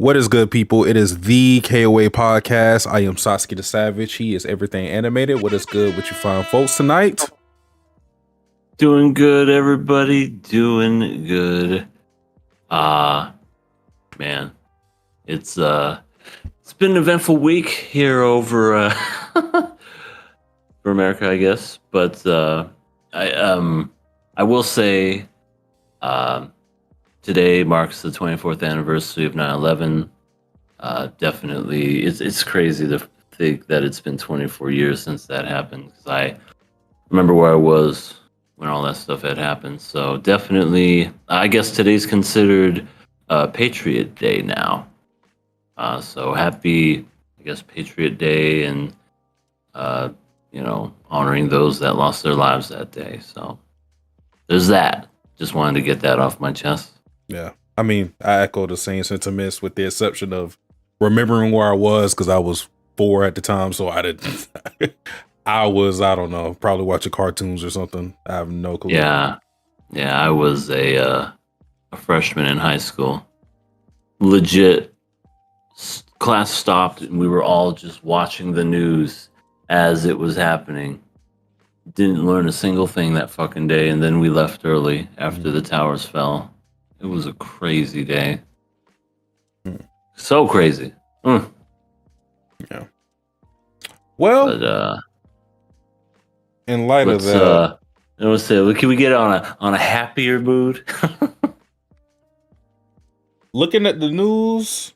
What is good, people? It is the KOA podcast. I am Sasuke the Savage. He is everything animated. What is good with you fine folks tonight? Doing good, everybody. Doing good. Man, it's been an eventful week here over for America, I guess. But I will say, today marks the 24th anniversary of 9/11. Definitely, it's crazy to think that it's been 24 years since that happened. Because I remember where I was when all that stuff had happened. So definitely, I guess today's considered Patriot Day now. So happy, I guess, Patriot Day, and honoring those that lost their lives that day. So there's that. Just wanted to get that off my chest. Yeah, I mean, I echo the same sentiments with the exception of remembering where I was because I was 4 at the time, so I didn't. I don't know, probably watching cartoons or something. I have no clue. Yeah, I was a freshman in high school. Legit, class stopped and we were all just watching the news as it was happening. Didn't learn a single thing that fucking day, and then we left early after the towers fell. It was a crazy day. So crazy. Yeah. Well, but, in light of that, let's say, can we get on a happier mood? Looking at the news,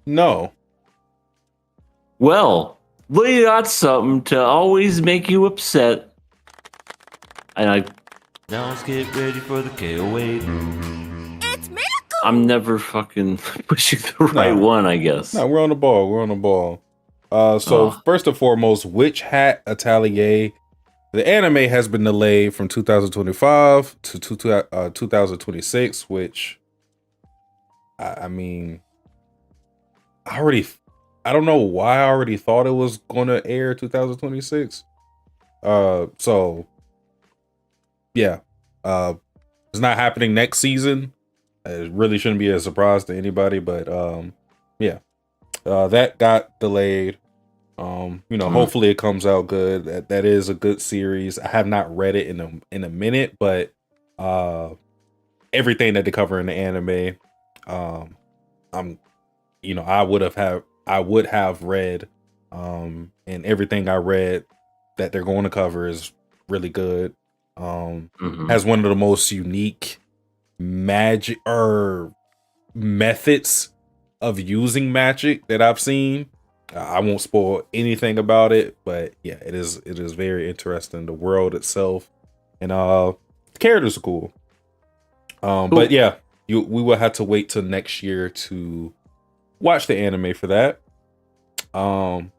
no. Well, we got something to always make you upset. Now let's get ready for the KOA. It's miracle. I'm never fucking pushing the right one, I guess. No, we're on the ball. First and foremost, Witch Hat Atelier. The anime has been delayed from 2025 to 2026, which, I mean, I don't know why I already thought it was going to air 2026. Yeah, it's not happening next season. It really shouldn't be a surprise to anybody, but that got delayed. Hopefully it comes out good. That is a good series. I have not read it in a minute, but everything that they cover in the anime, I would have read, and everything I read that they're going to cover is really good. Has one of the most unique magic or methods of using magic that I've seen. I won't spoil anything about it, but yeah, it is very interesting. The world itself and the characters are cool. But yeah, we will have to wait till next year to watch the anime for that. One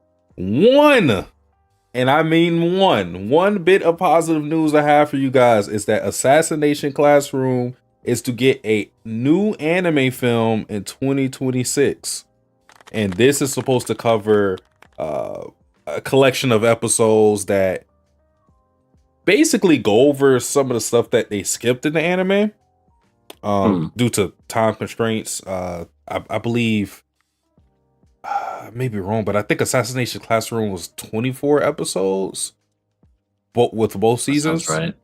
bit of positive news I have for you guys is that Assassination Classroom is to get a new anime film in 2026. And this is supposed to cover a collection of episodes that basically go over some of the stuff that they skipped in the anime due to time constraints. I believe, I may be wrong, but I think Assassination Classroom was 24 episodes, but with both seasons. That sounds right.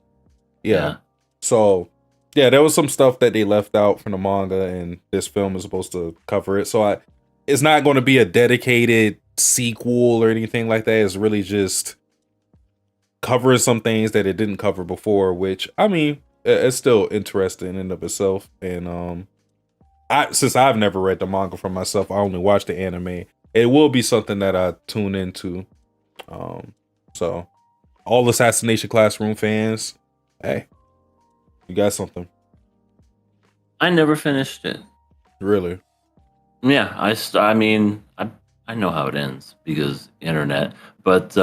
Yeah. So yeah, there was some stuff that they left out from the manga, and this film is supposed to cover it. So it's not going to be a dedicated sequel or anything like that. It's really just covering some things that it didn't cover before, which, I mean, it's still interesting in and of itself. And since I've never read the manga for myself, I only watch the anime. It will be something that I tune into. So all Assassination Classroom fans, hey, you got something. I never finished it. Really? Yeah, I mean, I know how it ends because internet. But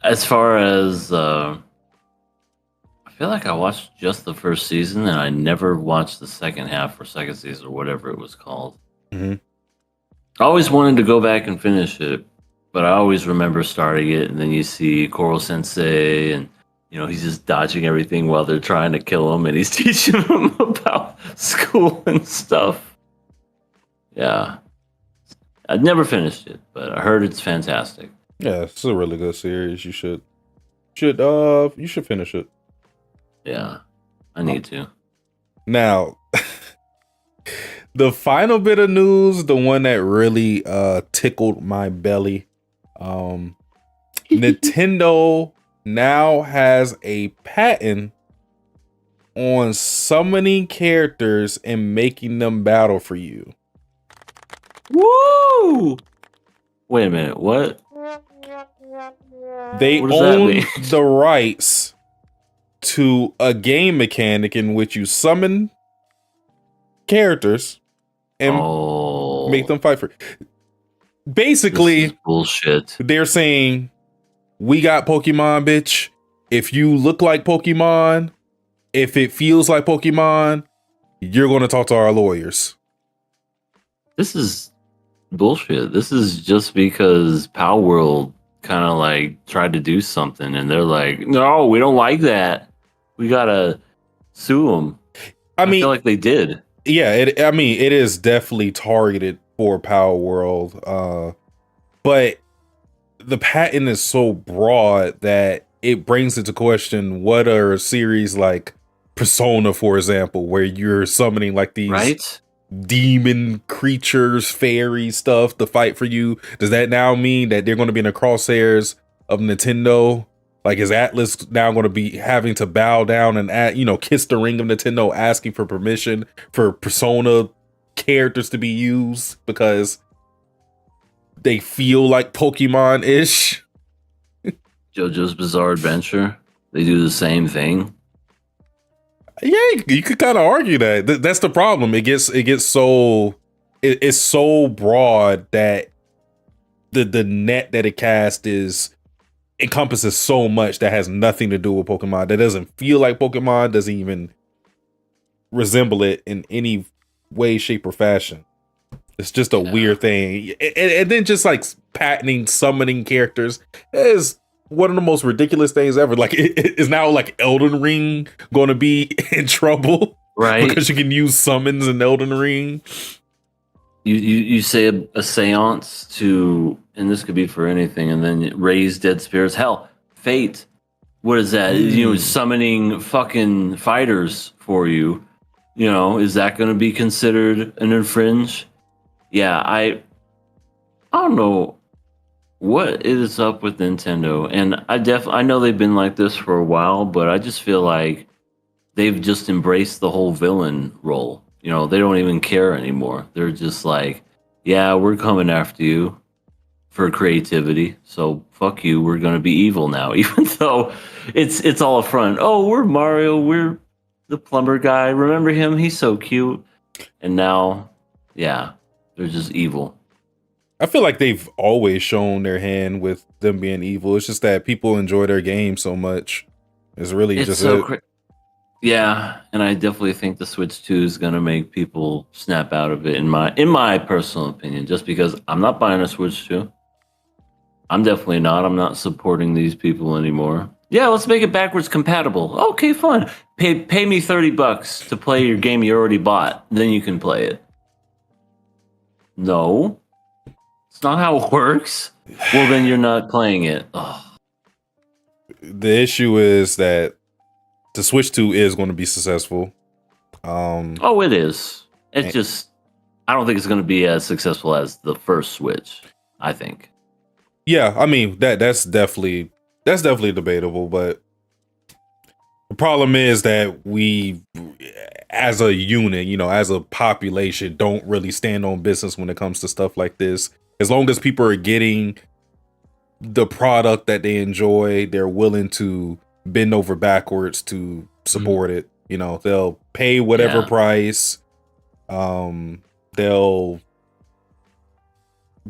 as far as I feel like I watched just the first season, and I never watched the second half or second season or whatever it was called. Mm-hmm. I always wanted to go back and finish it, but I always remember starting it, and then you see Koro Sensei, and he's just dodging everything while they're trying to kill him, and he's teaching him about school and stuff. Yeah, I'd never finished it, but I heard it's fantastic. Yeah, it's a really good series. You should finish it. Yeah, I need to. Now, the final bit of news, the one that really tickled my belly. Nintendo now has a patent on summoning characters and making them battle for you. Woo! Wait a minute, what? They What does that own mean? the rights to a game mechanic in which you summon characters and make them fight for. Basically, this is bullshit. They're saying, we got Pokemon, bitch. If you look like Pokemon, if it feels like Pokemon, you're going to talk to our lawyers. This is bullshit. This is just because Power World kind of like tried to do something and they're like, no, we don't like that. We got to sue them. I feel like they did. Yeah, it is definitely targeted for Power World. But the patent is so broad that it brings into question what are a series like Persona, for example, where you're summoning like these demon creatures, fairy stuff to fight for you. Does that now mean that they're going to be in the crosshairs of Nintendo? Like, is Atlas now going to be having to bow down and kiss the ring of Nintendo, asking for permission for Persona characters to be used because they feel like Pokemon-ish? JoJo's Bizarre Adventure, they do the same thing. Yeah, you could kind of argue that. That's the problem. It's so broad that the net that it casts encompasses so much that has nothing to do with Pokemon. That doesn't feel like Pokemon, doesn't even resemble it in any way, shape, or fashion. It's just a weird thing. And then just like patenting summoning characters is one of the most ridiculous things ever. Like, is now like Elden Ring going to be in trouble? Right. Because you can use summons in Elden Ring. You say a seance to, and this could be for anything, and then raise dead spirits. Hell, Fate. What is that? Summoning fucking fighters for you. Is that going to be considered an infringe? Yeah, I don't know what is up with Nintendo, and I know they've been like this for a while, but I just feel like they've just embraced the whole villain role. They don't even care anymore. They're just like, yeah, we're coming after you for creativity, so fuck you. We're gonna be evil now, even though it's all a front. Oh, we're Mario. We're the plumber guy. Remember him? He's so cute. And now, yeah, they're just evil. I feel like they've always shown their hand with them being evil. It's just that people enjoy their game so much. It's really just so yeah, and I definitely think the Switch 2 is gonna make people snap out of it. In my personal opinion, just because I'm not buying a Switch 2. I'm definitely not. I'm not supporting these people anymore. Yeah, let's make it backwards compatible. Okay, fun. Pay me $30 to play your game you already bought. Then you can play it. No, it's not how it works. Well, then you're not playing it. Ugh. The issue is that the Switch 2 is going to be successful. It is. It's just, I don't think it's going to be as successful as the first Switch, I think. Yeah, I mean, that's definitely debatable, but the problem is that we, as a unit, as a population, don't really stand on business when it comes to stuff like this. As long as people are getting the product that they enjoy, they're willing to bend over backwards to support it. They'll pay whatever price. They'll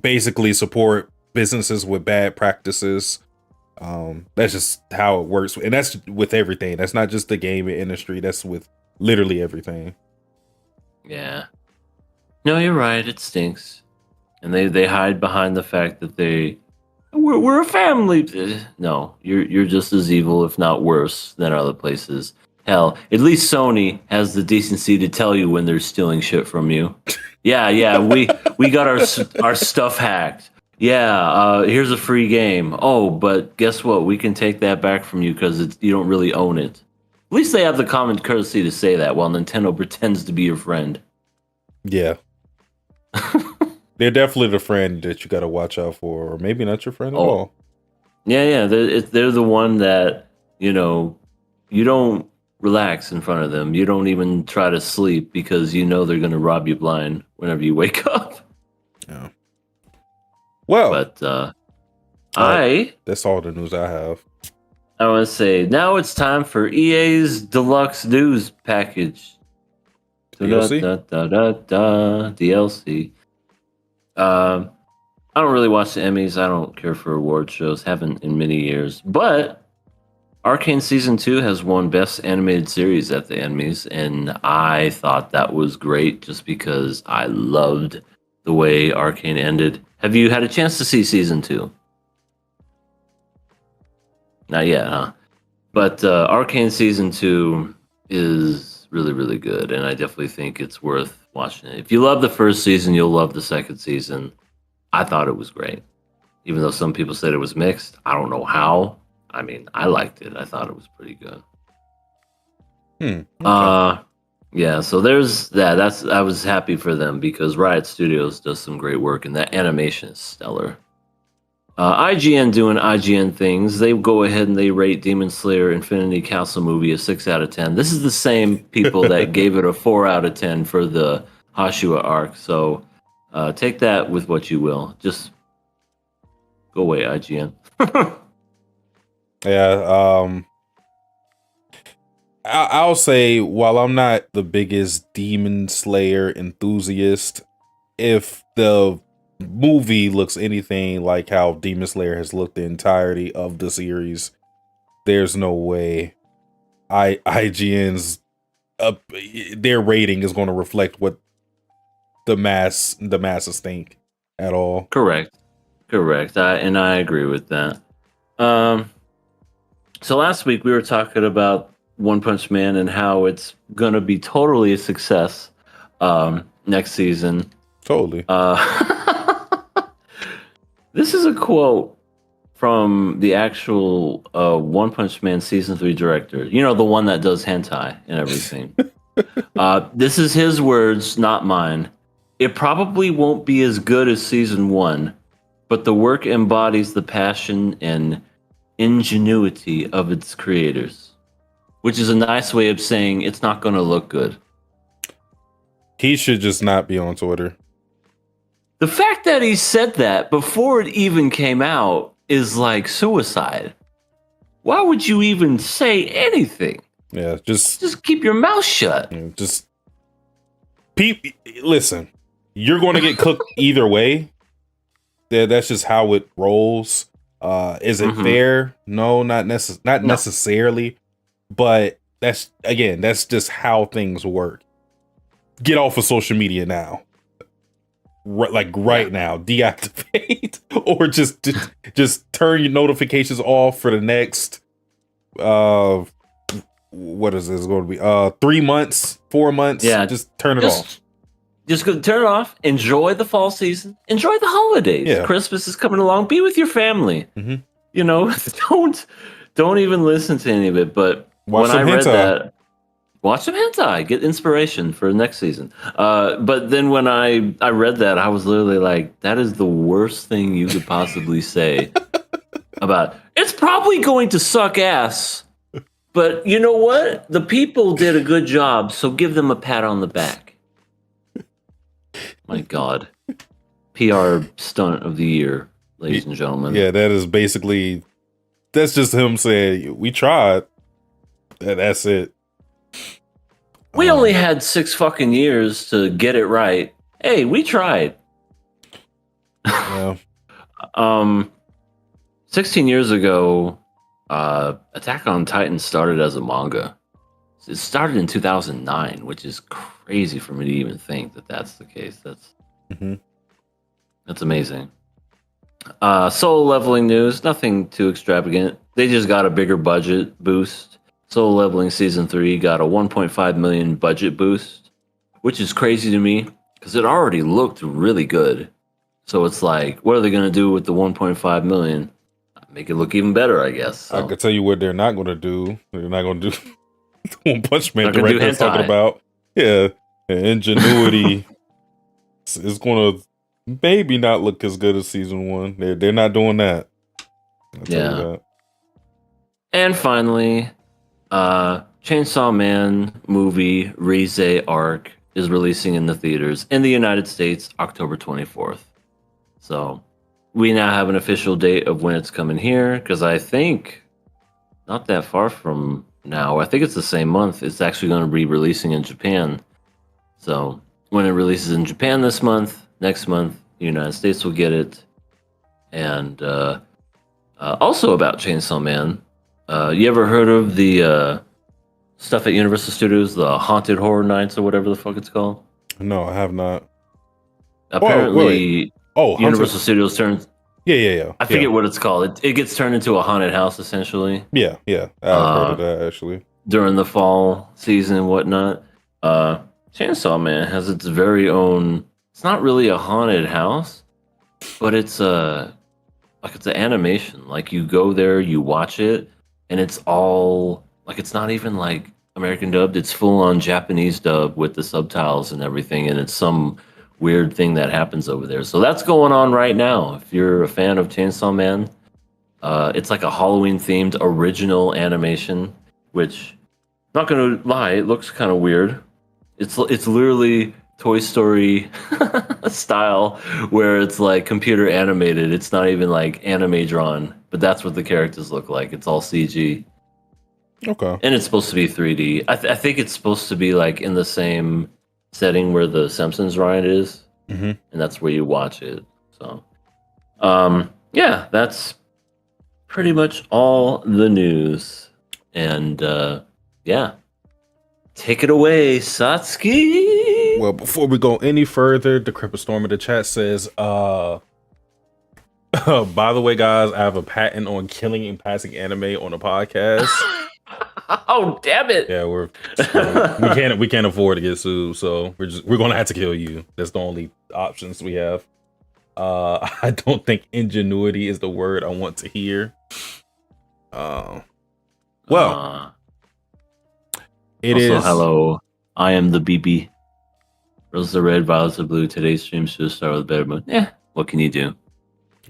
basically support businesses with bad practices. That's just how it works, and that's with everything. That's not just the gaming industry. That's with literally everything. Yeah. No, you're right. It stinks, and they hide behind the fact that we're a family. No, you're just as evil, if not worse, than other places. Hell, at least Sony has the decency to tell you when they're stealing shit from you. Yeah, we got our stuff hacked. Yeah, here's a free game. Oh, but guess what? We can take that back from you because you don't really own it. At least they have the common courtesy to say that while Nintendo pretends to be your friend. Yeah. They're definitely the friend that you got to watch out for, or maybe not your friend at all. Yeah. They're the one that, you don't relax in front of them. You don't even try to sleep because you know they're going to rob you blind whenever you wake up. Yeah. Well, But that's all the news I have. I want to say now it's time for EA's deluxe news package. DLC? DLC. I don't really watch the Emmys. I don't care for award shows. Haven't in many years. But Arcane Season 2 has won Best Animated Series at the Emmys, and I thought that was great just because I loved the way Arcane ended. Have you had a chance to see Season 2? Not yet, huh? But Arcane Season 2 is really, really good, and I definitely think it's worth watching it. If you love the first season, you'll love the second season. I thought it was great. Even though some people said it was mixed, I don't know how. I mean, I liked it. I thought it was pretty good. Okay. Yeah, so there's that. I was happy for them because Riot Studios does some great work and that animation is stellar. IGN doing IGN things. They go ahead and they rate Demon Slayer Infinity Castle movie a 6 out of 10. This is the same people that gave it a 4 out of 10 for the Hashua arc. So take that with what you will. Just go away, IGN. Yeah. I'll say, while I'm not the biggest Demon Slayer enthusiast, if the movie looks anything like how Demon Slayer has looked the entirety of the series, there's no way IGN's their rating is going to reflect what the masses think at all. Correct. And I agree with that. So last week we were talking about One Punch Man and how it's gonna be totally a success next season. Totally. This is a quote from the actual One Punch Man season 3 director. You know, the one that does hentai and everything. This is his words, not mine. It probably won't be as good as season 1, but the work embodies the passion and ingenuity of its creators, which is a nice way of saying it's not going to look good. He should just not be on Twitter. The fact that he said that before it even came out is like suicide. Why would you even say anything? Yeah, just keep your mouth shut. Listen, you're going to get cooked either way. That's just how it rolls. Is it fair? No, not necessarily. But that's just how things work. Get off of social media now. Right now, deactivate or just turn your notifications off for the next what is this going to be? 3 months, 4 months? Yeah, just turn it off. Just go turn it off. Enjoy the fall season. Enjoy the holidays. Yeah. Christmas is coming along. Be with your family. Mm-hmm. You know, don't even listen to any of it. But when I read that, watch some hentai. Get inspiration for next season. But then when I read that, I was literally like, that is the worst thing you could possibly say about. It's probably going to suck ass. But you know what? The people did a good job, so give them a pat on the back. My God. PR stunt of the year, ladies and gentlemen. Yeah, that's just him saying, we tried. That's it. We only had 6 fucking years to get it right. Hey, we tried. Yeah. 16 years ago, Attack on Titan started as a manga. It started in 2009, which is crazy for me to even think that that's the case. That's amazing. Solo leveling news, nothing too extravagant. They just got a bigger budget boost. Solo Leveling Season 3 got a 1.5 million budget boost, which is crazy to me because it already looked really good. So it's like, what are they going to do with the 1.5 million? Make it look even better, I guess. So. I can tell you what they're not going to do. They're not going to do One Punch Man Not gonna do director is talking hentai. about. Yeah, and Ingenuity is going to maybe not look as good as season 1. They're not doing that. I'll tell you that. And finally, Chainsaw Man movie Rize Arc is releasing in the theaters in the United States October 24th. So we now have an official date of when it's coming here because I think not that far from now. I think it's the same month. It's actually going to be releasing in Japan. So when it releases in Japan this month, next month, the United States will get it. And also about Chainsaw Man, you ever heard of the stuff at Universal Studios, the Haunted Horror Nights or whatever the fuck it's called? No, I have not. Apparently, Universal Studios turns. Yeah. I forget what it's called. It gets turned into a haunted house essentially. Yeah. I've heard of that actually. During the fall season and whatnot. Chainsaw Man has its very own. It's not really a haunted house, but it's an animation. Like you go there, you watch it, and it's all like it's not even like American dubbed. It's full on Japanese dub with the subtitles and everything, and it's some weird thing that happens over there. So that's going on right now. If you're a fan of Chainsaw Man, it's like a Halloween themed original animation, which not gonna lie, it looks kind of weird. It's literally Toy Story style, where it's like computer animated. It's not even like anime drawn, but that's what the characters look like. It's all CG. Okay. And it's supposed to be 3D. I think it's supposed to be like in the same setting where the Simpsons ride is, and that's where you watch it. So, yeah, that's pretty much all the news. And yeah. Take it away, Satsuki. Well, before we go any further, the Cripple Storm in the chat says, by the way, guys, I have a patent on killing and passing anime on a podcast. Oh, damn it. Yeah, we can't afford to get sued, so we're gonna have to kill you. That's the only options we have. I don't think ingenuity is the word I want to hear. It also, is. Hello, I am the BB. Roses are red, violets are blue. Today's stream should start with a better mood. Yeah, what can you do?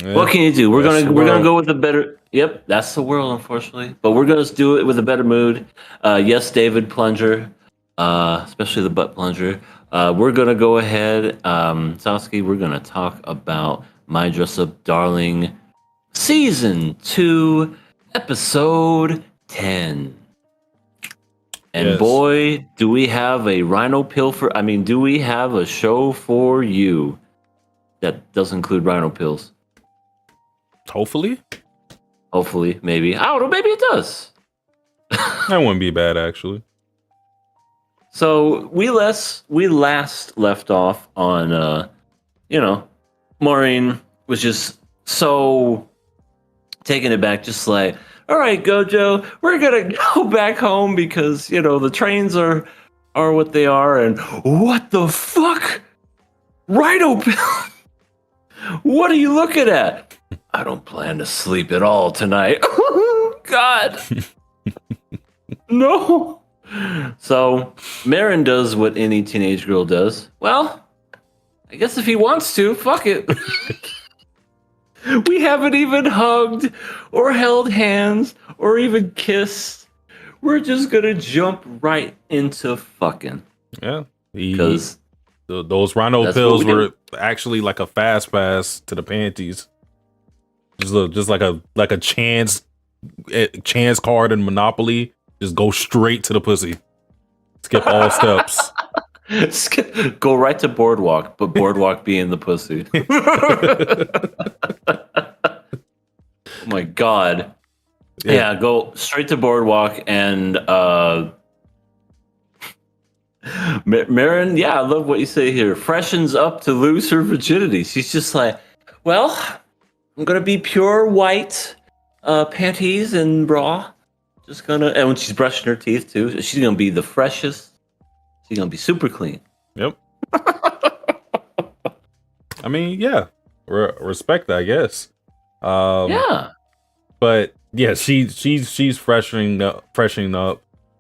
Yeah, what can you do? We're gonna go with a better. Yep, that's the world, unfortunately. But we're gonna do it with a better mood. Yes, David Plunger, especially the butt plunger. We're gonna go ahead, Sasuke. We're gonna talk about My Dress Up Darling, Season 2, Episode 10. And yes. Boy, do we have a rhino pill for... I mean, do we have a show for you that does include rhino pills? Hopefully. Hopefully, maybe. I don't know, maybe it does. That wouldn't be bad, actually. So, we last left off on, Maureen was just so taken aback, just like... All right, Gojo, we're gonna go back home because the trains are what they are, and what the fuck, Rhino Pill? What are you looking at? I don't plan to sleep at all tonight. God, no. So Marin does what any teenage girl does. Well, I guess if he wants to, fuck it. We haven't even hugged or held hands or even kissed. We're just gonna jump right into fucking. Yeah, because those rhino pills were actually like a fast pass to the panties. Just like a chance card in Monopoly. Just go straight to the pussy. Skip all steps. Go right to Boardwalk, but Boardwalk being the pussy. Oh my God. Yeah, go straight to Boardwalk and Marin, I love what you say here. Freshens up to lose her virginity. She's just like, well, I'm gonna be pure white panties and bra Just gonna, and when she's brushing her teeth too, she's gonna be the freshest. She's gonna be super clean. Yep. I mean, yeah, respect, I guess. Yeah. But yeah, she's freshening up.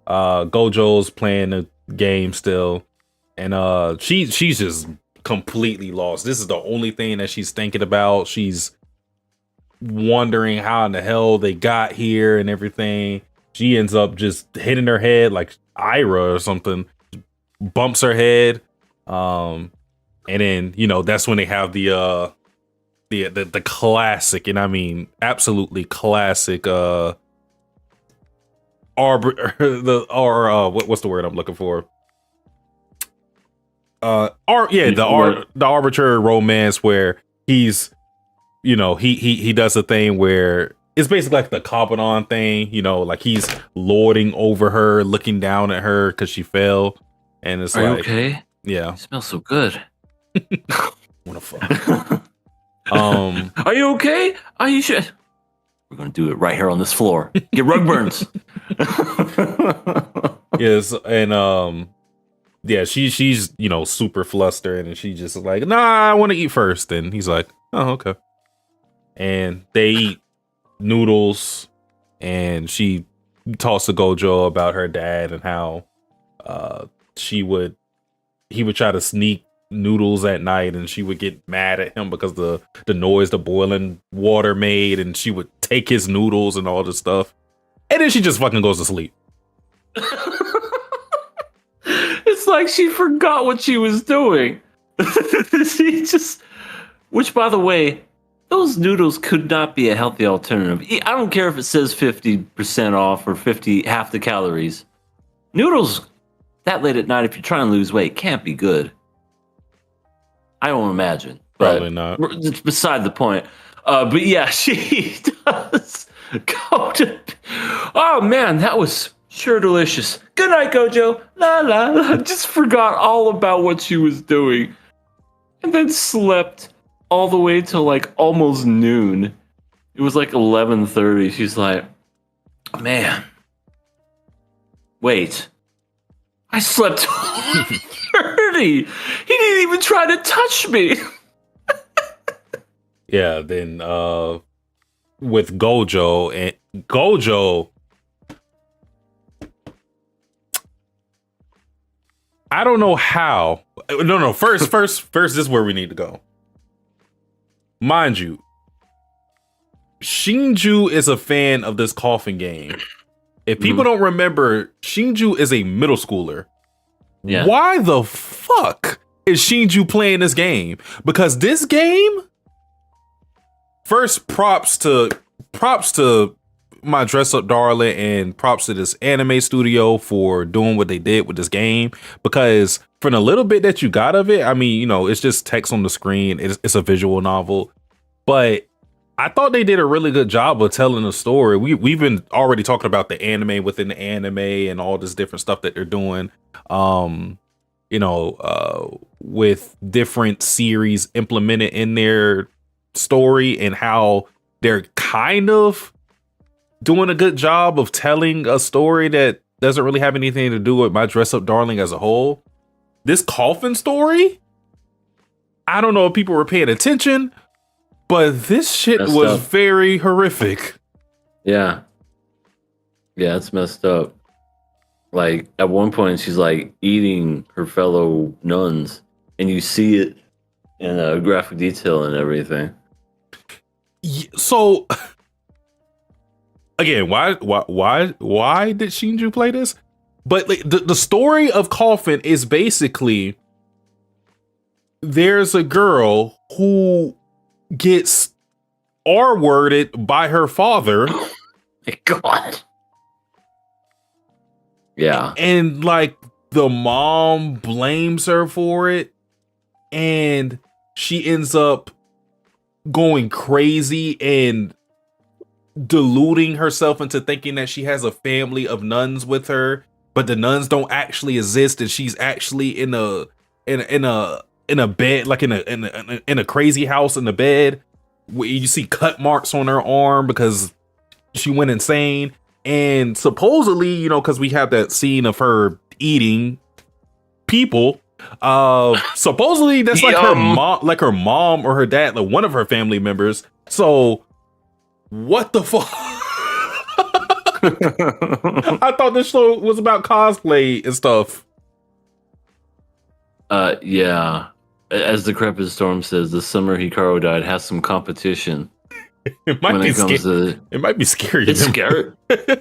Gojo's playing the game still, and she's just completely lost. This is the only thing that she's thinking about. She's wondering how in the hell they got here and everything. She ends up just hitting her head like Ira or something, bumps her head, and then that's when they have the classic, and I mean absolutely classic what's the word I'm looking for? The arbitrary romance where he's he does a thing where it's basically like the Kaoru thing, like he's lording over her, looking down at her because she fell, and it's Are like, you okay? Yeah, You smell so good. what the fuck. Are you okay? Are you sure? We're gonna do it right here on this floor. Get rug burns. Yes, and yeah, she's super flustered, and she just like, nah, I want to eat first, and he's like, oh, okay, and they eat noodles, and she talks to Gojo about her dad and how he would try to sneak noodles at night, and she would get mad at him because the noise the boiling water made, and she would take his noodles and all this stuff, and then she just fucking goes to sleep. It's like she forgot what she was doing. Which, by the way, those noodles could not be a healthy alternative. I don't care if it says 50% off or half the calories. Noodles that late at night, if you're trying to lose weight, can't be good. I don't imagine. Probably not. It's beside the point. But yeah, she does go to. Oh man, that was sure delicious. Good night, Gojo. La la la. Just forgot all about what she was doing, and then slept all the way till like almost noon. It was like 11:30. She's like, man, wait, I slept till 30. He didn't even try to touch me. Yeah, then with Gojo, I don't know how. No. First, this is where we need to go. Mind you, Shinju is a fan of this coffin game. If people don't remember, Shinju is a middle schooler. Yeah. Why the fuck is Shinju playing this game? Because this game, first, props to my Dress Up Darling, and props to this anime studio for doing what they did with this game, because for the little bit that you got of it, I mean, it's just text on the screen. It's a visual novel, but I thought they did a really good job of telling a story. We've been already talking about the anime within the anime and all this different stuff that they're doing, with different series implemented in their story, and how they're kind of doing a good job of telling a story that doesn't really have anything to do with My Dress Up Darling as a whole. This coffin story, I don't know if people were paying attention, but this shit was very horrific. Yeah, it's messed up. Like at one point, she's like eating her fellow nuns, and you see it in graphic detail and everything. So again, why did Shinju play this? But like, the story of Coffin is basically, there's a girl who gets R-worded by her father. Oh my God. Yeah. And like the mom blames her for it, and she ends up going crazy and deluding herself into thinking that she has a family of nuns with her, but the nuns don't actually exist, and she's actually in a bed, like in a crazy house in the bed, where you see cut marks on her arm because she went insane. And supposedly, you know, because we have that scene of her eating people. Supposedly that's like her mom or her dad, like one of her family members. So what the fuck? I thought this show was about cosplay and stuff. Yeah. As Decrepit Storm says, the summer Hikaru died has some competition. It might be scary. It might be scary. It's scary.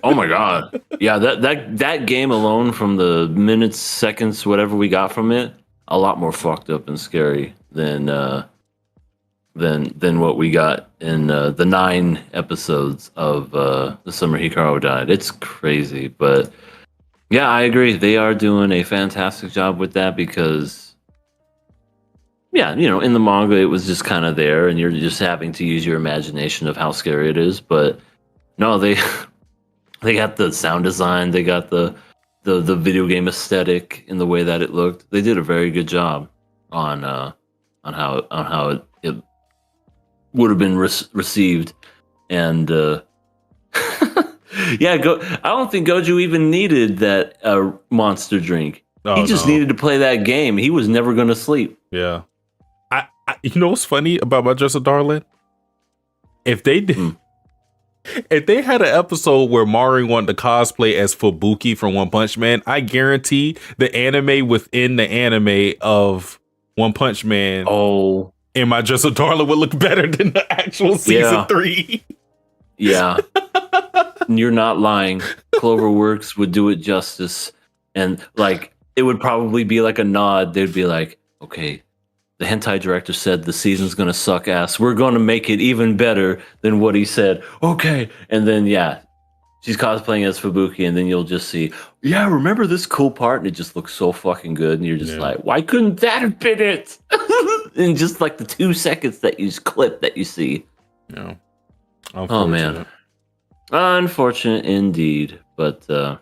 Oh my god. Yeah, that game alone, from the minutes, seconds, whatever we got from it, a lot more fucked up and scary than what we got in the 9 episodes of the summer Hikaru died. It's crazy, but yeah, I agree. They are doing a fantastic job with that because, yeah, you know, in the manga it was just kind of there, and you're just having to use your imagination of how scary it is. But no, they got the sound design, they got the video game aesthetic in the way that it looked. They did a very good job on how it would have been received, and yeah, I don't think Goju even needed that monster drink. Oh, he just needed to play that game. He was never going to sleep. Yeah. You know what's funny about My Dress a Darling? If they did, if they had an episode where Mari wanted to cosplay as Fubuki from One Punch Man, I guarantee the anime within the anime of One Punch Man, and My Dress a Darling would look better than the actual season 3. Yeah, you're not lying. Cloverworks would do it justice, and like it would probably be like a nod. They'd be like, okay, the hentai director said the season's gonna suck ass. We're gonna make it even better than what he said. Okay. And then, yeah, she's cosplaying as Fubuki, and then you'll just see, yeah, remember this cool part? And it just looks so fucking good. And you're just like, why couldn't that have been it? In just like the 2 seconds that you clip that you see. Yeah. Oh, man. Unfortunate indeed. But to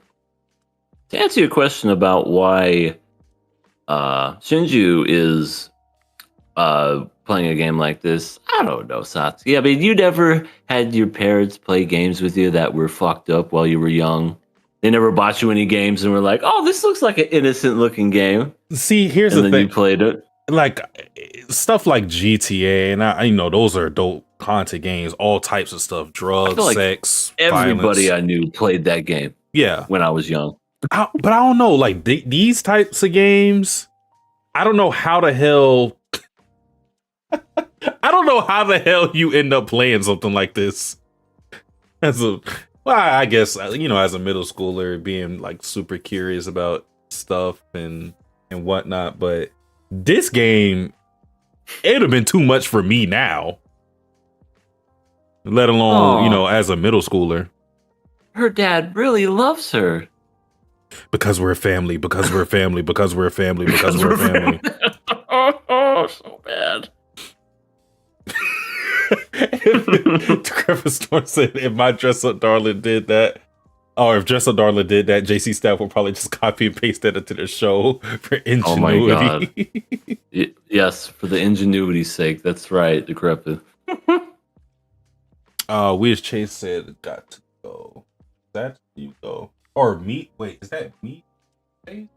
answer your question about why Shinju is playing a game like this, I don't know, Satsuki. I mean, you never had your parents play games with you that were fucked up while you were young. They never bought you any games and were like, oh, this looks like an innocent looking game. See, here's the thing. You played it. Like stuff like GTA, and I know those are adult content games, all types of stuff, drugs, like sex, everybody violence. I knew played that game. Yeah, when I was young. But I don't know, like these types of games, I don't know how the hell. I don't know how the hell you end up playing something like this. I guess, you know, as a middle schooler, being like super curious about stuff and whatnot. But this game, it'd have been too much for me now. Let alone, you know, as a middle schooler. Her dad really loves her. Because we're a family, because we're a family, because we're a family, because we're a family. Oh, so bad. Decrepit Storm said, if My Dress Up Darling did that, or if Dress Up Darling did that, JC staff will probably just copy and paste that into their show for ingenuity. Oh my god. Yes, for the ingenuity's sake. That's right, Decrepit. Weird Chase said, got to go. That you go. Or meat? Wait, is that meat? Hey?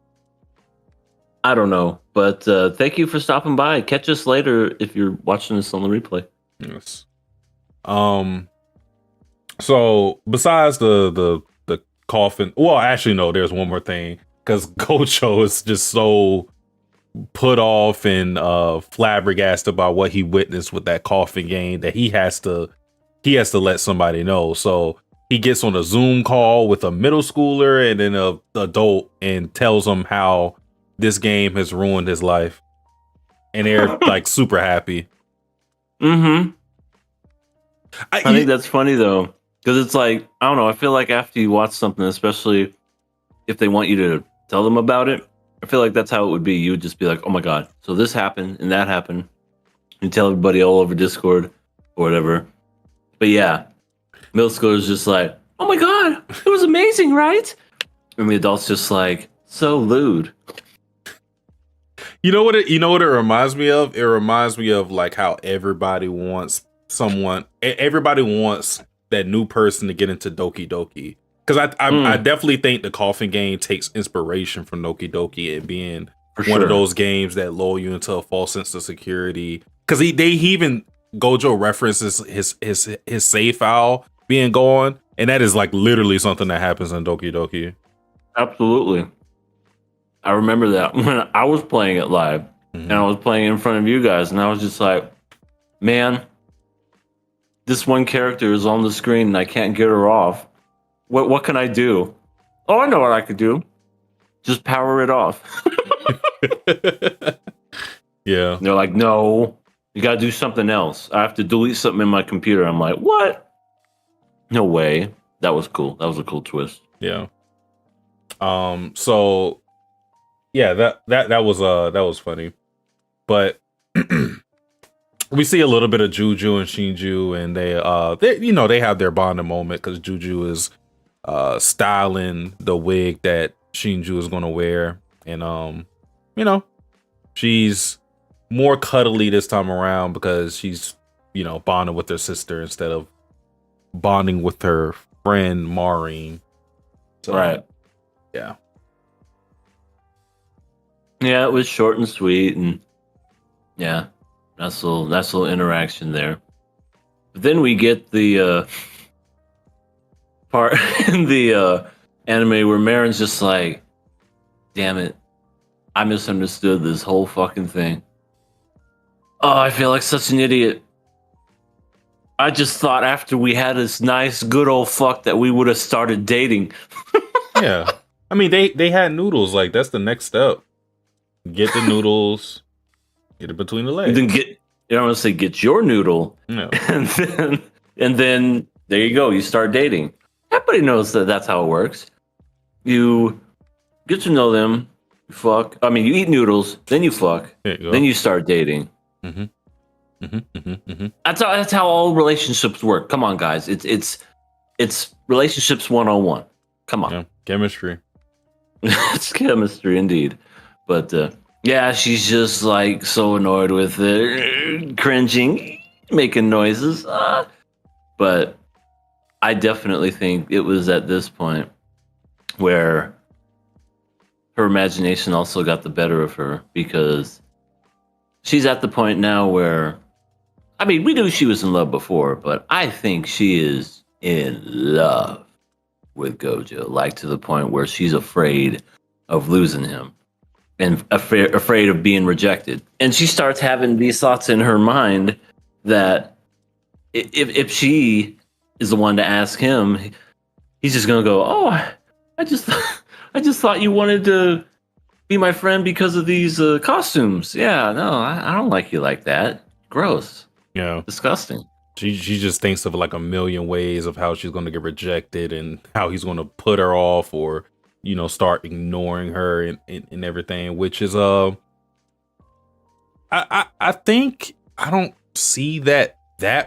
I don't know, but thank you for stopping by. Catch us later if you're watching this on the replay. Yes. So besides the coffin, well, actually no, there's one more thing, because Gocho is just so put off and flabbergasted by what he witnessed with that coffin game that he has to let somebody know. So he gets on a Zoom call with a middle schooler and then a adult and tells them how this game has ruined his life, and they're like super happy. I think that's funny though, because it's like, I don't know, I feel like after you watch something, especially if they want you to tell them about it, I feel like that's how it would be. You would just be like, oh my god, so this happened and that happened, and tell everybody all over Discord or whatever. But yeah, middle schoolers just like, oh my god, it was amazing, right? And the adults just like, so lewd. You know what it reminds me of? It reminds me of like how everybody wants that new person to get into Doki Doki. Because I definitely think the coffin game takes inspiration from Doki Doki and being For one of sure. those games that lull you into a false sense of security. Because he even Gojo references his save file being gone, and that is like literally something that happens in Doki Doki. Absolutely. I remember that when I was playing it live and I was playing in front of you guys, and I was just like, man, this one character is on the screen and I can't get her off. What can I do? Oh, I know what I could do. Just power it off. Yeah. They're like, no, you got to do something else. I have to delete something in my computer. I'm like, what? No way. That was cool. That was a cool twist. Yeah. So yeah, that was funny. But we see a little bit of Juju and Shinju, and they have their bonding moment because Juju is styling the wig that Shinju is gonna wear, and she's more cuddly this time around because she's bonding with her sister instead of bonding with her friend Maureen. So, Right. Yeah. Yeah, it was short and sweet, and yeah, that's a little interaction there. But then we get the part in the anime where Marin's just like, damn it, I misunderstood this whole fucking thing. Oh, I feel like such an idiot. I just thought after we had this nice, good old fuck that we would have started dating. Yeah. I mean, they had noodles. Like, that's the next step. Get the noodles, get it between the legs. And then you don't want to say get your noodle, No. and then there you go. You start dating. Everybody knows that that's how it works. You get to know them, you fuck. I mean, you eat noodles, then you fuck, then you start dating. That's how all relationships work. Come on, guys. It's relationships 101. Come on. Yeah, chemistry. It's chemistry indeed. But yeah, she's just like so annoyed with it, cringing, making noises. But I definitely think it was at this point where her imagination also got the better of her, because she's at the point now where, I mean, we knew she was in love before, but I think she is in love with Gojo, like to the point where she's afraid of losing him and afraid of being rejected. And she starts having these thoughts in her mind that if she is the one to ask him, he's just gonna go, oh, I just thought you wanted to be my friend because of these costumes. Yeah, no, I don't like you like that. Gross. Yeah. Disgusting. She just thinks of like a million ways of how she's going to get rejected and how he's going to put her off or, start ignoring her and everything, which is, I think I don't see that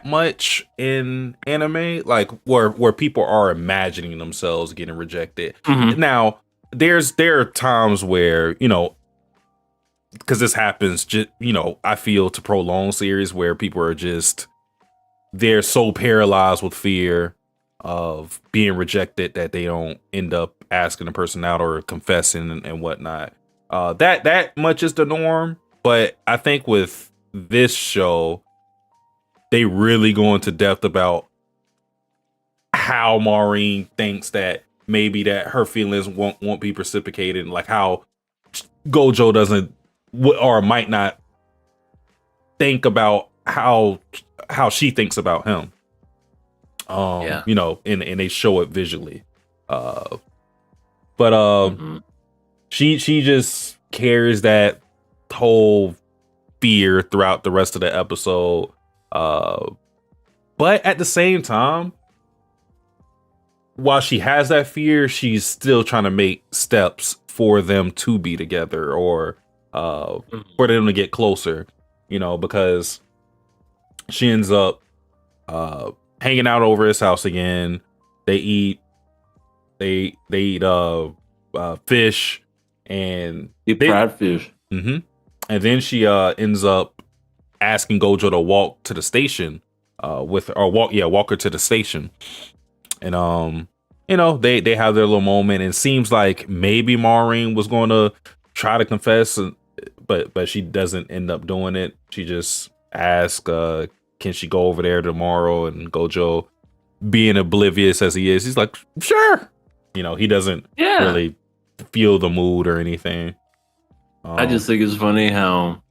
much in anime, like where people are imagining themselves getting rejected. Now, there are times where, because this happens, I feel, to prolonged series where people are just, they're so paralyzed with fear of being rejected that they don't end up asking the person out or confessing and whatnot. That much is the norm, but I think with this show, they really go into depth about how Maureen thinks that maybe that her feelings won't be reciprocated, and like how Gojo doesn't or might not think about how she thinks about him. And they show it visually. She just carries that whole fear throughout the rest of the episode. But at the same time, while she has that fear, she's still trying to make steps for them to be together or for them to get closer, because she ends up hanging out over his house again. They eat fish and fried fish. And then she ends up asking Gojo to walk to the station walk her to the station. And they have their little moment, and it seems like maybe Maureen was going to try to confess, but she doesn't end up doing it. She just asks, can she go over there tomorrow? And Gojo, being oblivious as he is, he's like, sure. He doesn't really feel the mood or anything. I just think it's funny how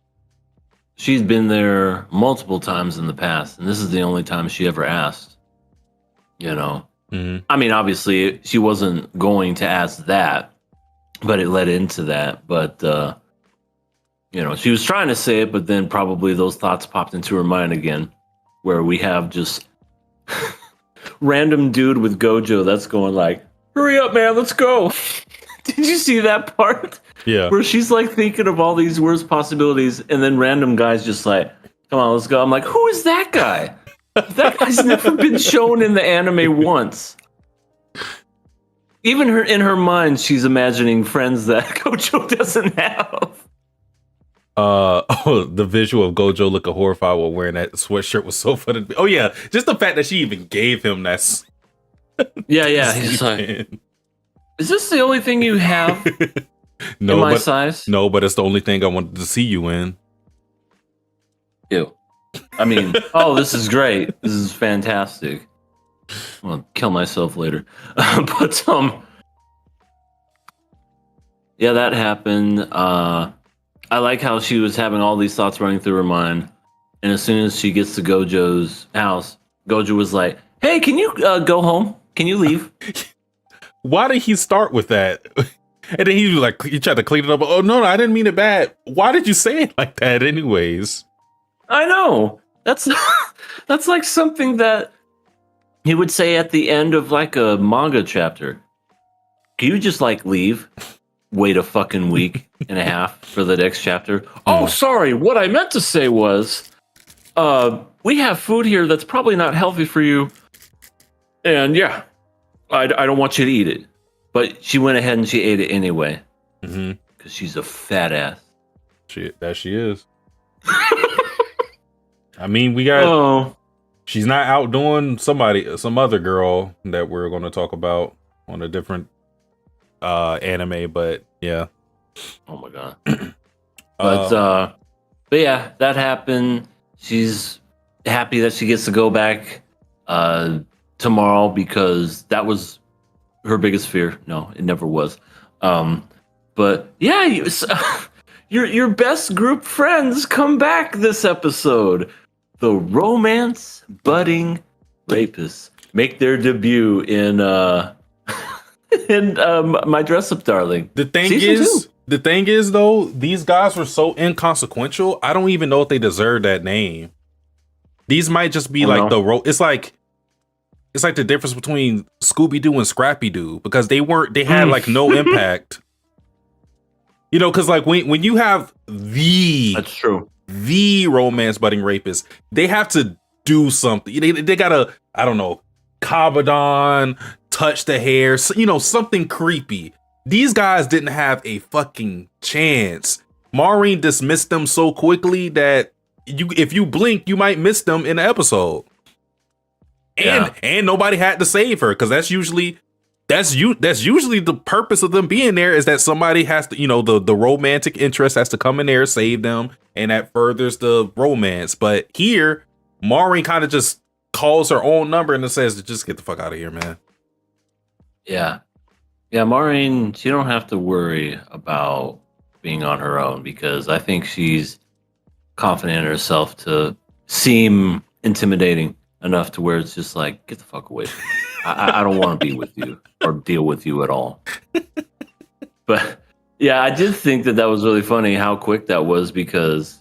she's been there multiple times in the past, and this is the only time she ever asked. Mm-hmm. I mean, obviously, she wasn't going to ask that, but it led into that. But, she was trying to say it, but then probably those thoughts popped into her mind again, where we have just random dude with Gojo that's going like, hurry up, man, let's go. Did you see that part? Yeah. Where she's like thinking of all these worst possibilities, and then random guys just like, come on, let's go. I'm like, who is that guy? That guy's never been shown in the anime once. Even in her mind, she's imagining friends that Gojo doesn't have. The visual of Gojo looking horrified while wearing that sweatshirt was so funny. Oh yeah, just the fact that she even gave him that. Yeah. He's like, is this the only thing you have? No, in my but size? No, but it's the only thing I wanted to see you in. Ew. I mean, oh, this is great. This is fantastic. I'll kill myself later. But yeah, that happened. I like how she was having all these thoughts running through her mind, and as soon as she gets to Gojo's house, Gojo was like, "Hey, can you go home? Can you leave?" Why did he start with that? And then he tried to clean it up. Oh no, I didn't mean it bad. Why did you say it like that, anyways? I know. That's like something that he would say at the end of like a manga chapter. Can you just like leave? Wait a fucking week and a half for the next chapter. Oh, sorry. What I meant to say was, we have food here that's probably not healthy for you. And yeah, I don't want you to eat it. But she went ahead and she ate it anyway. Because she's a fat ass. She is. I mean, we got. She's not outdoing some other girl that we're going to talk about on a different anime, but yeah. Oh my god. But yeah, that happened. She's happy that she gets to go back tomorrow because that was her biggest fear. No, it never was. But yeah, your best group friends come back this episode. The romance budding rapists make their debut in My Dress Up Darling. The thing is though, these guys were so inconsequential. I don't even know if they deserve that name. These might just be it's like the difference between Scooby-Doo and Scrappy-Doo, because they had like no impact. Because like when you have that's true, the romance budding rapist, they have to do something. They gotta, I don't know, Kabadon, touch the hair, something creepy. These guys didn't have a fucking chance. Maureen dismissed them so quickly that if you blink, you might miss them in the episode. And nobody had to save her, because that's usually the purpose of them being there, is that somebody has to, the romantic interest has to come in there, save them, and that furthers the romance. But here, Maureen kind of just calls her own number and says, just get the fuck out of here, man. Yeah, Maureen, she don't have to worry about being on her own, because I think she's confident in herself to seem intimidating enough to where it's just like, get the fuck away from me. I don't want to be with you or deal with you at all. But yeah, I did think that was really funny how quick that was, because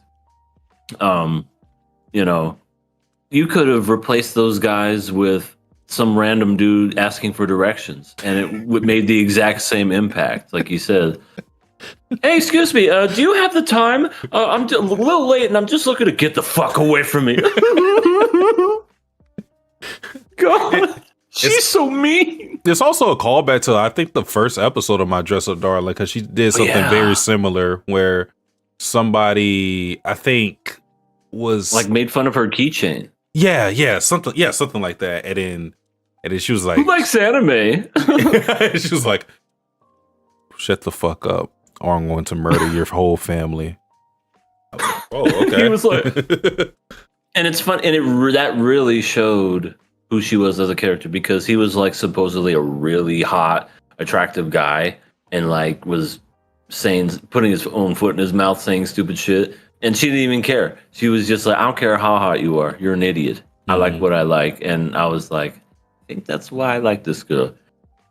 you could have replaced those guys with some random dude asking for directions, and it made the exact same impact. Like you said, hey, excuse me, do you have the time? I'm a little late, and I'm just looking to get the fuck away from me. God, she's so mean. There's also a callback to, I think, the first episode of My Dress Up Darling, because she did something very similar, where somebody, I think, was like made fun of her keychain. Yeah, something like that. And And then she was like, Who likes anime? she was like, shut the fuck up, or I'm going to murder your whole family. I was like, oh, okay. He was like, and it's fun, and that really showed who she was as a character, because he was like supposedly a really hot, attractive guy, and like was putting his own foot in his mouth, saying stupid shit, and she didn't even care. She was just like, I don't care how hot you are, you're an idiot. I like what I like. And I was like, I think that's why I like this girl.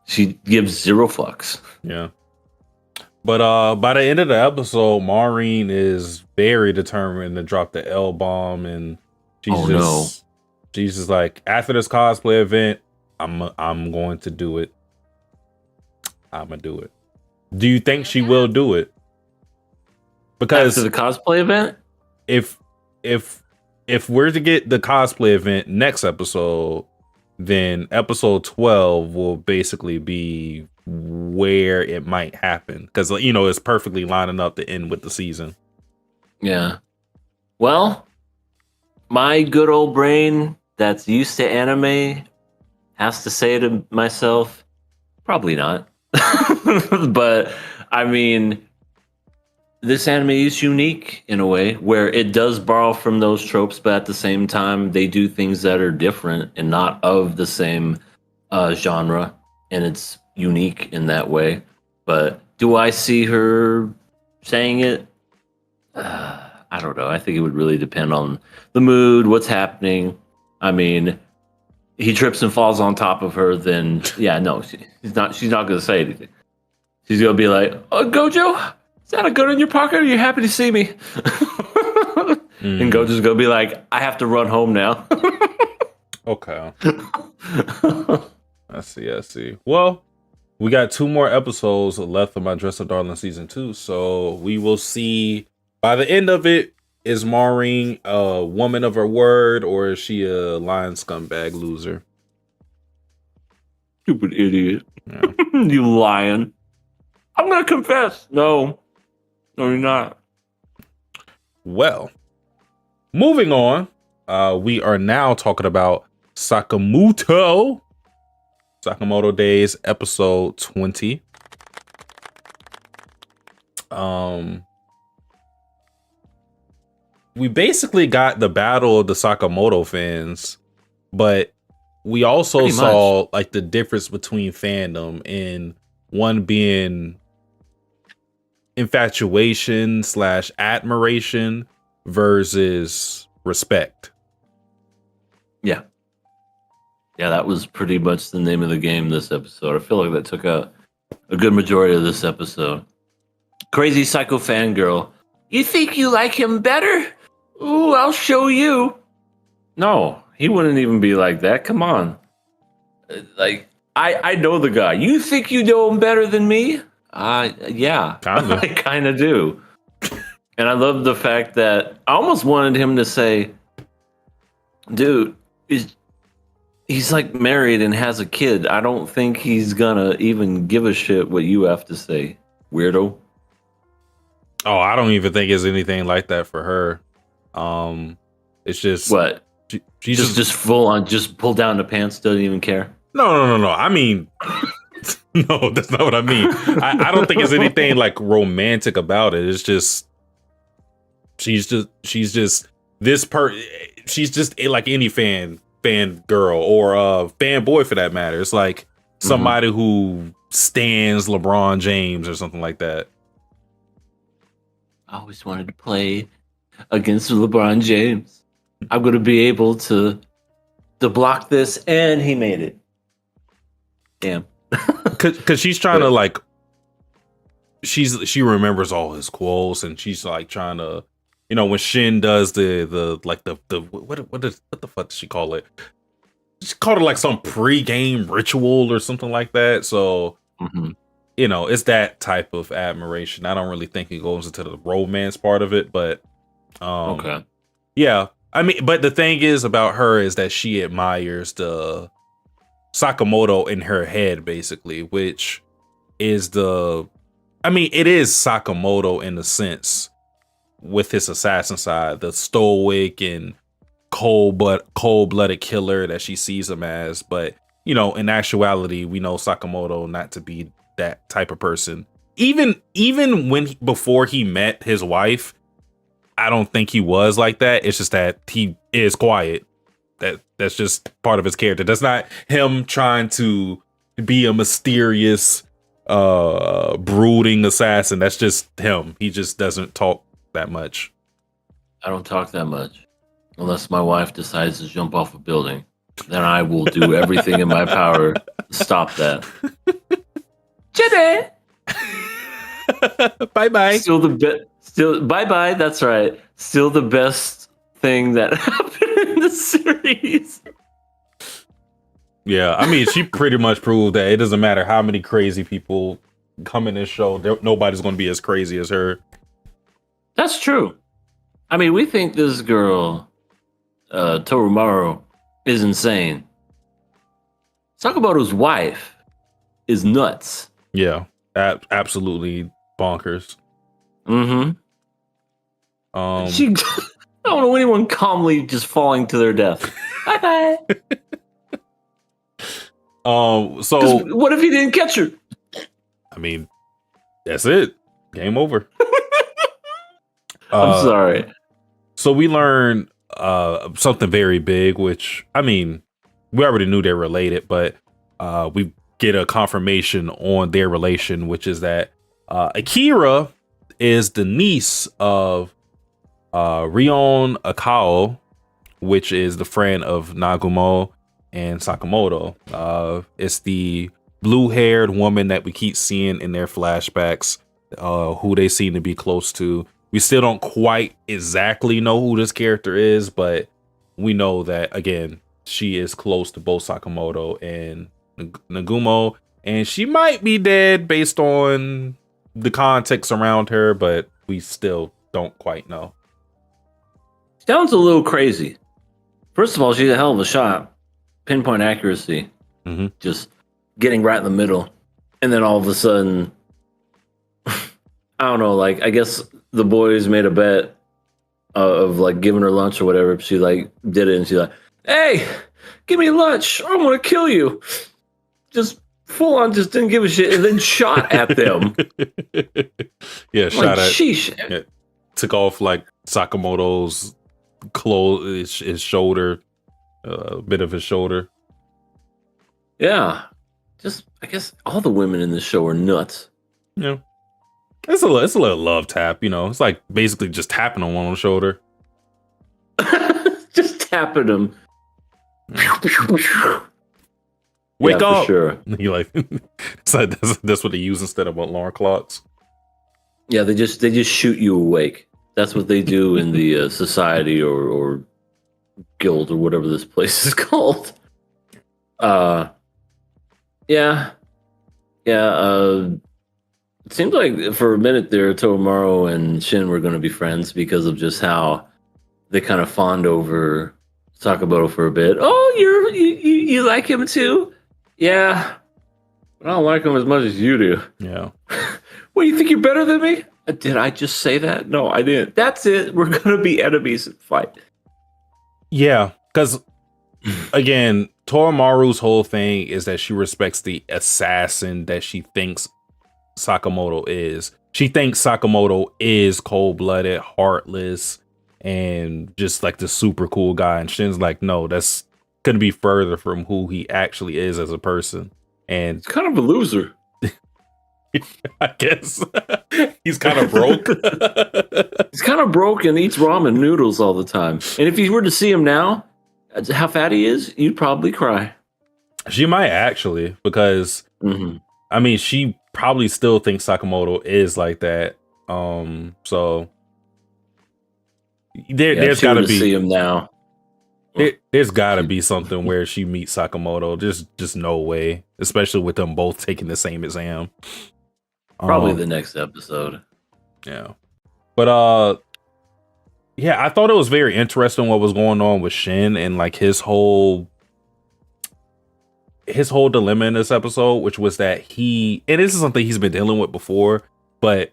She gives zero fucks. Yeah. But by the end of the episode, Maureen is very determined to drop the L bomb, and she's just like, after this cosplay event, I'm going to do it. I'm gonna do it. Do you think she will do it? Because after the cosplay event, if we're to get the cosplay event next episode, then episode 12 will basically be where it might happen, because it's perfectly lining up to end with the season. Yeah. Well, my good old brain that's used to anime has to say to myself, probably not. But I mean, this anime is unique in a way where it does borrow from those tropes, but at the same time, they do things that are different and not of the same genre, and it's unique in that way. But do I see her saying it? I don't know. I think it would really depend on the mood, what's happening. I mean, he trips and falls on top of her, then yeah, no, she's not going to say anything. She's going to be like, "Oh, Gojo, is that a gun in your pocket? Are you happy to see me?" And Gojo's going to be like, "I have to run home now." Okay. I see. Well, we got 2 more episodes left of My Dress Up Darling season 2, so we will see by the end of it. Is Maureen a woman of her word, or is she a lying scumbag loser? Stupid idiot. Yeah. You lying. I'm going to confess. No, you're not. Well, moving on. We are now talking about Sakamoto Days, episode 20. We basically got the battle of the Sakamoto fans, but we also saw like the difference between fandom, and one being infatuation / admiration versus respect. Yeah, that was pretty much the name of the game this episode. I feel like that took out a good majority of this episode. Crazy psycho fangirl. You think you like him better? Ooh, I'll show you. No, he wouldn't even be like that. Come on. Like, I know the guy. You think you know him better than me? Yeah, Kinda. I kind of do. And I love the fact that I almost wanted him to say, dude, he's like married and has a kid. I don't think he's gonna even give a shit what you have to say, weirdo. Oh, I don't even think it's anything like that for her. It's just what she just full on, just pull down the pants, doesn't even care. No. I mean, no, that's not what I mean. I don't think it's anything like romantic about it. It's just she's just like any fan girl or fan boy for that matter. It's like somebody who stands LeBron James or something like that. I always wanted to play against LeBron James. I'm going to be able to block this, and he made it. Damn. Because she's trying to like, she remembers all his quotes, and she's like trying to, when Shin does the what the fuck does she call it? She called it like some pre-game ritual or something like that. So it's that type of admiration. I don't really think it goes into the romance part of it, but okay. Yeah. I mean, but the thing is about her is that she admires the Sakamoto in her head, basically, which is it is Sakamoto in a sense with his assassin side, the stoic and cold-blooded killer that she sees him as, but you know, in actuality, we know Sakamoto not to be that type of person. Even before he met his wife, I don't think he was like that. It's just that he is quiet. That's just part of his character. That's not him trying to be a mysterious, brooding assassin. That's just him. He just doesn't talk that much. I don't talk that much unless my wife decides to jump off a building. Then I will do everything in my power to stop that. Jedi. Bye bye. Still bye bye. That's right. Still the best thing that happened in the series. Yeah, I mean, she pretty much proved that it doesn't matter how many crazy people come in this show, nobody's going to be as crazy as her. That's true. I mean, we think this girl, Torumaru, is insane. Sakamoto's wife is nuts. Yeah, absolutely bonkers. Mm-hmm. I don't know anyone calmly just falling to their death. Bye bye. So what if he didn't catch her? I mean, that's it. Game over. I'm sorry. So we learned something very big, which, I mean, we already knew they're related, but we get a confirmation on their relation, which is that Akira is the niece of Rion Akao, which is the friend of Nagumo and Sakamoto. It's the blue-haired woman that we keep seeing in their flashbacks, who they seem to be close to. We still don't quite exactly know who this character is, but we know that, again, she is close to both Sakamoto and Nagumo, and she might be dead based on the context around her, but we still don't quite know. Sounds a little crazy. First of all, she's a hell of a shot. Pinpoint accuracy. Mm-hmm. Just getting right in the middle. And then all of a sudden, I don't know, like, I guess the boys made a bet of like giving her lunch or whatever. She like did it and she's like, hey, give me lunch. I'm going to kill you. Just full on, just didn't give a shit and then shot at them. Yeah, shot at. Sheesh. Yeah, took off like Sakamoto's clothes, his shoulder, a bit of his shoulder. Yeah. Just, I guess all the women in this show are nuts. Yeah. It's a little love tap, you know. It's like basically just tapping on one on the shoulder. Just tapping them. Wake up! For sure. You like, so that's what they use instead of alarm clocks. Yeah, they just shoot you awake. That's what they do in the society or guild or whatever this place is called. Yeah. It seemed like for a minute there, Tomomaru and Shin were going to be friends because of just how they kind of fawned over Sakamoto for a bit. Oh, you like him too? Yeah, but I don't like him as much as you do. Yeah. What, you think you're better than me? Did I just say that? No, I didn't. That's it. We're going to be enemies and fight. Yeah, because again, Torumaru's whole thing is that she respects the assassin that she thinks Sakamoto is. She thinks Sakamoto is cold-blooded, heartless, and just like the super cool guy. And Shin's like, no, that's gonna be further from who he actually is as a person. And it's kind of a loser. I guess he's kind of broke. He's kind of broke and eats ramen noodles all the time. And if you were to see him now, how fat he is, you'd probably cry. She might actually, because I mean, she probably still thinks Sakamoto is like that. So there's got to be see him now. There's got to be something where she meets Sakamoto. There's just no way, especially with them both taking the same exam. Probably the next episode. Yeah, but yeah, I thought it was very interesting what was going on with Shin and like his whole dilemma in this episode, which was that and this is something he's been dealing with before, but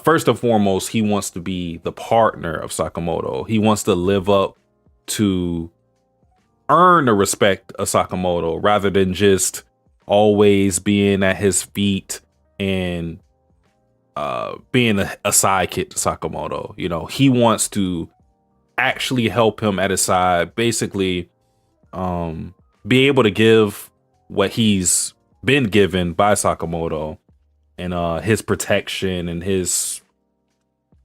first and foremost, he wants to be the partner of Sakamoto. He wants to live up to earn the respect of Sakamoto rather than just always being at his feet and being a sidekick to Sakamoto. You know, he wants to actually help him at his side, basically be able to give what he's been given by Sakamoto and his protection and his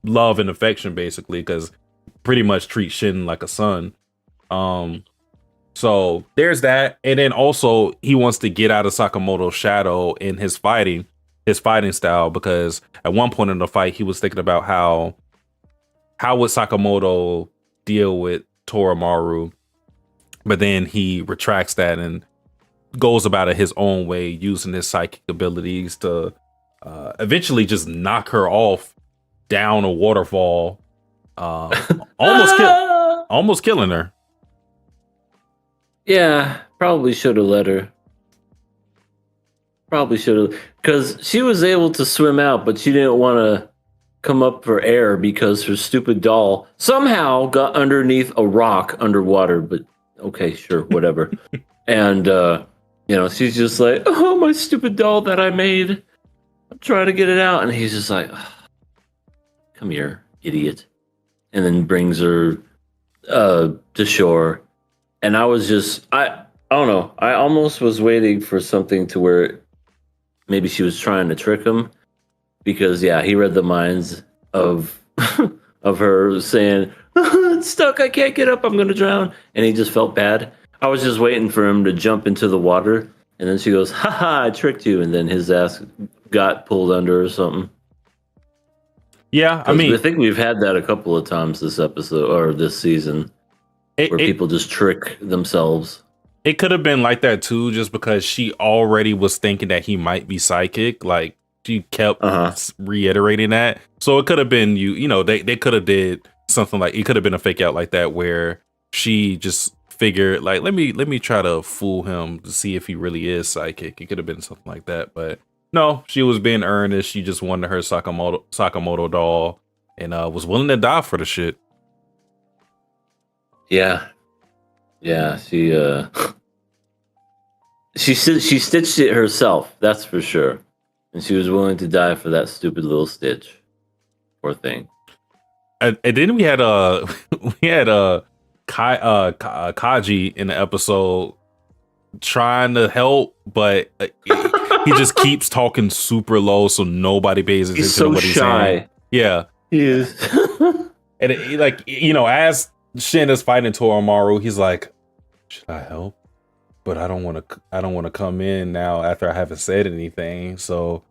love and affection, basically, because pretty much treat Shin like a son. So there's that. And then also he wants to get out of Sakamoto's shadow in his fighting style, because at one point in the fight he was thinking about how would Sakamoto deal with Toramaru, but then he retracts that and goes about it his own way, using his psychic abilities to eventually just knock her off down a waterfall, almost killing her. Yeah, probably should have let her. Probably should have, because she was able to swim out, but she didn't want to come up for air because her stupid doll somehow got underneath a rock underwater. But okay, sure, whatever. And she's just like, "Oh, my stupid doll that I made. I'm trying to get it out," and he's just like, "Come here, idiot," and then brings her to shore. And I was just, I don't know. I almost was waiting for something to where maybe she was trying to trick him, because he read the minds of of her saying, "It's stuck, I can't get up, I'm gonna drown," and he just felt bad. I was just waiting for him to jump into the water, and then she goes, "Haha, I tricked you," and then his ass got pulled under or something. Yeah, I mean, I think we've had that a couple of times this episode or this season, where people just trick themselves. It could have been like that too, just because she already was thinking that he might be psychic. Like, she kept reiterating that. So it could have been they could have did something like, it could have been a fake out like that, where she just figured like, let me try to fool him to see if he really is psychic. It could have been something like that, but no, she was being earnest. She just wanted her Sakamoto doll and was willing to die for the shit. Yeah, she stitched it herself, that's for sure, and she was willing to die for that stupid little stitch. Poor thing. And then we had Kaji in the episode trying to help, but he just keeps talking super low, so nobody pays attention to what he's saying. Yeah, he is. And as Shin is fighting Toramaru, he's like, "Should I help? But I don't want to come in now after I haven't said anything. So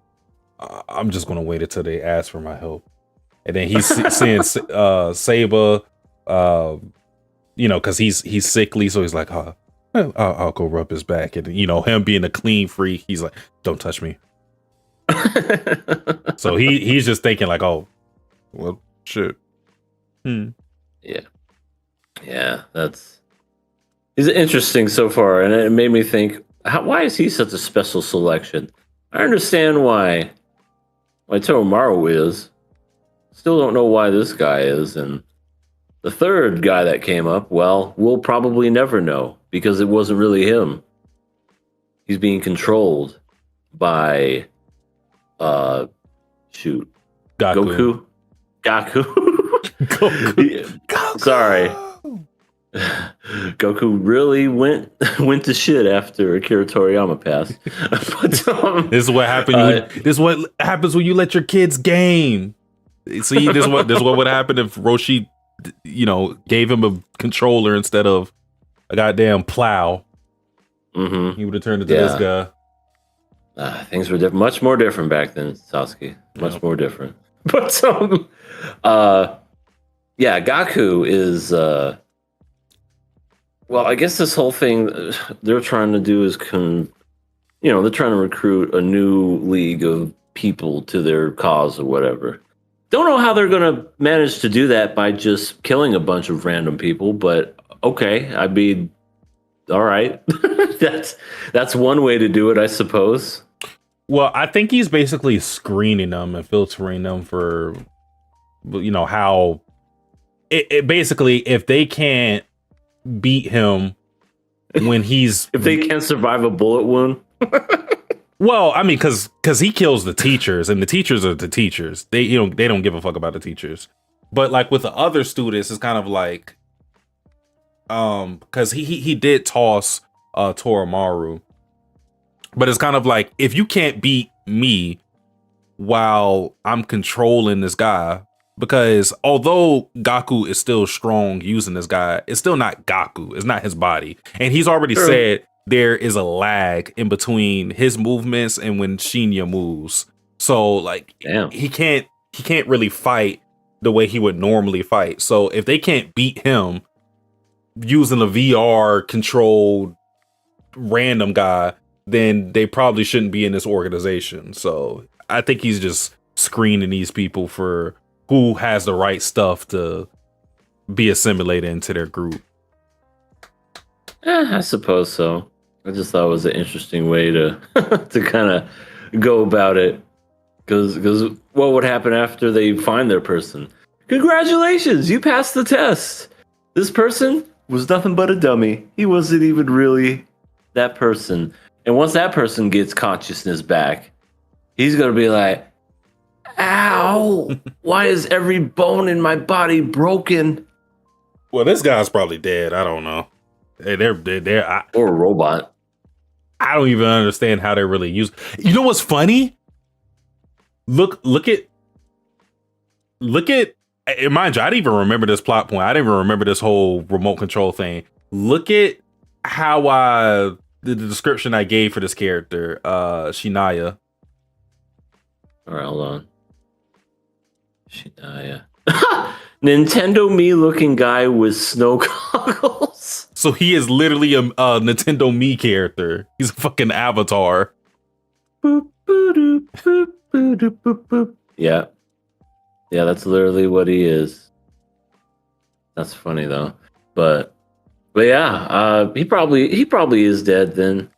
I'm just gonna wait until they ask for my help." And then he's seeing Saba, because he's sickly, so he's like, I'll go rub his back. And him being a clean freak, he's like, "Don't touch me." So he's just thinking like, "Oh, well, shit." Yeah, he's interesting so far, and it made me think, why is he such a special selection? I understand why Toramaru is. Still don't know why this guy is, and the third guy that came up, well, we'll probably never know, because it wasn't really him. He's being controlled by Gaku. Sorry. Goku really went to shit after Akira Toriyama passed. But, this is what happened. This is what happens when you let your kids game. See, this is what would happen if Roshi, gave him a controller instead of a goddamn plow. Mm-hmm. He would have turned into this guy. Things were much more different back then, Sasuke. Much more different. But Gaku is. Well, I guess this whole thing they're trying to do is, they're trying to recruit a new league of people to their cause or whatever. Don't know how they're going to manage to do that by just killing a bunch of random people, but okay. I mean, all right. That's one way to do it, I suppose. Well, I think he's basically screening them and filtering them for, how it basically, if they can't beat him when he's If they can't survive a bullet wound. well, I mean, because he kills the teachers, and the teachers are the teachers. They they don't give a fuck about the teachers. But like with the other students, it's kind of like because he did toss Toramaru, but it's kind of like if you can't beat me while I'm controlling this guy, because although Gaku is still strong using this guy, it's still not Gaku. It's not his body, and he's already said there is a lag in between his movements and when Shinya moves. So like he can't really fight the way he would normally fight. So if they can't beat him using a VR controlled random guy, then they probably shouldn't be in this organization. So I think he's just screening these people for who has the right stuff to be assimilated into their group. I suppose so. I just thought it was an interesting way to to kind of go about it. Because what would happen after they find their person? Congratulations, you passed the test. This person was nothing but a dummy. He wasn't even really that person. And once that person gets consciousness back, he's going to be like, ow, why is every bone in my body broken? Well, this guy's probably dead. I don't know. They're or a robot. I don't even understand how they're really used. You know what's funny? Look at. Mind you, I didn't even remember this plot point. I didn't even remember this whole remote control thing. Look at how the description I gave for this character, Shinaya. All right, hold on. Shinaya. Nintendo Mii looking guy with snow goggles. So he is literally a Nintendo Mii character. He's a fucking avatar. Boop, boop, boop, boop, boop, boop, boop. Yeah. Yeah, that's literally what he is. That's funny though. But yeah, he probably is dead then.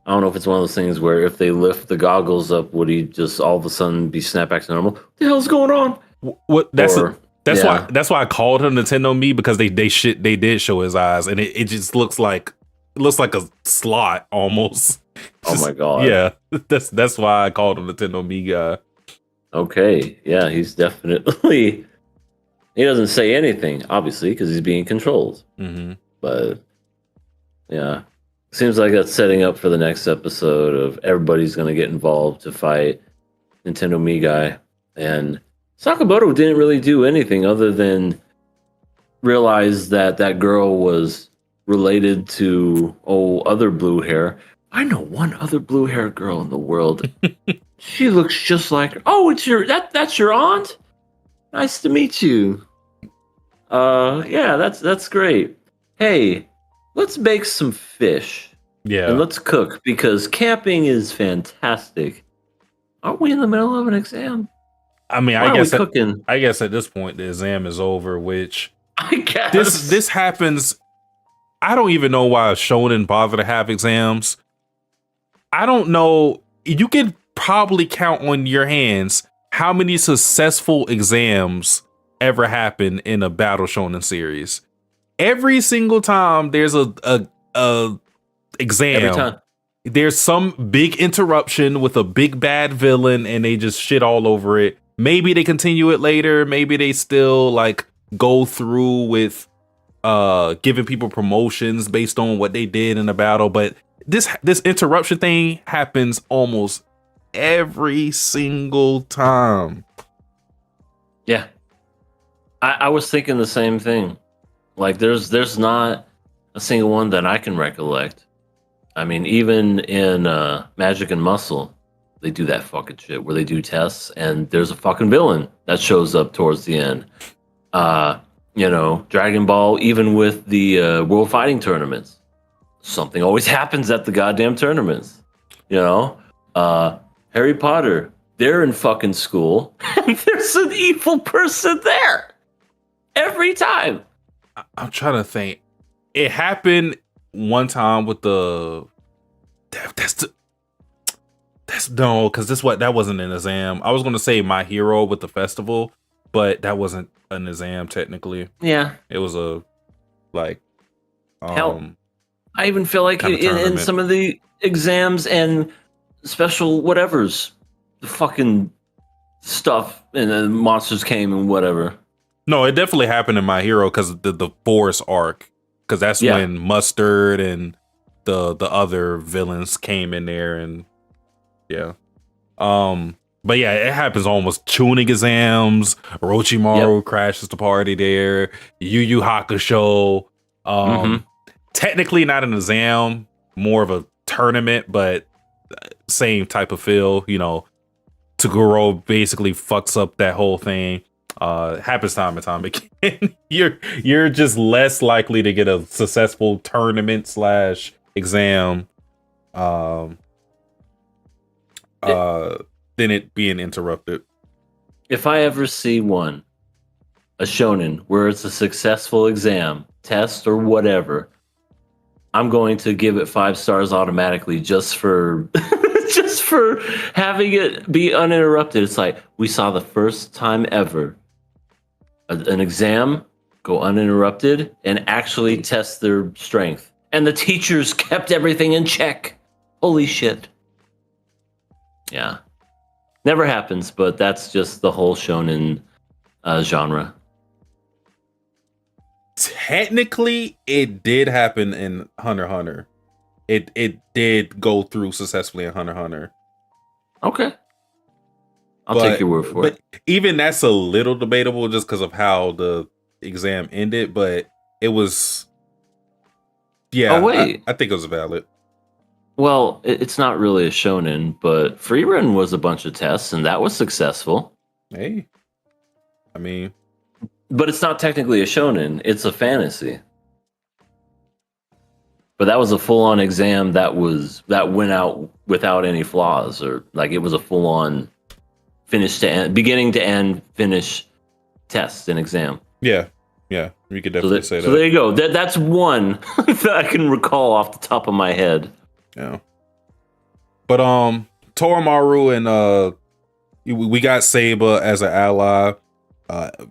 I don't know if it's one of those things where if they lift the goggles up, would he just all of a sudden be snapped back to normal? What the hell's going on? That's why I called him Nintendo Mii, because they did show his eyes, and it just looks like a slot almost. Oh my god. Yeah. That's why I called him Nintendo Mii guy. Okay. Yeah, he's definitely he doesn't say anything, obviously, because he's being controlled. Mm-hmm. But yeah. Seems like that's setting up for the next episode of everybody's gonna get involved to fight Nintendo Mii guy. And Sakamoto didn't really do anything other than realize that that girl was related to other blue hair. I know one other blue hair girl in the world. She looks just like her. Oh, that's your aunt? Nice to meet you. Yeah, that's great. Hey, let's bake some fish. Yeah. And let's cook, because camping is fantastic. Aren't we in the middle of an exam? I mean, I guess at this point the exam is over, which I guess this happens. I don't even know why shonen bother to have exams. I don't know. You could probably count on your hands how many successful exams ever happen in a battle shonen series. Every single time there's a exam. Every time. There's some big interruption with a big bad villain, and they just shit all over it. Maybe they continue it later. Maybe they still like go through with giving people promotions based on what they did in the battle. But this interruption thing happens almost every single time. Yeah. I was thinking the same thing. Like there's not a single one that I can recollect. I mean, even in Magic and Muscle, they do that fucking shit where they do tests and there's a fucking villain that shows up towards the end. Dragon Ball, even with the World Fighting Tournaments, something always happens at the goddamn tournaments. Harry Potter, they're in fucking school and there's an evil person there every time. I'm trying to think. It happened one time with that wasn't an exam. I was going to say My Hero with the festival, but that wasn't an exam technically. Yeah, it was a Hell, I even feel like Kind of in tournament. some of the exams and special whatevers, the fucking stuff and then monsters came and whatever. No, it definitely happened in My Hero because of the forest arc. Because that's Yeah. when Mustard and the other villains came in there, and yeah. But yeah, it happens almost tuning exams. Orochimaru crashes the party there. Yu Yu Hakusho. Technically not an exam, more of a tournament, but same type of feel. You know, Toguro basically fucks up that whole thing. Happens time and time again. You're just less likely to get a successful tournament / exam than it being interrupted. If I ever see a shonen where it's a successful exam, test, or whatever, I'm going to give it 5 stars automatically just for just for having it be uninterrupted. It's like we saw the first time ever an exam go uninterrupted and actually test their strength. And the teachers kept everything in check. Holy shit. Yeah. Never happens, but that's just the whole shonen genre. Technically, it did happen in Hunter x Hunter. It did go through successfully in Hunter x Hunter. Okay. I'll take your word for it. Even that's a little debatable just because of how the exam ended, but it was... Yeah, oh, wait. I think it was valid. Well, it's not really a shonen, but Freerun was a bunch of tests, and that was successful. Hey. I mean... But it's not technically a shonen. It's a fantasy. But that was a full-on exam that went out without any flaws, or like it was a full-on finish to end, beginning to end, finish test and exam. Yeah, you could definitely say that. So there you go. That's one that I can recall off the top of my head. Yeah. But Toromaru and we got Saba as an ally.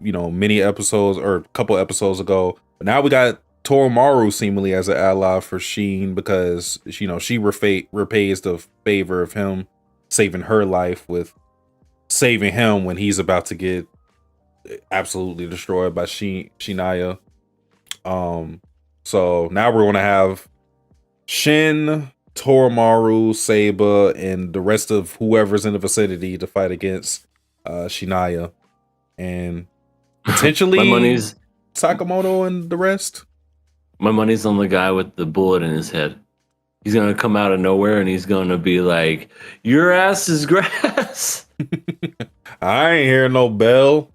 Many episodes or a couple episodes ago. But now we got Toromaru seemingly as an ally for Sheen because she repays the favor of him saving her life with saving him when he's about to get absolutely destroyed by Shinaya. So now we're gonna have Shin, Toromaru, Saba, and the rest of whoever's in the vicinity to fight against Shinaya. And potentially Sakamoto and the rest. My money's on the guy with the bullet in his head. He's gonna come out of nowhere and he's gonna be like, "Your ass is grass." I ain't hear no bell.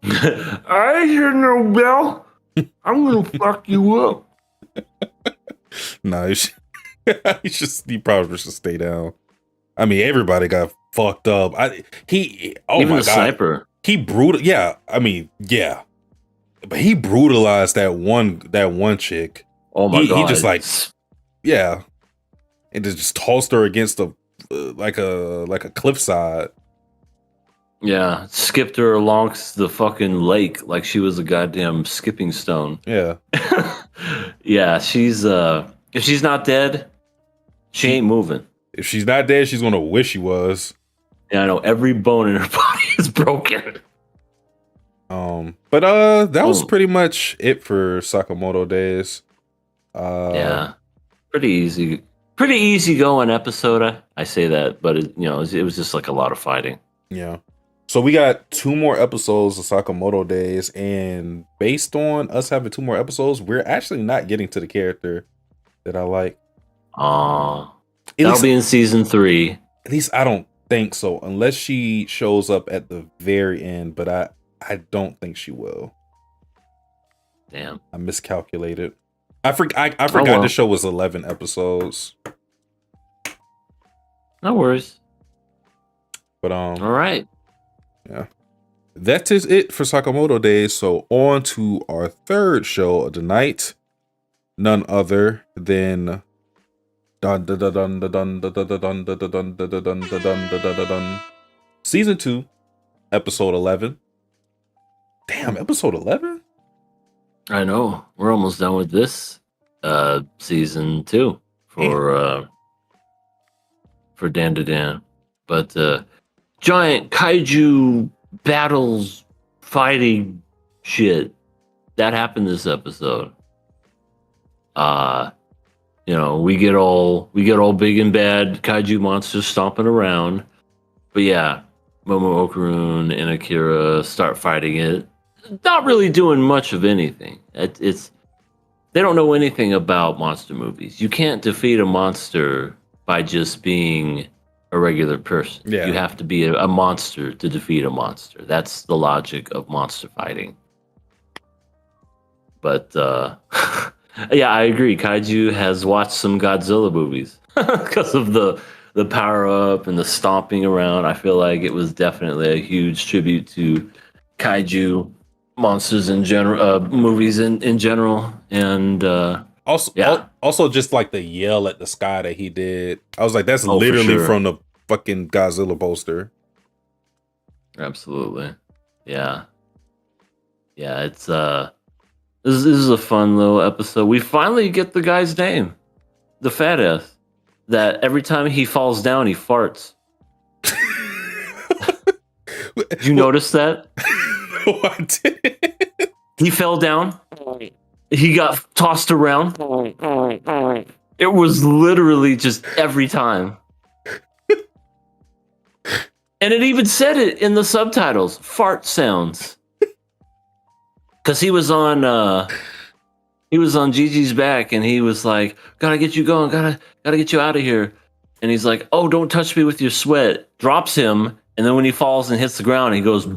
I ain't hear no bell. I'm gonna fuck you up. No, he probably should stay down. I mean, everybody got fucked up. Even my the God. sniper. He brutal. Yeah, I mean, yeah, but he brutalized that one chick. Oh my God! He just like, yeah, and just tossed her against like a cliffside. Yeah, skipped her along the fucking lake like she was a goddamn skipping stone. Yeah, yeah. She's if she's not dead, she ain't moving. If she's not dead, she's gonna wish she was. Yeah, I know every bone in her body is broken. But that was pretty much it for Sakamoto Days. Yeah, pretty easy going episode. I say that, but it was just like a lot of fighting. Yeah. So we got 2 more episodes of Sakamoto Days, and based on us having 2 more episodes, we're actually not getting to the character that I like. That'll be in season 3. At least I don't think so, unless she shows up at the very end, but I don't think she will. Damn. I miscalculated. I forgot the show was 11 episodes. No worries. But all right. Yeah. That is it for Sakamoto Days. So on to our third show of the night. None other than Season 2, episode 11. Damn, episode 11? I know. We're almost done with this. season 2 for Dandadan. But giant kaiju battles fighting shit that happened this episode. We get all big and bad kaiju monsters stomping around. But yeah, Momo Okarun and Akira start fighting it. Not really doing much of anything. It's they don't know anything about monster movies. You can't defeat a monster by just being a regular person. Yeah. You have to be a monster to defeat a monster. That's the logic of monster fighting. But yeah, I agree. Kaiju has watched some Godzilla movies because of the power up and the stomping around. I feel like it was definitely a huge tribute to kaiju monsters in general, movies in general, and also just like the yell at the sky that he did. I was like, that's Oh, for literally sure. from the fucking Godzilla poster. Absolutely, yeah. It's this is a fun little episode. We finally get the guy's name, the fat ass. That every time he falls down, he farts. Did you notice that? No, I didn't. He fell down. He got tossed around. It was literally just every time. And it even said it in the subtitles. Fart sounds. Because he was on Gigi's back and he was like, gotta get you going, gotta get you out of here. And he's like, oh, don't touch me with your sweat. Drops him, and then when he falls and hits the ground, he goes.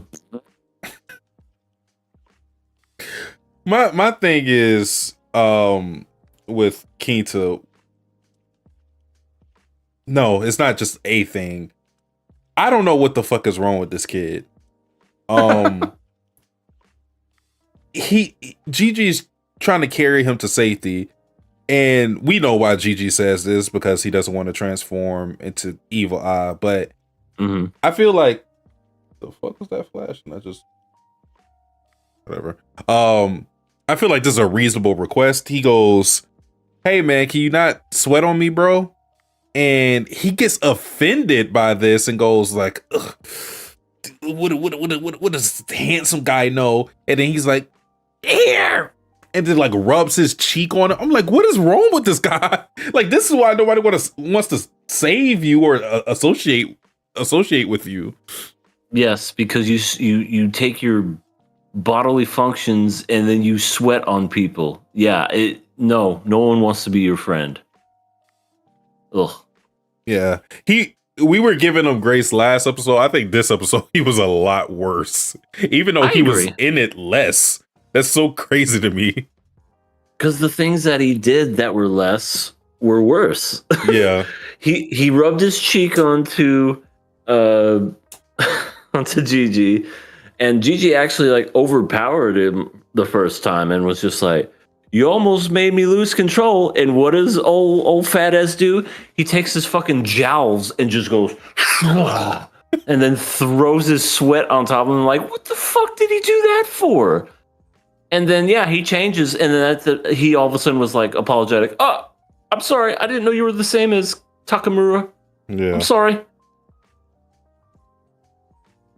My thing is with Quinta. No, it's not just a thing. I don't know what the fuck is wrong with this kid. Gigi's trying to carry him to safety, and we know why Gigi says this, because he doesn't want to transform into Evil Eye. But I feel like the fuck was that flash? And I just whatever. I feel like this is a reasonable request. He goes, "Hey man, can you not sweat on me, bro?" And he gets offended by this and goes like, ugh, what does handsome guy know? And then he's like, here, and then like rubs his cheek on it. I'm like, what is wrong with this guy? Like, this is why nobody wants to save you or associate with you. Yes, because you take your bodily functions and then you sweat on people. Yeah, no one wants to be your friend. Ugh. Yeah, we were giving him grace last episode. I think this episode he was a lot worse, even though he was in it less. That's so crazy to me. Because the things that he did that were less were worse. Yeah, he rubbed his cheek onto Gigi, and Gigi actually like overpowered him the first time and was just like, you almost made me lose control. And what does old fat ass do? He takes his fucking jowls and just goes and then throws his sweat on top of him. Like, what the fuck did he do that for? And then yeah, he changes, and then he all of a sudden was like apologetic. Oh, I'm sorry, I didn't know you were the same as Takamura. Yeah, I'm sorry.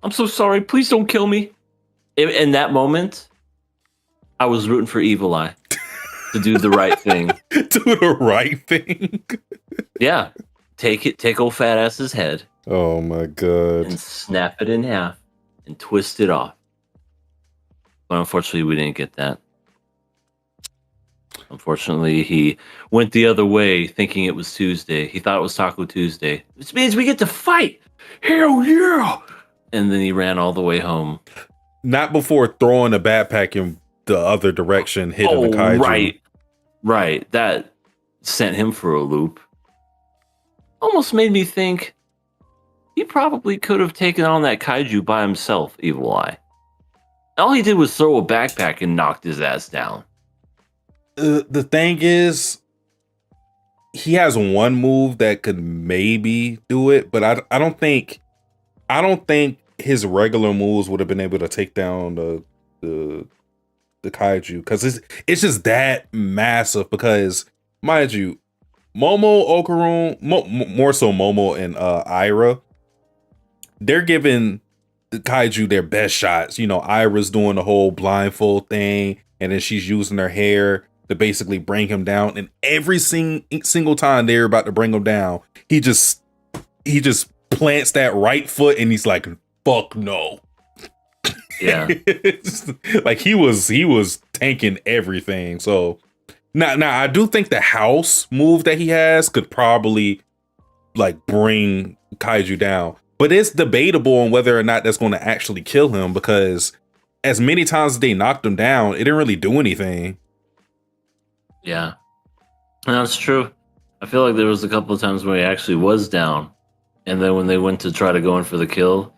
I'm so sorry. Please don't kill me. In that moment, I was rooting for Evil Eye to do the right thing. Do the right thing. Yeah. Take old fat ass's head. Oh my god. And snap it in half and twist it off. But unfortunately, we didn't get that. Unfortunately, he went the other way thinking it was Tuesday. He thought it was Taco Tuesday. Which means we get to fight. Hell yeah. And then he ran all the way home. Not before throwing a backpack in the other direction, hitting the kaiju. Right. That sent him for a loop. Almost made me think he probably could have taken on that kaiju by himself, Evil Eye. All he did was throw a backpack and knocked his ass down. The thing is, he has one move that could maybe do it, but I don't think his regular moves would have been able to take down the the kaiju because it's just that massive. Because mind you, Momo, Okarun, more so Momo and Ira, they're giving the kaiju their best shots. You know, Ira's doing the whole blindfold thing, and then she's using her hair to basically bring him down. And every single time they're about to bring him down, he just plants that right foot, and he's like, "Fuck no." Yeah. Like he was tanking everything. So now I do think the house move that he has could probably like bring kaiju down, but it's debatable on whether or not that's going to actually kill him, because as many times as they knocked him down, it didn't really do anything. Yeah, that's true. I feel like there was a couple of times where he actually was down, and then when they went to try to go in for the kill,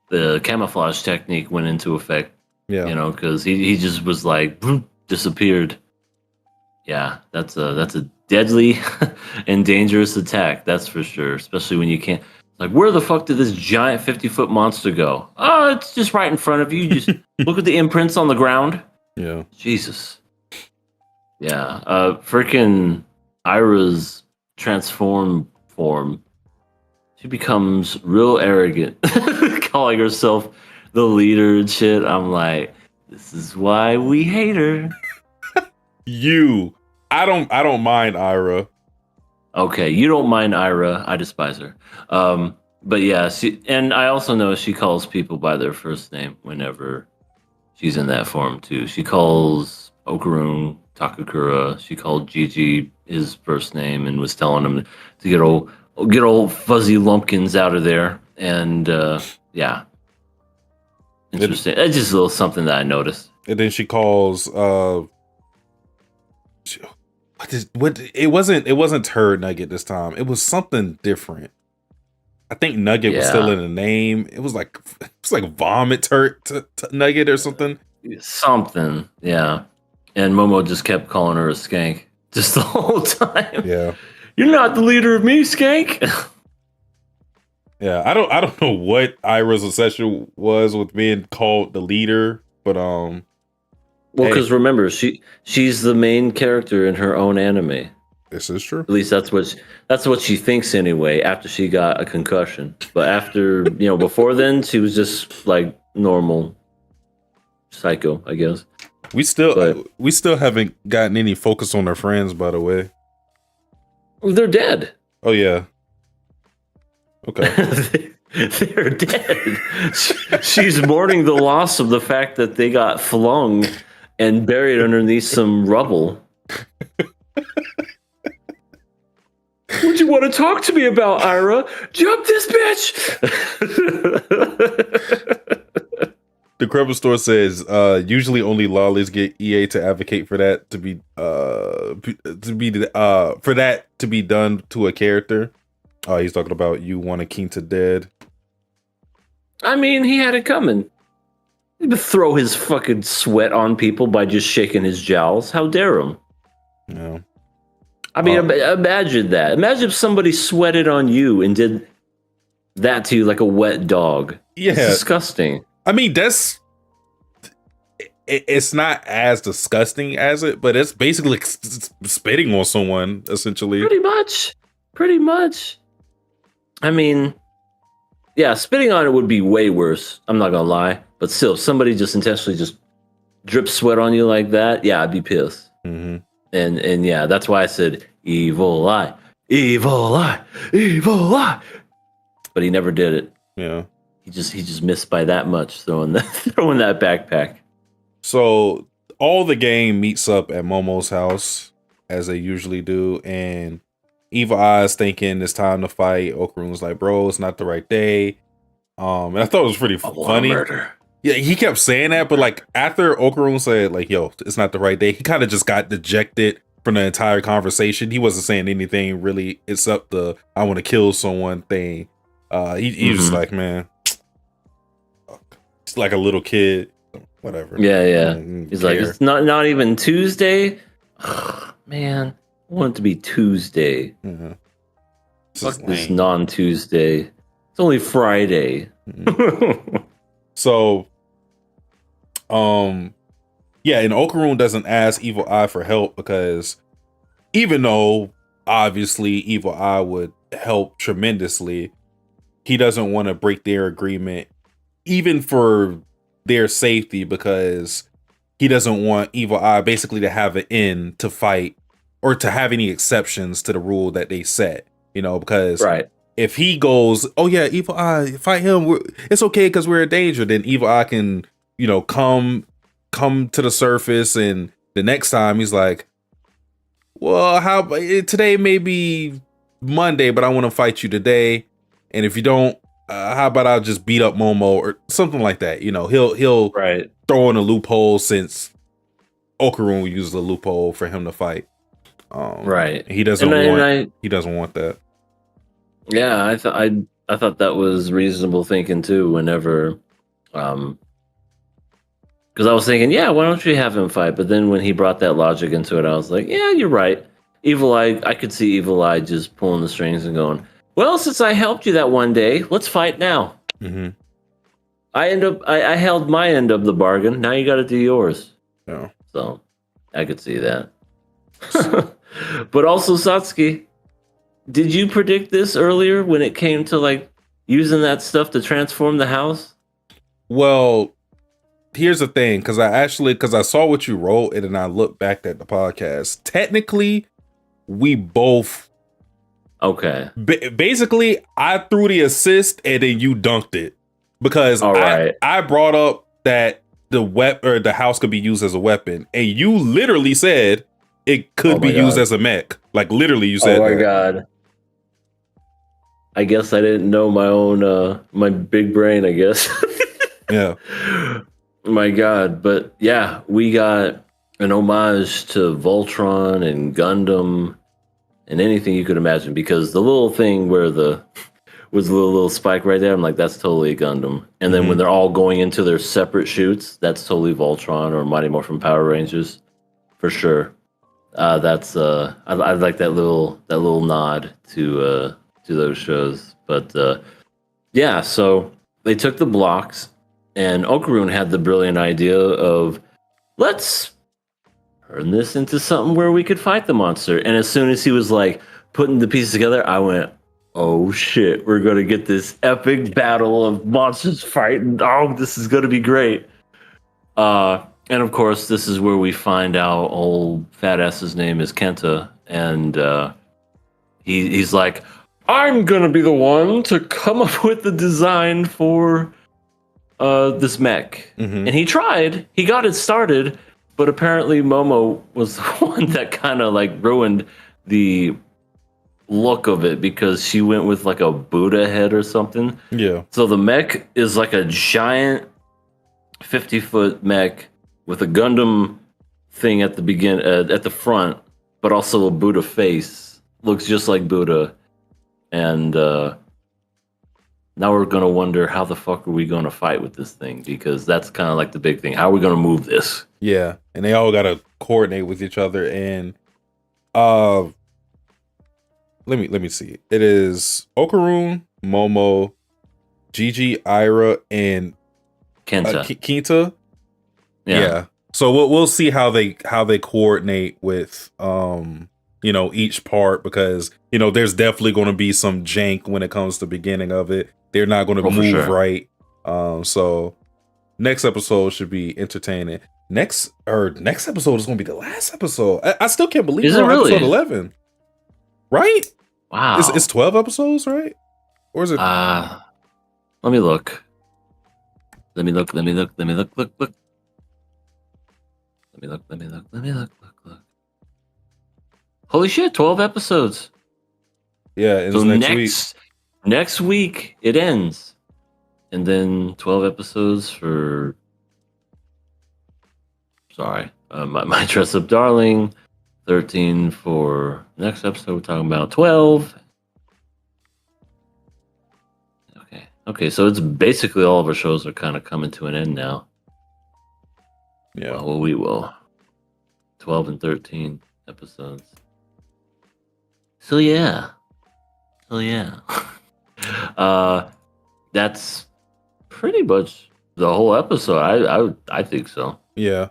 the camouflage technique went into effect. Yeah, you know, because he just was like disappeared. Yeah, that's a deadly and dangerous attack. That's for sure. Especially when you can't. Like, where the fuck did this giant 50-foot monster go? Oh, it's just right in front of you. Just look at the imprints on the ground. Yeah. Jesus. Yeah. Freaking Ira's transform form. She becomes real arrogant, calling herself the leader and shit. I'm like, this is why we hate her. I don't mind Ira. Okay, you don't mind Ira. I despise her. But yeah, and I also know she calls people by their first name whenever she's in that form too. She calls Okarun Takakura. She called Gigi his first name and was telling him to get old fuzzy lumpkins out of there. And yeah, interesting. It's just a little something that I noticed. And then she calls it wasn't Turd Nugget this time. It was something different. I think Nugget was still in the name. It was like Vomit Turd Nugget or something. Something, yeah. And Momo just kept calling her a skank just the whole time. Yeah. You're not the leader of me, skank. Yeah, I don't know what Ira's obsession was with being called the leader, but well, because remember, she's the main character in her own anime. This is true. At least that's what she thinks anyway. After she got a concussion, but after before then, she was just like normal psycho, I guess. We still haven't gotten any focus on her friends, by the way. They're dead. Oh yeah. Okay. They're dead. She's mourning the loss of the fact that they got flung and buried underneath some rubble. What you want to talk to me about, Ira? Jump this bitch! The Crumble Store says, usually only lollies get EA to advocate for that to be done to a character. He's talking about you want a king to dead. I mean, he had it coming. He would throw his fucking sweat on people by just shaking his jowls. How dare him? Yeah. I mean, imagine that. Imagine if somebody sweated on you and did that to you like a wet dog. Yeah. It's disgusting. I mean, it's not as disgusting as it, but it's basically spitting on someone, essentially. Pretty much. I mean, yeah, spitting on it would be way worse. I'm not gonna lie, but still, if somebody just intentionally just drips sweat on you like that, yeah, I'd be pissed. Mm-hmm. And yeah, that's why I said evil eye, evil eye, evil eye. But he never did it. Yeah, he just missed by that much throwing that backpack. So all the gang meets up at Momo's house as they usually do, and Evil Eye's thinking it's time to fight. Okarun's like, bro, it's not the right day. And I thought it was pretty funny. Murder. Yeah, he kept saying that, but like after Okarun said, like, yo, it's not the right day, he kind of just got dejected from the entire conversation. He wasn't saying anything really except the I want to kill someone thing. He was just like, man, it's like a little kid. Whatever. Yeah. He's like, it's not even Tuesday. Man, I want it to be Tuesday. Mm-hmm. Fuck this non-Tuesday. It's only Friday. Mm-hmm. So, Yeah, and Okarun doesn't ask Evil Eye for help because even though obviously Evil Eye would help tremendously, he doesn't want to break their agreement, even for their safety, because he doesn't want Evil Eye basically to have an end to fight or to have any exceptions to the rule that they set. Because Right. if he goes, oh yeah, Evil Eye, fight him, it's okay because we're in danger, then Evil Eye can, come to the surface, and the next time he's like, well, how today may be Monday, but I want to fight you today, and if you don't, how about I'll just beat up Momo or something like that. He'll Right. throw in a loophole, since Okarun uses a loophole for him to fight. Right. He doesn't want that. Yeah, I thought that was reasonable thinking too. Whenever, because I was thinking, yeah, why don't you have him fight? But then when he brought that logic into it, I was like, yeah, you're right. Evil Eye, I could see Evil Eye just pulling the strings and going, well, since I helped you that one day, let's fight now. Mm-hmm. I held my end of the bargain. Now you got to do yours. Yeah. So I could see that. But also, Satsuki, did you predict this earlier when it came to like using that stuff to transform the house? Well, here's the thing, because I saw what you wrote, and then I looked back at the podcast. Technically, we both. Okay. Basically, I threw the assist, and then you dunked it, because I brought up that the house could be used as a weapon, and you literally said it could be used as a mech. Like literally, you said. Oh my god. I guess I didn't know my own my big brain, I guess. Yeah. My god, but yeah, we got an homage to Voltron and Gundam and anything you could imagine, because the little thing where was the little spike right there, I'm like, that's totally Gundam. And then when they're all going into their separate shoots, that's totally Voltron or Mighty Morphin Power Rangers, for sure. That's I like that little nod to those shows. But yeah, so they took the blocks, and Okarun had the brilliant idea of, let's turn this into something where we could fight the monster. And as soon as he was like putting the pieces together, I went, oh shit, we're gonna get this epic battle of monsters fighting. Oh, this is gonna be great. And of course, this is where we find out old fat ass's name is Kenta, and he's like, I'm gonna be the one to come up with the design for this mech. And he tried, he got it started, but apparently Momo was the one that kind of like ruined the look of it, because she went with like a Buddha head or something. Yeah. So the mech is like a giant 50-foot mech with a Gundam thing at the front, but also a Buddha face. Looks just like Buddha. And now we're gonna wonder, how the fuck are we gonna fight with this thing? Because that's kind of like the big thing. How are we gonna move this? Yeah, and they all gotta coordinate with each other. And let me see. It is Okarun, Momo, Gigi, Ira, and Kenta. Kenta. Yeah. So we'll see how they coordinate with each part, because there's definitely going to be some jank when it comes to beginning of it. They're not going to move right. So next episode should be entertaining. Next episode is going to be the last episode. I still can't believe we're on episode 11. Right? Wow. It's 12 episodes, right? Or is it? Let me look. Let me look. Holy shit, 12 episodes. Yeah, it's so next week. Next week it ends. And then 12 episodes for my dress up darling. 13 for next episode. We're talking about 12. Okay, so it's basically all of our shows are kind of coming to an end now. Yeah. Well, we will. 12 and 13 episodes. So yeah. That's pretty much the whole episode. I think so. Yeah.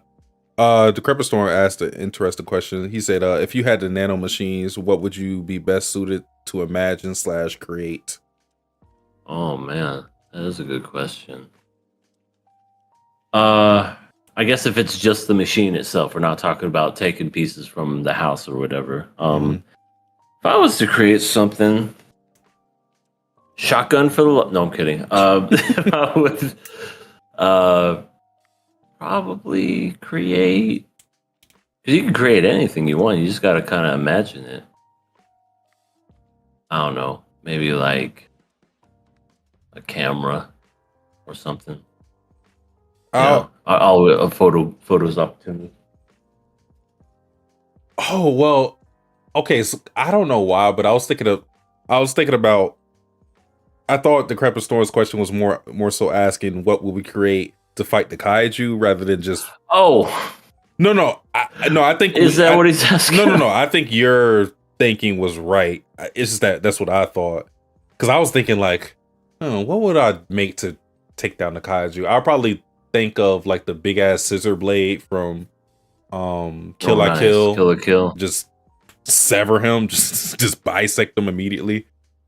Decrepit Storm asked an interesting question. He said, if you had the nano machines, what would you be best suited to imagine / create? Oh man, that is a good question. I guess if it's just the machine itself, we're not talking about taking pieces from the house or whatever. If I was to create something, shotgun for the no, I'm kidding. I would probably create, because you can create anything you want. You just got to kind of imagine it. I don't know, maybe like a camera or something. I'll a photos opportunity. Oh well, okay. So I don't know why, but I was thinking about. I thought the Decrepit Storm's question was more so asking what will we create to fight the kaiju rather than just. Oh no, I think what he's asking? No. I think your thinking was right. It's just that's what I thought, because I was thinking like, what would I make to take down the kaiju? I'll probably think of like the big ass scissor blade from Kill la Kill. Just sever him, just bisect them immediately.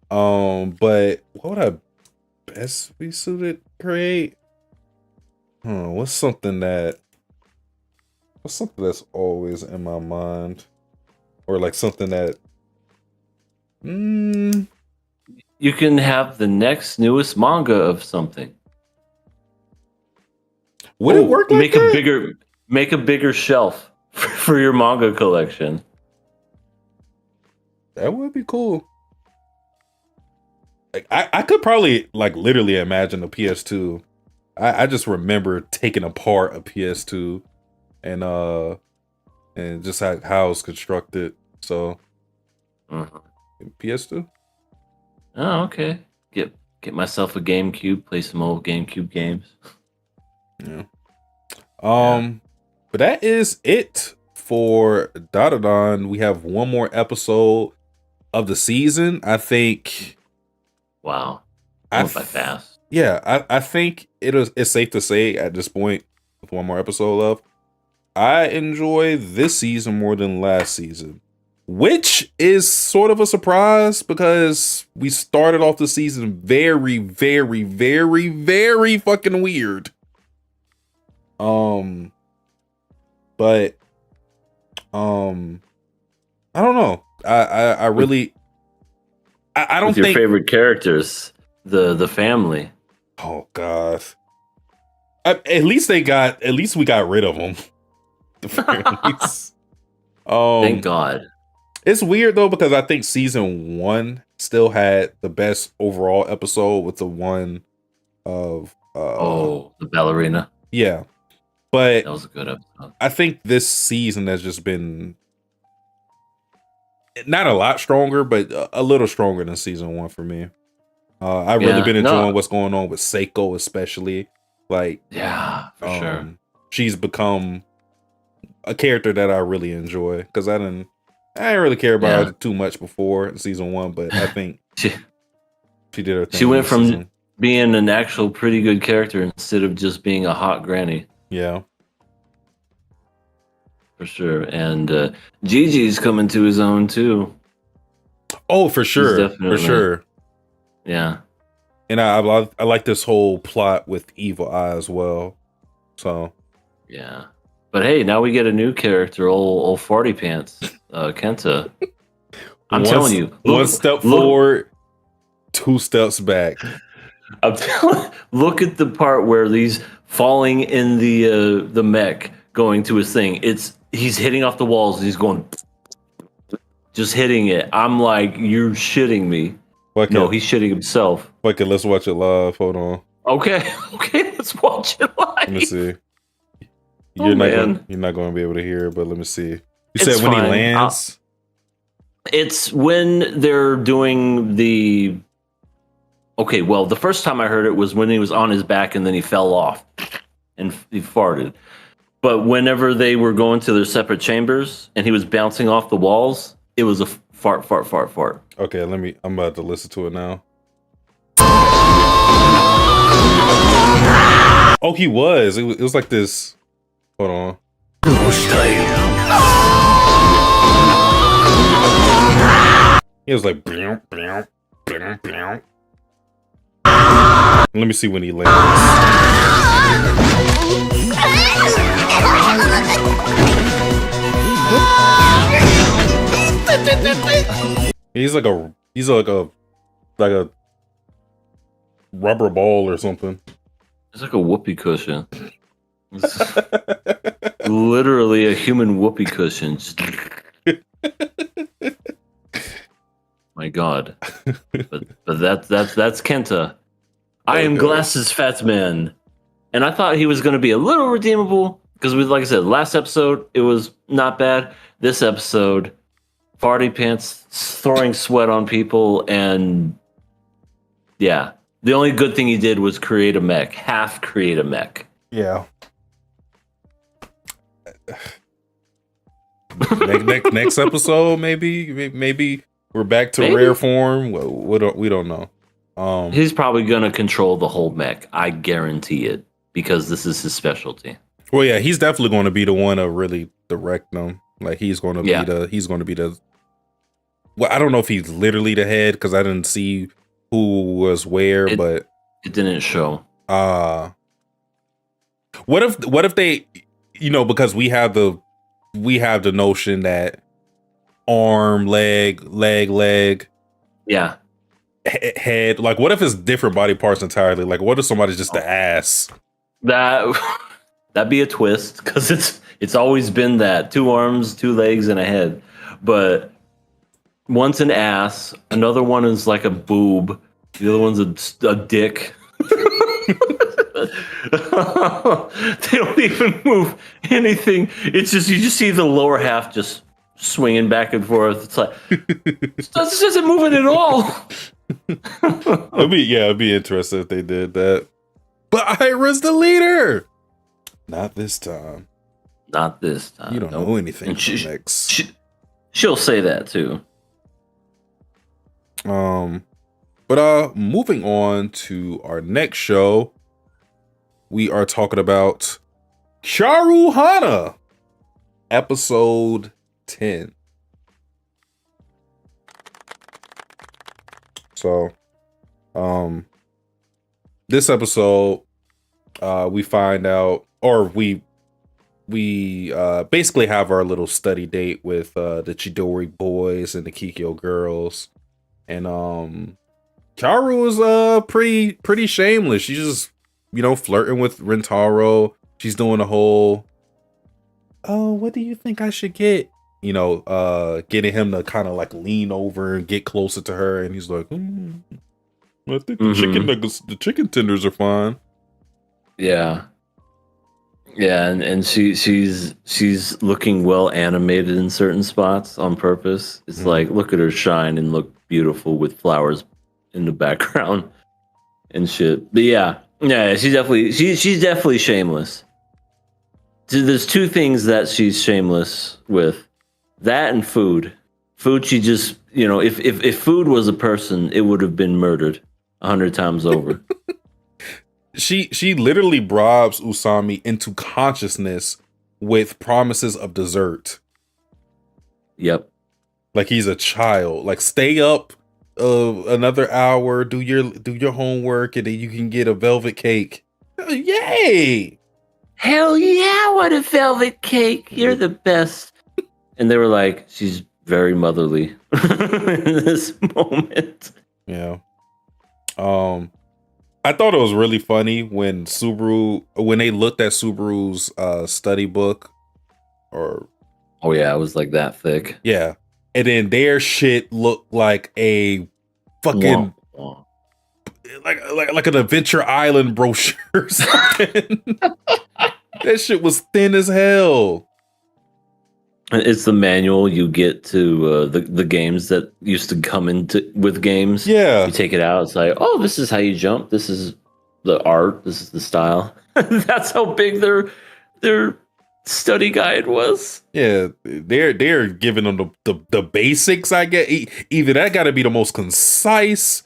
But what would I best be suited to create? What's something that's always in my mind, or like something that you can have the next newest manga of something. Would it work like that? Make a bigger shelf for your manga collection. That would be cool. Like I could probably like literally imagine a PS2. I just remember taking apart a PS2 and just how it's constructed. So PS2. Oh, okay. Get myself a GameCube, play some old GameCube games. Yeah. But that is it for Dandadan. We have one more episode of the season. I think. Wow. Went by fast. Yeah, I think it's safe to say at this point, with one more episode left, I enjoy this season more than last season, which is sort of a surprise because we started off the season very, very, very, very fucking weird. But I don't know. I really I don't With your think favorite characters, the family. Oh god. At least we got rid of them. The families. Thank God. It's weird though because I think season 1 still had the best overall episode with the one of the ballerina. Yeah. But that was a good episode. I think this season has just been not a lot stronger, but a little stronger than season 1 for me. I've really been enjoying what's going on with Seiko, especially. Like, yeah, for sure. She's become a character that I really enjoy because I didn't really care about her too much before in season 1, but I think she did her thing. She went from being an actual pretty good character instead of just being a hot granny. Yeah. For sure. And Gigi's coming to his own too. Oh, for sure. For sure. Yeah. And I like this whole plot with Evil Eye as well. So. Yeah. But hey, now we get a new character, old Farty Pants, Kenta. I'm telling you. One step forward, 2 steps back. I'm telling. Look at the part where he's falling in the mech, going to his thing. He's hitting off the walls. He's going, just hitting it. I'm like, you're shitting me. No, he's shitting himself. Okay, let's watch it live. Hold on. Okay, let's watch it live. Let me see. You're not going to be able to hear it, but let me see. You said when he lands? It's when they're doing the... Okay, well, the first time I heard it was when he was on his back and then he fell off and he farted. But whenever they were going to their separate chambers and he was bouncing off the walls, it was a fart. Okay, I'm about to listen to it now. Oh, he was. It was like this. Hold on. He was like, "Blew, blew, blew, blew." Let me see when he lands. He's like a rubber ball or something. It's like a whoopee cushion. It's literally a human whoopee cushion. My God. But that's Kenta. I am Glasses Fat Man. And I thought he was going to be a little redeemable because like I said, last episode it was not bad. This episode, farty pants, throwing sweat on people, and yeah, the only good thing he did was create a mech, half create a mech. Yeah. next episode, maybe we're back to rare form. We don't know. He's probably gonna control the whole mech. I guarantee it because this is his specialty. Well, yeah, he's definitely going to be the one to really direct them. Like he's going to be the. Well, I don't know if he's literally the head because I didn't see who was where, but it didn't show. What if they, because we have the notion that arm, leg, yeah, head. Like, what if it's different body parts entirely? Like, what if somebody's just the ass? That'd be a twist because it's always been that 2 arms, 2 legs, and a head. But one's an ass, another one is like a boob, the other one's a dick. They don't even move anything. It's just you just see the lower half just swinging back and forth. It's like this isn't moving at all. It'd be interesting if they did that. But Ira's the leader. Not this time. Not this time. You don't know anything. She'll say that too. But moving on to our next show, we are talking about Hikaru Hana, episode 10. So, this episode, we find out, or we basically have our little study date with the Chidori boys and the Kikyo girls, and Kaoru is pretty shameless. She's just flirting with Rentaro. She's doing a whole, oh, what do you think I should get? Getting him to kind of like lean over and get closer to her, and he's like, I think the chicken nuggets, the chicken tenders are fine. Yeah. Yeah, and she's looking well animated in certain spots on purpose. It's like, look at her shine and look beautiful with flowers in the background and shit. But yeah, she's definitely shameless. So there's 2 things that she's shameless with. That and food. Food, she just, if food was a person, it would have been murdered 100 times over. She literally bribes Usami into consciousness with promises of dessert. Yep. Like he's a child. Like, stay up another hour, do your homework, and then you can get a velvet cake. Yay! Hell yeah, what a velvet cake. You're the best. And they were like, she's very motherly in this moment. Yeah. I thought it was really funny when they looked at Subaru's study book, or oh yeah, it was like that thick. Yeah. And then their shit looked like a fucking like an Adventure Island brochure or something. That shit was thin as hell. It's the manual you get to the games that used to come with games. Yeah. You take it out. It's like, oh, this is how you jump. This is the art. This is the style. That's how big their study guide was. Yeah, they're giving them the basics. I get either that got to be the most concise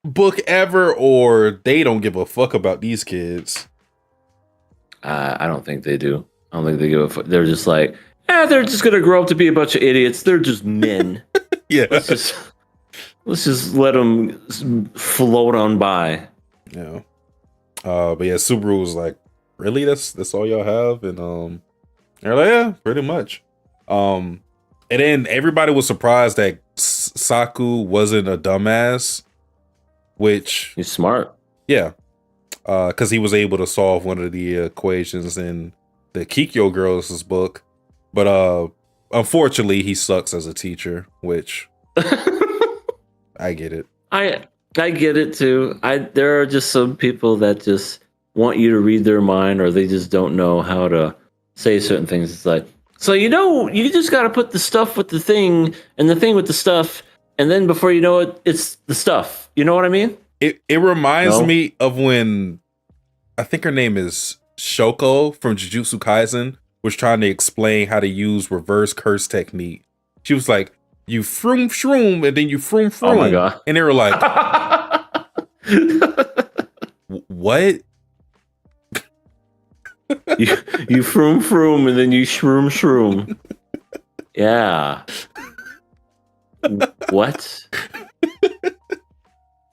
book ever, or they don't give a fuck about these kids. I don't think they do. I don't think they give a fuck. They're just like, they're just gonna grow up to be a bunch of idiots. They're just men. Yeah. Let's just let them float on by. Yeah. But yeah, Subaru was like, really? That's all y'all have? And they're like, yeah, pretty much. And then everybody was surprised that Saku wasn't a dumbass, which He's smart. yeah, because he was able to solve one of the equations in the Kikyo Girls' book, but unfortunately he sucks as a teacher, which I get it. I get it too. There are just some people that just want you to read their mind, or they just don't know how to say certain things. It's like, so you just got to put the stuff with the thing and the thing with the stuff, and then before you know it, it's the stuff. You know what I mean? It reminds me of when I think her name is Shoko from Jujutsu Kaisen was trying to explain how to use reverse curse technique. She was like, you froom shroom and then you froom froom. Oh my god! And they were like, what? you froom froom and then you shroom shroom. Yeah. What?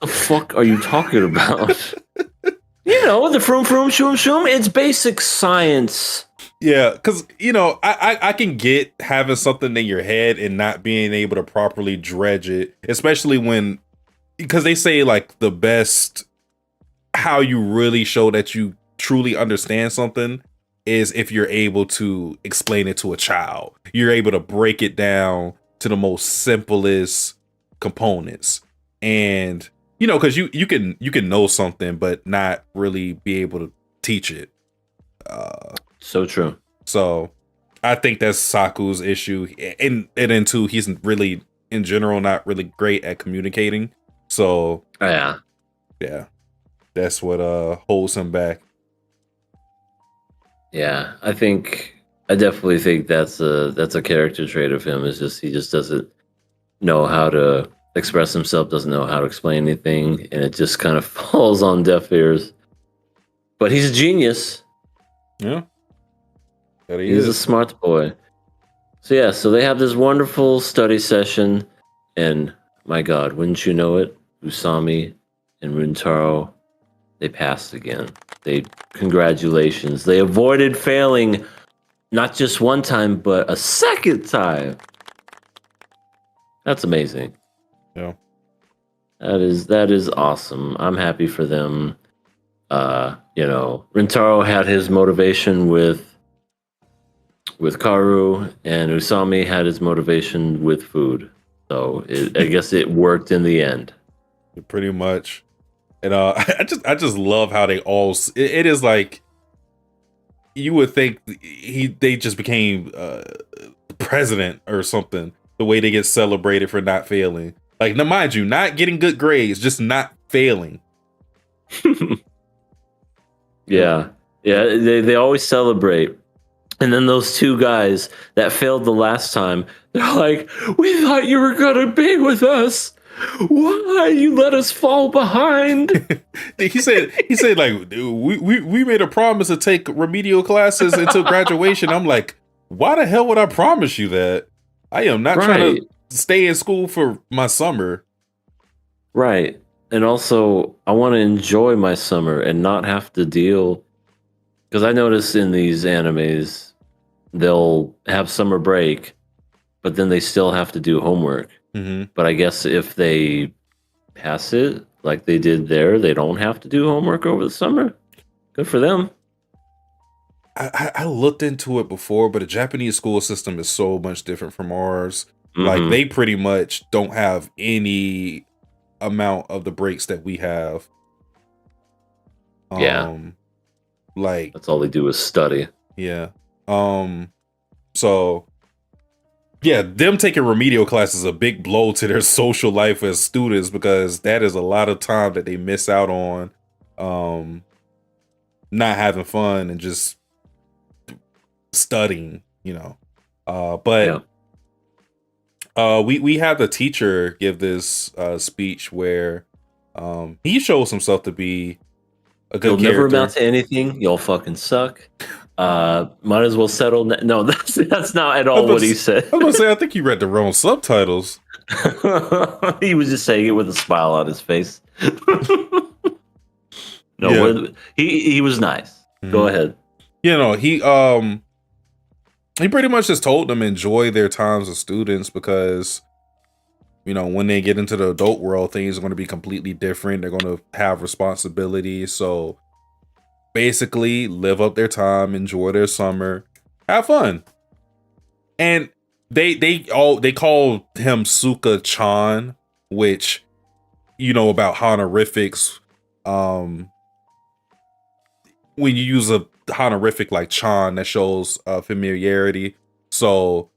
The fuck are you talking about? You know, the froom froom shoom shoom. It's basic science. Yeah, because I can get having something in your head and not being able to properly dredge it, especially because they say like the best how you really show that you truly understand something is if you're able to explain it to a child. You're able to break it down to the most simplest components, and because you can know something but not really be able to teach it. So true. So I think that's Saku's issue, and then too, he's really in general not really great at communicating. So yeah, that's what holds him back. Yeah, I definitely think that's a character trait of him. Is just he just doesn't know how to express himself, doesn't know how to explain anything, and it just kind of falls on deaf ears. But he's a genius. Yeah, he's a smart boy. So they have this wonderful study session, and my God, wouldn't you know it, Usami and Rintaro, they passed again. Congratulations. They avoided failing not just one time, but a second time. That's amazing. Yeah. That is awesome. I'm happy for them. Rintaro had his motivation with Kaoru, and Usami had his motivation with food. So I guess it worked in the end. Pretty much. And I just love how they all. It is like you would think they just became president or something. The way they get celebrated for not failing, like now, mind you, not getting good grades, just not failing. Yeah. They always celebrate. And then those two guys that failed the last time, they're like, "We thought you were gonna be with us. Why you let us fall behind?" he said like, we made a promise to take remedial classes until graduation. I'm like, why the hell would I promise you that? I am not trying to stay in school for my summer. Right. And also, I want to enjoy my summer and not have to deal. Because I notice in these animes, they'll have summer break, but then they still have to do homework. Mm-hmm. But I guess if they pass it like they did there, they don't have to do homework over the summer. Good for them. I looked into it before, but the Japanese school system is so much different from ours. Mm-hmm. Like they pretty much don't have any amount of the breaks that we have. Like that's all they do is study. Yeah. So yeah, them taking remedial classes is a big blow to their social life as students, because that is a lot of time that they miss out on not having fun and just studying, but we had the teacher give this speech where he shows himself to be a You'll good never character. amount to anything. You'll fucking suck. Might as well settle. No, that's not at all what he said. I was gonna say, I think you read the wrong subtitles. He was just saying it with a smile on his face. No, Yeah. he was nice. Go ahead. You know, he pretty much just told them enjoy their times as students because, you know, when they get into the adult world, things are going to be completely different. They're going to have responsibilities. So basically, live up their time, enjoy their summer, have fun. And they call him Suka-chan, which, you know, about honorifics. When you use a honorific like Chan, that shows familiarity. So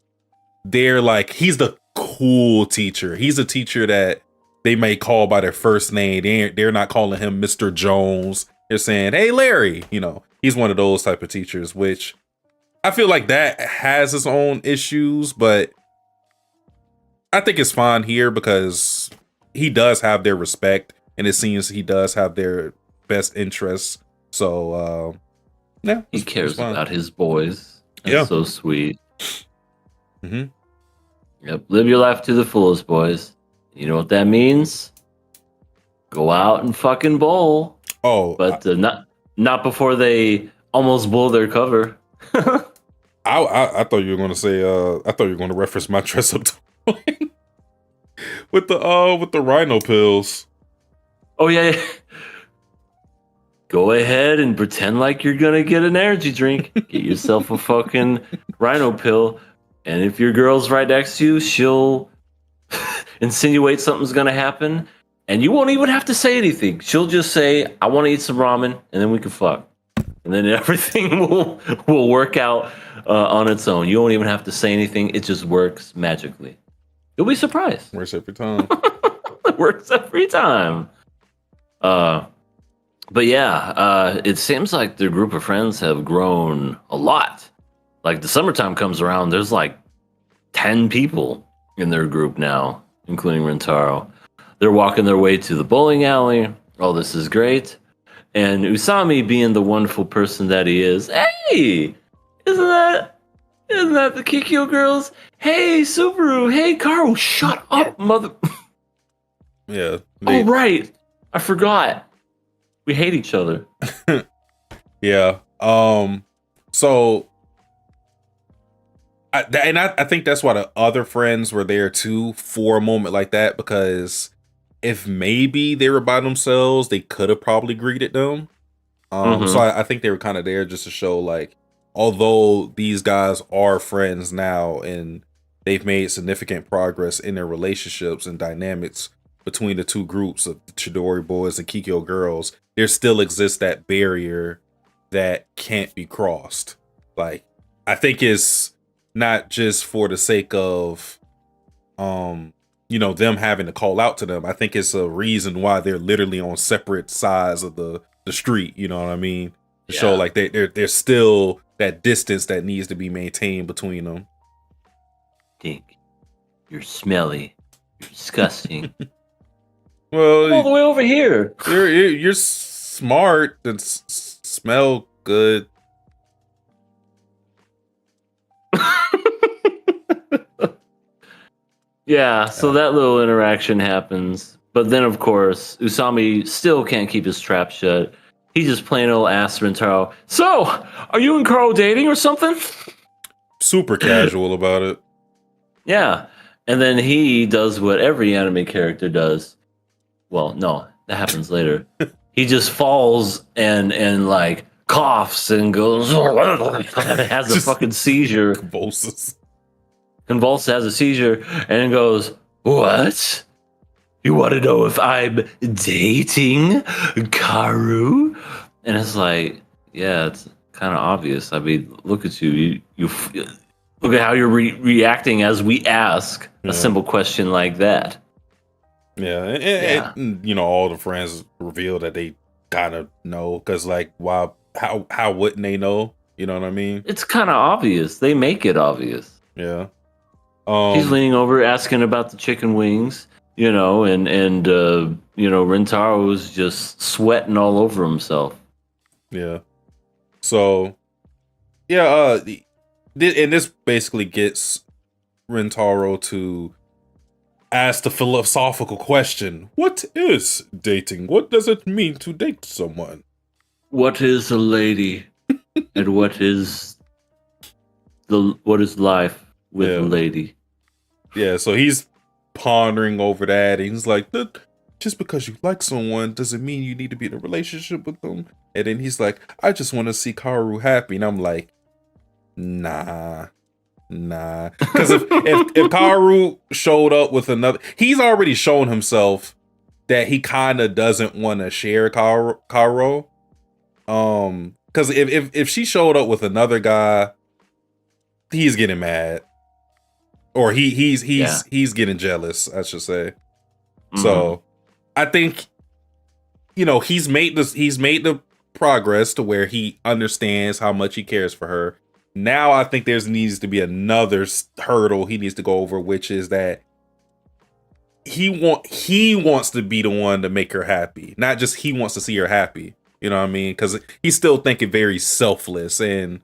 they're like, he's the cool teacher. He's a teacher that they may call by their first name. They're not calling him Mr. Jones. They're saying, hey, Larry. You know, he's one of those type of teachers, which I feel like that has its own issues, but I think it's fine here because he does have their respect, and it seems he does have their best interests. So, yeah. He cares about his boys. That's Yeah. so sweet. Mm-hmm. Yep. Live your life to the fullest, boys. You know what that means? Go out and fucking bowl. Oh, But not before they almost blow their cover. I thought you were going to say, I thought you were going to reference my dress up toy with the rhino pills. Oh, yeah. Go ahead and pretend like you're going to get an energy drink. Get yourself a fucking rhino pill. And if your girl's right next to you, she'll insinuate something's going to happen. And you won't even have to say anything. She'll just say, I want to eat some ramen, and then we can fuck. And then everything will work out on its own. You won't even have to say anything. It just works magically. You'll be surprised. Works every time. It works every time. But yeah, it seems like their group of friends have grown a lot. Like the summertime comes around, there's like 10 people in their group now, including Rentaro. They're walking their way to the bowling alley. Oh, this is great. And Usami, being the wonderful person that he is, hey, isn't that the Kikyo girls? Hey, Subaru. Hey, Kaoru. Shut up, mother. Yeah. Oh, right. I forgot. We hate each other. Yeah. So I think that's why the other friends were there too for a moment like that, because if maybe they were by themselves, they could have probably greeted them. So I think they were kind of there just to show, like, although these guys are friends now and they've made significant progress in their relationships and dynamics between the two groups of the Chidori boys and Kikyo girls, there still exists that barrier that can't be crossed. Like, I think it's not just for the sake of, you know, them having to call out to them. I think it's a reason why they're literally on separate sides of the street. You know what I mean? To show like there's still that distance that needs to be maintained between them. Think. You're smelly. You're disgusting. Well, all the way over here. You're smart and smell good. Yeah, so that little interaction happens. But then, of course, Usami still can't keep his trap shut. He just plain old asks Rentaro, so, are you and Carl dating or something? Super casual about it. Yeah. And then he does what every anime character does. Well, no, that happens later. He just falls and like coughs and goes has a fucking seizure. Convulses, has a seizure, and goes, what? You want to know if I'm dating Kaoru? And it's like, yeah, it's kind of obvious. I mean, look at you. You look at how you're reacting as we ask a simple question like that. Yeah, and you know, all the friends reveal that they kind of know, because like, why? How wouldn't they know? You know what I mean? It's kind of obvious. They make it obvious. Yeah. He's leaning over, asking about the chicken wings, you know, and you know, Rentaro's just sweating all over himself. Yeah. So, yeah, and this basically gets Rentaro to ask the philosophical question: what is dating? What does it mean to date someone? What is a lady, and what is life with a lady? Yeah, so he's pondering over that, and he's like, "Look, just because you like someone doesn't mean you need to be in a relationship with them." And then he's like, "I just want to see Kaoru happy," and I'm like, "Nah." Because if Kaoru showed up with another, he's already shown himself that he kind of doesn't want to share Kaoru. Because if she showed up with another guy, he's getting mad, or he's getting jealous, I should say. So I think, he's made the progress to where he understands how much he cares for her. Now I think needs to be another hurdle he needs to go over, which is that he wants to be the one to make her happy, not just he wants to see her happy. You know what I mean? Because he's still thinking very selfless, and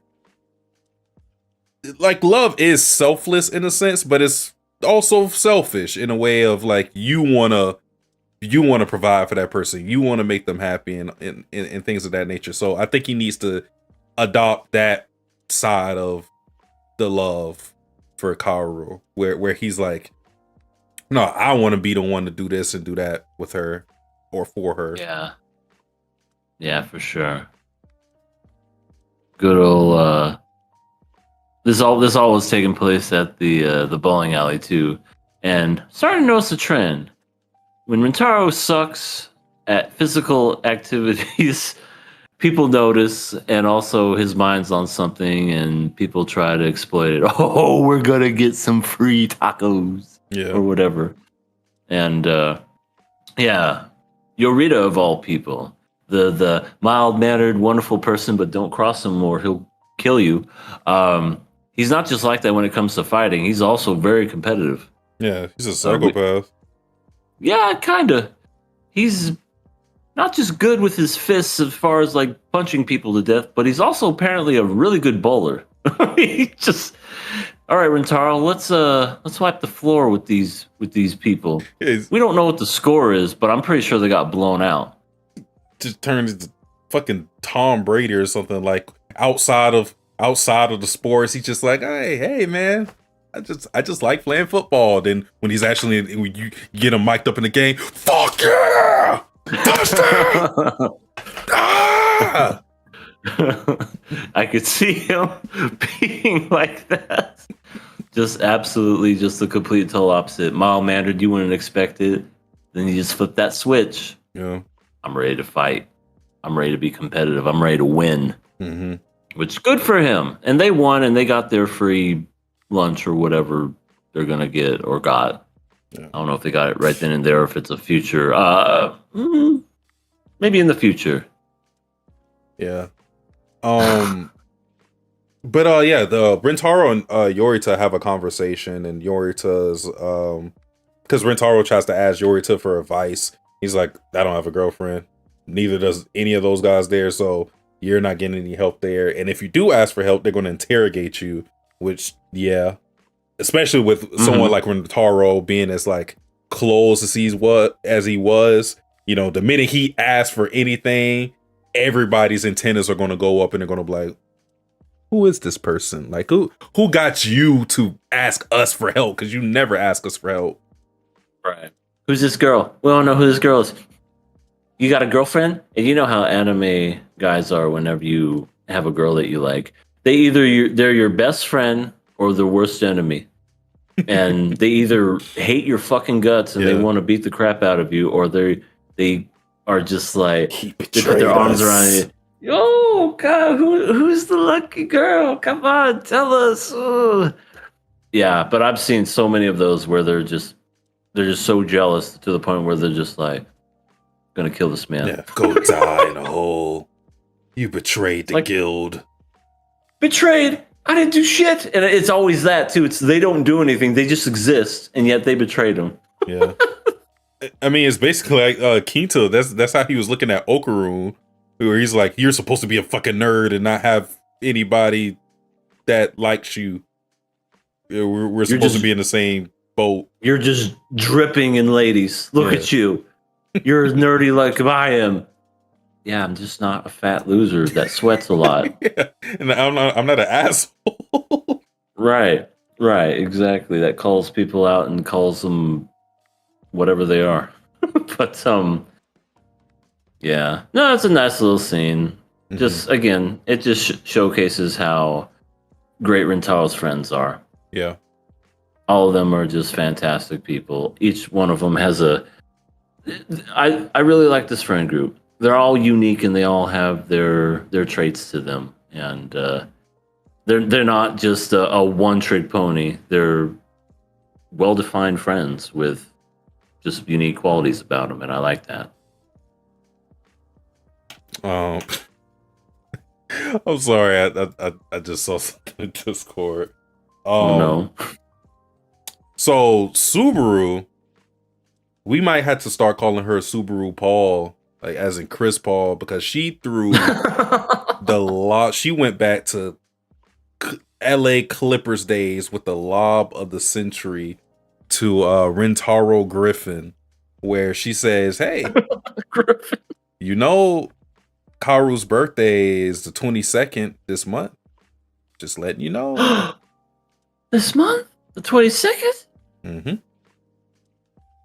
like love is selfless in a sense, but it's also selfish in a way of like you wanna provide for that person, you want to make them happy, and things of that nature. So I think he needs to adopt that side of the love for Kaoru, where he's like, no, I want to be the one to do this and do that with her or for her. Yeah, for sure. Good old this all was taking place at the bowling alley too, and starting to notice a trend. When Rentaro sucks at physical activities, people notice, and also his mind's on something, and people try to exploit it. Oh, we're gonna get some free tacos, or whatever. And Yorita of all people, the mild-mannered, wonderful person, but don't cross him or he'll kill you. He's not just like that when it comes to fighting. He's also very competitive. Yeah, he's a psychopath. Yeah, kinda. He's not just good with his fists as far as like punching people to death, but he's also apparently a really good bowler. He just, all right, Rentaro, let's wipe the floor with these people. We don't know what the score is, but I'm pretty sure they got blown out. Just turned into fucking Tom Brady or something. Like outside of the sports, he's just like, hey man, I just like playing football. Then when he's actually, when you get him mic'd up in the game, fuck yeah, touchdown! Ah! I could see him being like that. Just absolutely, just the complete total opposite. Mild-mannered, you wouldn't expect it. Then you just flip that switch. Yeah, I'm ready to fight. I'm ready to be competitive. I'm ready to win. Mm-hmm. Which good for him. And they won, and they got their free lunch or whatever they're gonna get or got. Yeah. I don't know if they got it right then and there, or if it's a future. Maybe in the future. Yeah. The Rentaro and Yorita have a conversation, and Yorita's because Rentaro tries to ask Yorita for advice. He's like, I don't have a girlfriend. Neither does any of those guys there, so you're not getting any help there. And if you do ask for help, they're going to interrogate you, which, yeah. Especially with someone like Rentaro being as like close as he was, the minute he asks for anything, everybody's antennas are going to go up and they're going to be like, who is this person? Like, who got you to ask us for help? Because you never ask us for help. Right. Who's this girl? We don't know who this girl is. You got a girlfriend? And you know how anime guys are whenever you have a girl that you like. They're your best friend or the worst enemy. And they either hate your fucking guts and they want to beat the crap out of you, or they are just like, they put their arms around you. Oh God, who's the lucky girl? Come on, tell us. Oh. Yeah, but I've seen so many of those where they're just so jealous to the point where they're just like, gonna kill this man. Yeah, go die in a hole. You betrayed the guild. Betrayed? I didn't do shit. And it's always that too. It's they don't do anything. They just exist, and yet they betrayed him. Yeah. I mean, it's basically like Kinto. That's how he was looking at Okaru. where he's like, you're supposed to be a fucking nerd and not have anybody that likes you. We're supposed to be in the same boat. You're just dripping in ladies. Look at you. You're as nerdy like I am. Yeah, I'm just not a fat loser that sweats a lot. Yeah. And I'm not an asshole. Right, exactly. That calls people out and calls them whatever they are. But yeah, no, it's a nice little scene. Just again, it just showcases how great Rintaro's friends are. Yeah, all of them are just fantastic people. Each one of them has I really like this friend group. They're all unique and they all have their traits to them, and they're not just a one-trick pony. They're well-defined friends with just unique qualities about them, and I like that. I'm sorry. I just saw something in Discord. Oh no. So Subaru, we might have to start calling her Subaru Paul, like as in Chris Paul, because she threw she went back to LA Clippers days with the lob of the century to Rintaro Griffin, where she says, hey, Griffin. you know Kaoru's birthday is the 22nd this month. Just letting you know. This month? The 22nd? Mm-hmm.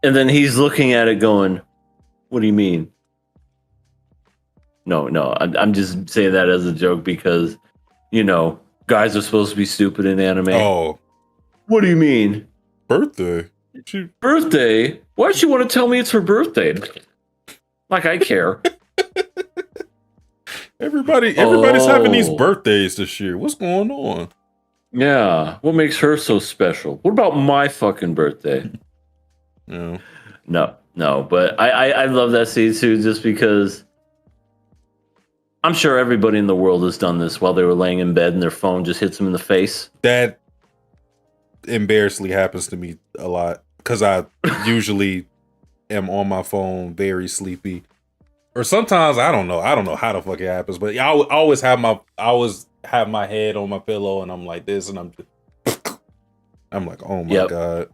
And then he's looking at it going, what do you mean? No, I'm just saying that as a joke because, guys are supposed to be stupid in anime. Oh. What do you mean? Birthday? Birthday? Why does she want to tell me it's her birthday? Like I care. Everybody's having these birthdays this year. What's going on? Yeah. What makes her so special? What about my fucking birthday? No. But I love that scene too, just because I'm sure everybody in the world has done this while they were laying in bed and their phone just hits them in the face. That embarrassingly happens to me a lot because I usually am on my phone very sleepy. Or sometimes I don't know how the fuck it happens, but I always have my head on my pillow and I'm like this and I'm like, oh my God.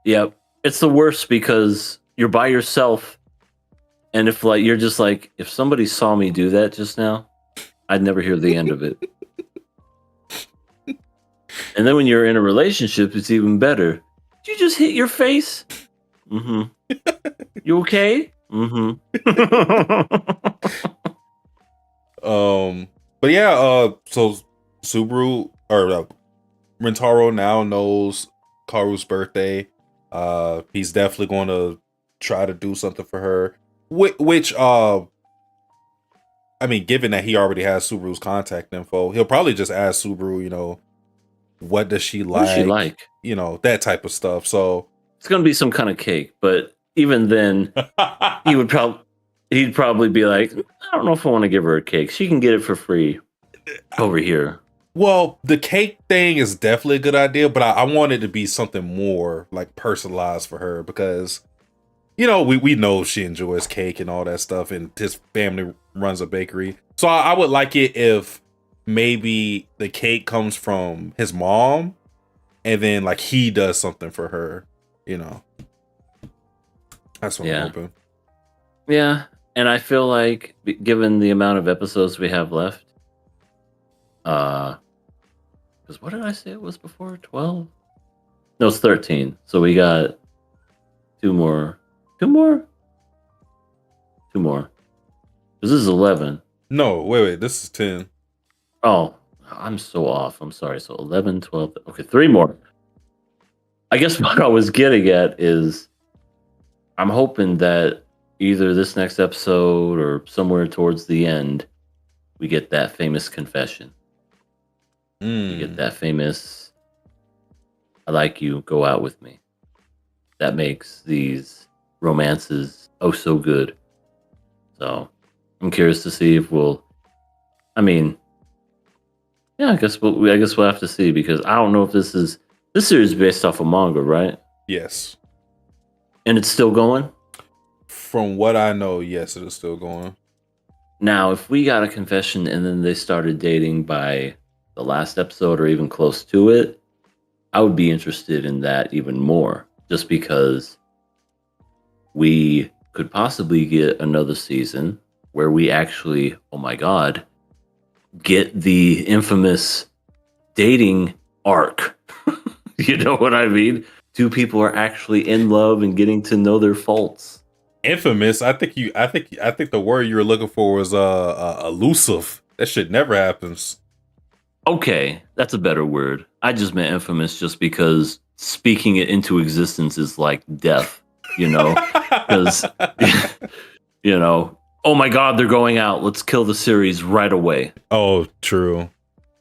Yep. It's the worst because you're by yourself, and if you're just like, if somebody saw me do that just now, I'd never hear the end of it. And then when you're in a relationship, it's even better. Did you just hit your face? Mm-hmm. You okay? Mm-hmm. But yeah, so Subaru or Rintaro now knows Kaoru's birthday. He's definitely going to try to do something for her. Which I mean, given that he already has Subaru's contact info, he'll probably just ask Subaru, what does she like? What does she like? That type of stuff. So it's going to be some kind of cake, but even then, he'd probably be like, I don't know if I want to give her a cake. She can get it for free over here. Well, the cake thing is definitely a good idea, but I want it to be something more like personalized for her because, we know she enjoys cake and all that stuff, and his family runs a bakery. So I would like it if maybe the cake comes from his mom, and then he does something for her. That's what I'm hoping. Yeah, and I feel like given the amount of episodes we have left, because what did I say it was before? 12? No, it's 13. So we got two more. This is 11. No, wait. This is 10. Oh, I'm so off. I'm sorry. So 11, 12. Okay, 3 more. I guess what I was getting at is I'm hoping that either this next episode or somewhere towards the end, we get that famous confession. We get that famous, I like you, go out with me. That makes these romances oh so good. So I'm curious to see if I guess we'll have to see, because I don't know if this series is based off a manga, right? Yes. And it's still going? From what I know, yes, it is still going. Now, if we got a confession and then they started dating by the last episode or even close to it, I would be interested in that even more, just because we could possibly get another season where we actually, oh my God, get the infamous dating arc. You know what I mean? Two people are actually in love and getting to know their faults. Infamous. I think the word you were looking for was elusive. That shit never happens. Okay, that's a better word. I just meant infamous just because speaking it into existence is like death, you know? Because, you know, oh my God, they're going out. Let's kill the series right away. Oh, true.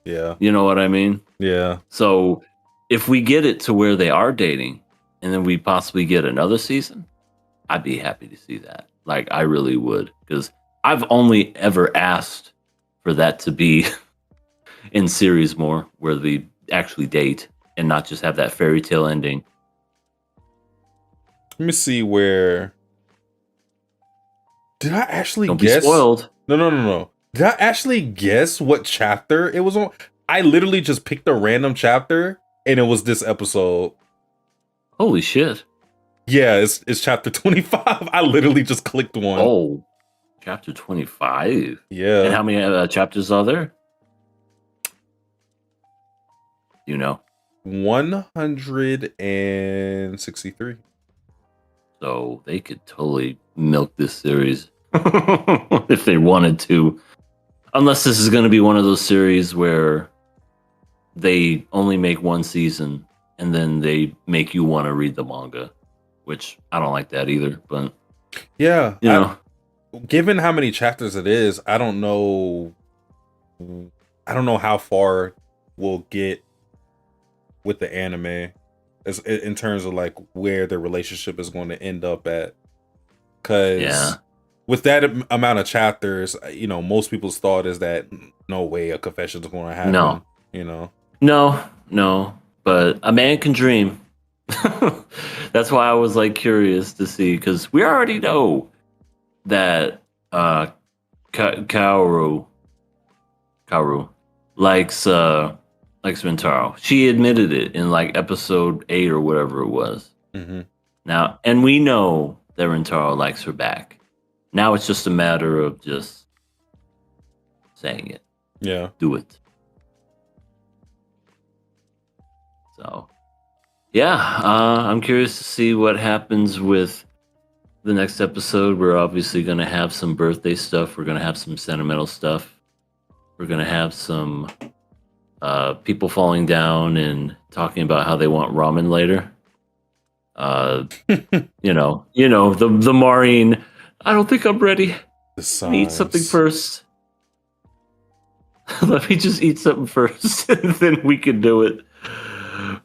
Yeah. You know what I mean? Yeah. So if we get it to where they are dating and then we possibly get another season, I'd be happy to see that. Like, I really would. Because I've only ever asked for that to be in series more, where they actually date and not just have that fairy tale ending. Let me see where. Did I actually Don't guess? be spoiled. No. Did I actually guess what chapter it was on? I literally just picked a random chapter and it was this episode. Holy shit. Yeah, it's chapter 25. I literally just clicked one. Oh, chapter 25. Yeah. And how many chapters are there? You know? 163. So they could totally milk this series if they wanted to. Unless this is going to be one of those series where they only make one season and then they make you want to read the manga, which I don't like that either. But yeah, you know, given how many chapters it is, I don't know how far we'll get with the anime as in terms of like where the relationship is going to end up at. Because with that amount of chapters, you know, most people's thought is that no way a confession is going to happen. No, you know, no. But a man can dream. That's why I was like curious to see, because we already know that Kaoru likes Rintaro. She admitted it in like episode 8 or whatever it was. Mm-hmm. Now, and we know that Rintaro likes her back. Now it's just a matter of just saying it. Yeah. Do it. So, yeah, I'm curious to see what happens with the next episode. We're obviously going to have some birthday stuff. We're going to have some sentimental stuff. We're going to have some people falling down and talking about how they want ramen later. You know, the Maureen, I don't think I'm ready. Let me eat something first. Let me just eat something first, and then we can do it.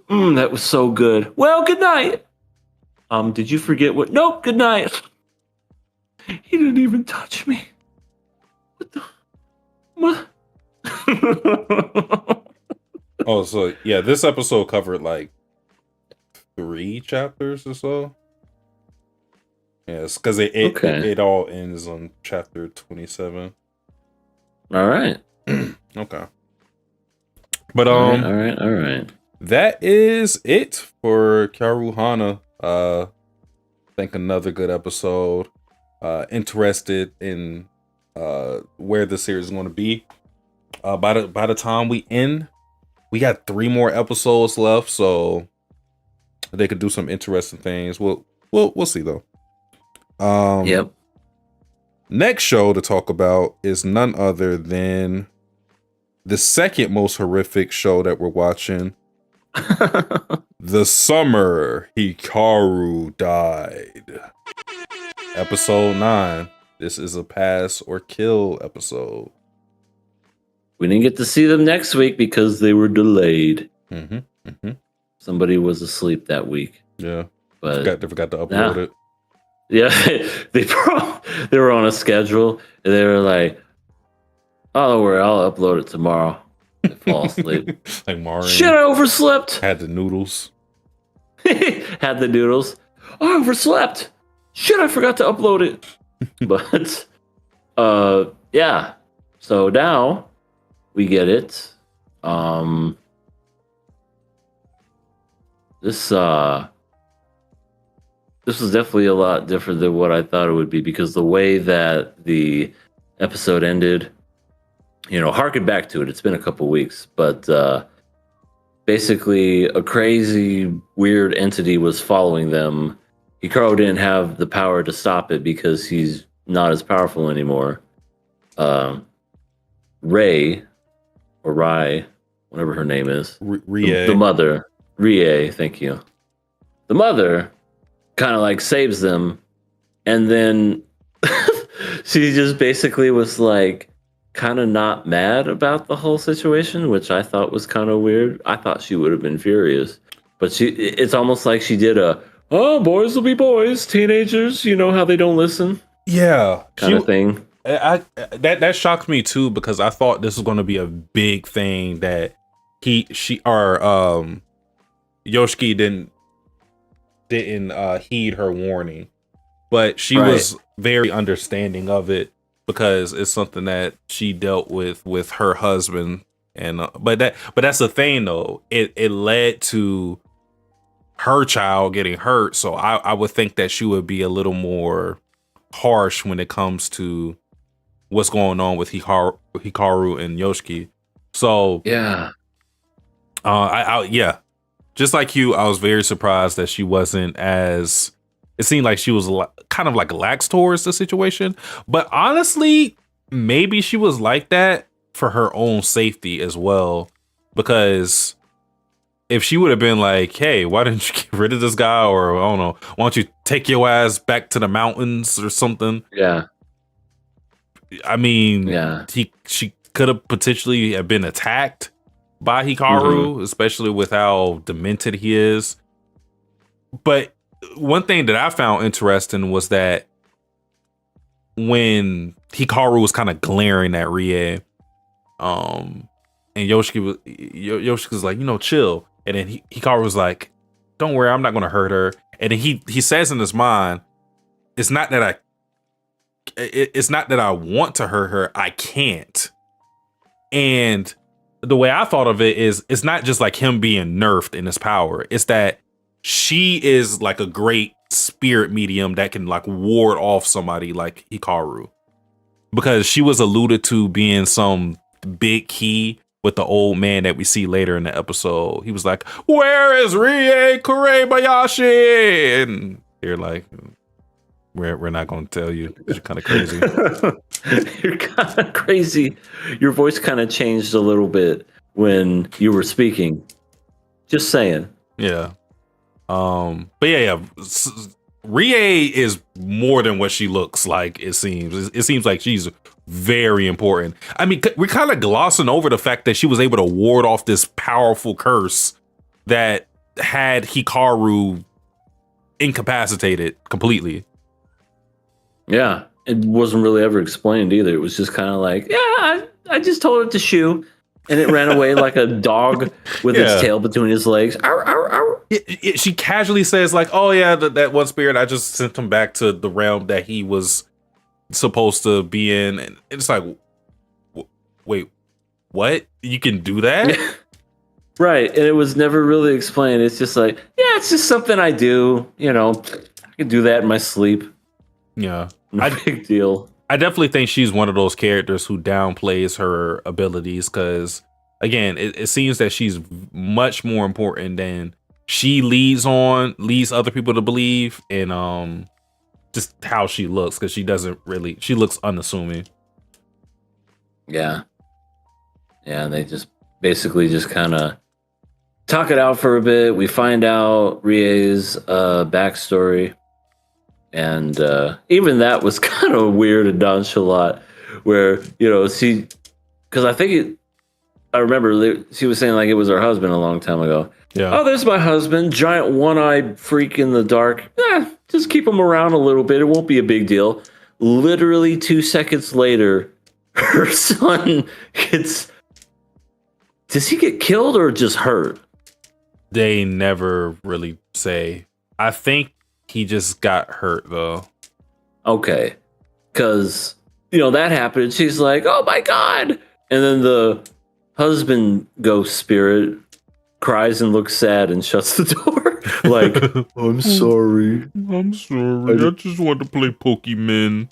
That was so good. Well, good night. Did you forget what? Nope, good night. He didn't even touch me. What the? Oh, so yeah, this episode covered like 3 chapters or so. Yes, because it all ends on chapter 27. All right. Okay. But all right. That is it for Kaoru Hana. I think another good episode. Interested in where the series is going to be. By the time we end, we got 3 more episodes left, so they could do some interesting things. We'll see though. Yep. Next show to talk about is none other than the second most horrific show that we're watching. The Summer Hikaru Died. Episode 9. This is a pass or kill episode. We didn't get to see them next week because they were delayed. Mm-hmm. Somebody was asleep that week. Yeah, but they forgot to upload it. Yeah, they were on a schedule and they were like, "Oh, don't worry, I'll upload it tomorrow." They fall asleep. Like Maureen. Shit, I overslept. Had the noodles. Had the noodles. Oh, I overslept. Shit, I forgot to upload it. But Yeah. So now we get it. This this was definitely a lot different than what I thought it would be, because the way that the episode ended, harken back to it. It's been a couple weeks, but basically a crazy, weird entity was following them. Hikaru didn't have the power to stop it because he's not as powerful anymore. Ray, or Rai, whatever her name is, the mother, Rie, thank you. The mother kind of like saves them, and then she just basically was like kind of not mad about the whole situation, which I thought was kind of weird. I thought she would have been furious, but it's almost like she did oh, boys will be boys, teenagers, you know how they don't listen. Yeah. Kind of thing. That shocked me too, because I thought this was going to be a big thing that Yoshiki didn't heed her warning, but she was very understanding of it because it's something that she dealt with her husband, and but that's the thing though, it led to her child getting hurt, so I would think that she would be a little more harsh when it comes to what's going on with Hikaru and Yoshiki. So yeah, yeah, just like you, I was very surprised that she wasn't as. It seemed like she was kind of like lax towards the situation, but honestly, maybe she was like that for her own safety as well, because if she would have been like, hey, why didn't you get rid of this guy? Or I don't know, why don't you take your ass back to the mountains or something? Yeah. I mean, yeah, she could have potentially have been attacked by Hikaru, especially with how demented he is. But one thing that I found interesting was that when Hikaru was kind of glaring at Rie, and Yoshiki was like, chill. And then Hikaru was like, don't worry, I'm not going to hurt her. And then he says in his mind, it's not that I want to hurt her, I can't. And the way I thought of it is, it's not just like him being nerfed in his power. It's that she is like a great spirit medium that can like ward off somebody like Hikaru, because she was alluded to being some big key with the old man that we see later in the episode. He was like, where is Rie Kurebayashi? And they're like, we're not going to tell you. You're kind of crazy. You're kind of crazy. Your voice kind of changed a little bit when you were speaking. Just saying. Yeah. But yeah. Rie is more than what she looks like, it seems. It seems like she's very important. I mean, we're kind of glossing over the fact that she was able to ward off this powerful curse that had Hikaru incapacitated completely. Yeah, it wasn't really ever explained either. It was just kind of like, yeah, I just told it to shoo, and it ran away like a dog with its tail between his legs. Ow, ow, ow. She casually says like, oh yeah, that one spirit, I just sent him back to the realm that he was supposed to be in. And it's like, wait, what? You can do that? Right, and it was never really explained. It's just like, yeah, it's just something I do. I can do that in my sleep. Yeah. No big deal. I definitely think she's one of those characters who downplays her abilities, because again, it seems that she's much more important than she leads other people to believe, and just how she looks, because she looks unassuming. Yeah, they just basically just kind of talk it out for a bit. We find out Rie's backstory. And even that was kind of weird and nonchalant, where, because I remember she was saying like it was her husband a long time ago. Yeah. Oh, there's my husband, giant one-eyed freak in the dark. Just keep him around a little bit. It won't be a big deal. Literally 2 seconds later, her son gets... Does he get killed or just hurt? They never really say. I think he just got hurt though. Okay, because that happened. She's like, "Oh my god!" And then the husband ghost spirit cries and looks sad and shuts the door. Like, I'm sorry. I'm sorry. I just want to play Pokemon.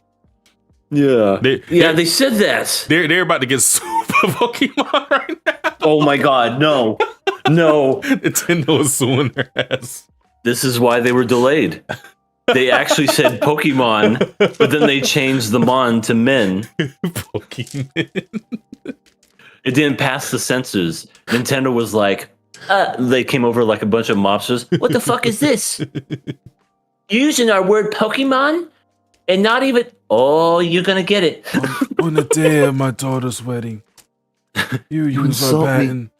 Yeah. They said that. They're about to get super Pokemon right now. Oh my god, no. No. Nintendo is suing their ass. This is why they were delayed. They actually said Pokemon, but then they changed the mon to men. Pokemon. It didn't pass the censors. Nintendo was like, they came over like a bunch of mobsters. What the fuck is this? You're using our word Pokemon? And not even, you're gonna get it. On the day of my daughter's wedding, you use our patent.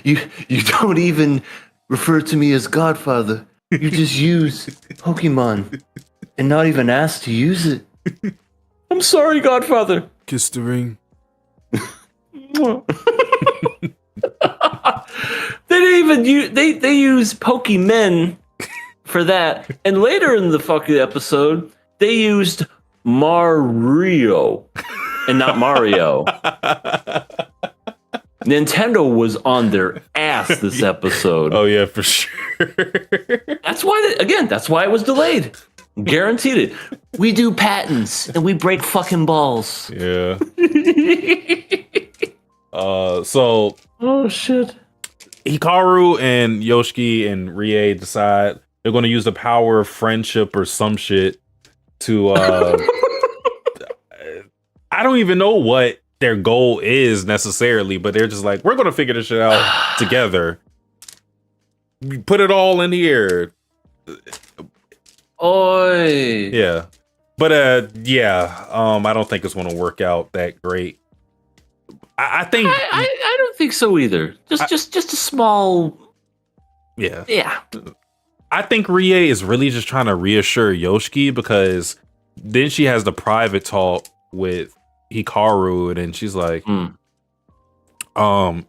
You don't even refer to me as Godfather. You just use Pokemon and not even ask to use it. I'm sorry, Godfather. Kiss the ring. They didn't even use, they use Pokemon for that. And later in the fucking episode, they used Mario and not Mario. Nintendo was on their ass this episode. Oh yeah, for sure. That's why, that's why it was delayed. Guaranteed it. We do patents and we break fucking balls. Yeah. So. Oh shit. Hikaru and Yoshiki and Rie decide they're going to use the power of friendship or some shit to. I don't even know what their goal is necessarily, but they're just like, we're going to figure this shit out together. Put it all in the air. Oi. Yeah. But I don't think it's going to work out that great. I think I don't think so either. Just a small. Yeah. Yeah. I think Rie is really just trying to reassure Yoshiki because then she has the private talk with Hikaru and then she's like,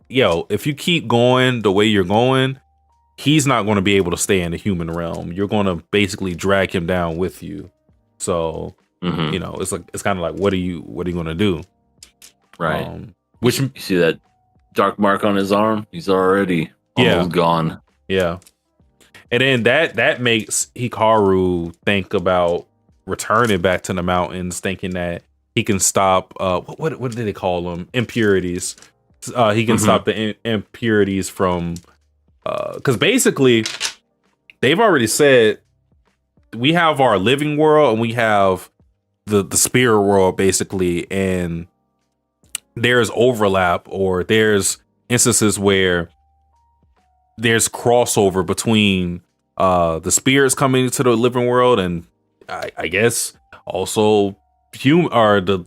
yo, if you keep going the way you're going, he's not going to be able to stay in the human realm. You're going to basically drag him down with you. So, it's like, it's kind of like, what are you going to do? Right. Which you see that dark mark on his arm? He's already almost gone. Yeah. And then that makes Hikaru think about returning back to the mountains, thinking that he can stop what do they call them? Impurities. He can stop the impurities from because basically they've already said we have our living world and we have the spirit world basically, and there's overlap or there's instances where there's crossover between the spirits coming into the living world and I guess also the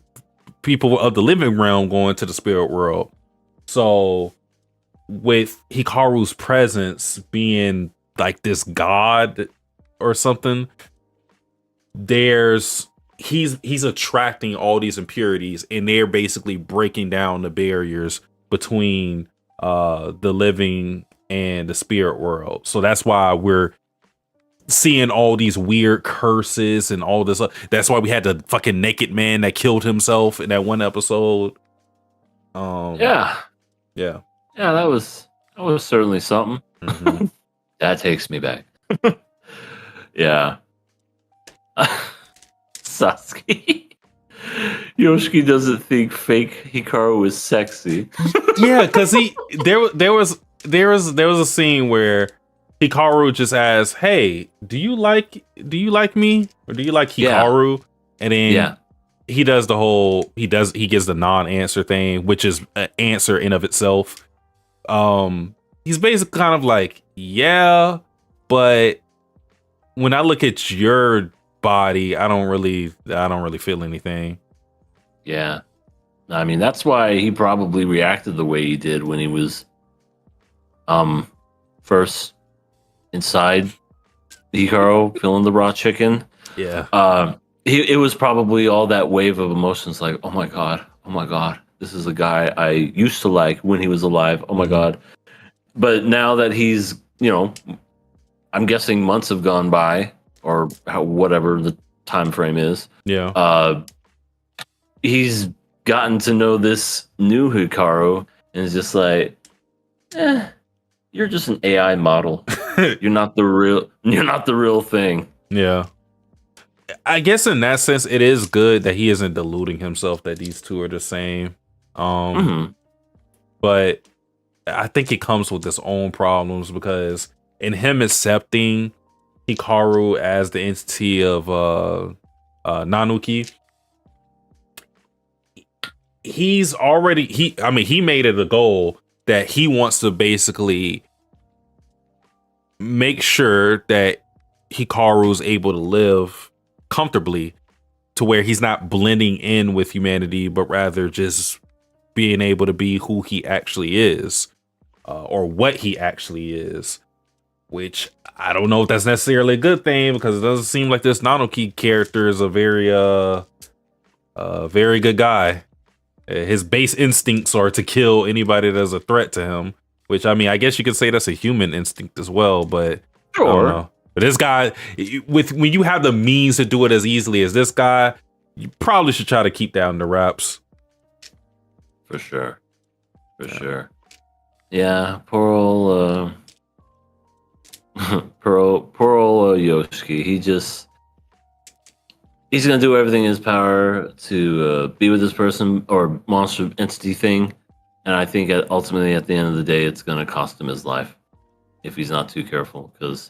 people of the living realm going to the spirit world. So with Hikaru's presence being like this god or something, he's attracting all these impurities and they're basically breaking down the barriers between the living and the spirit world. So that's why we're seeing all these weird curses and all this. That's why we had the fucking naked man that killed himself in that one episode. Yeah, that was certainly something. That takes me back. Yeah. Sasuke. Yoshiki doesn't think fake Hikaru is sexy. Yeah, because there was a scene where Hikaru just asks, "Hey, do you like me or do you like Hikaru?" Yeah. And then he does he gives the non-answer thing, which is an answer in of itself. He's basically kind of like, yeah, but when I look at your body, I don't really feel anything. Yeah. I mean, that's why he probably reacted the way he did when he was first inside Hikaru filling the raw chicken. Yeah. It was probably all that wave of emotions like, oh my god, this is a guy I used to like when he was alive. Oh my god. But now that he's, I'm guessing months have gone by or whatever the time frame is. Yeah. He's gotten to know this new Hikaru and is just like, you're just an AI model. You're not the real thing. Yeah. I guess in that sense, it is good that he isn't deluding himself that these two are the same. But I think it comes with its own problems because in him accepting Hikaru as the entity of Nanuki, he made it a goal that he wants to basically make sure that Hikaru is able to live comfortably to where he's not blending in with humanity, but rather just being able to be who he actually is, or what he actually is, which I don't know if that's necessarily a good thing because it doesn't seem like this Nanuki character is a very good guy. His base instincts are to kill anybody that's a threat to him, which I mean, I guess you could say that's a human instinct as well, but sure. I don't know. But this guy, when you have the means to do it as easily as this guy, you probably should try to keep that under wraps. For sure. Yeah, poor old Yoshiki. He's gonna do everything in his power to be with this person or monster entity thing, and I think ultimately at the end of the day, it's gonna cost him his life if he's not too careful, because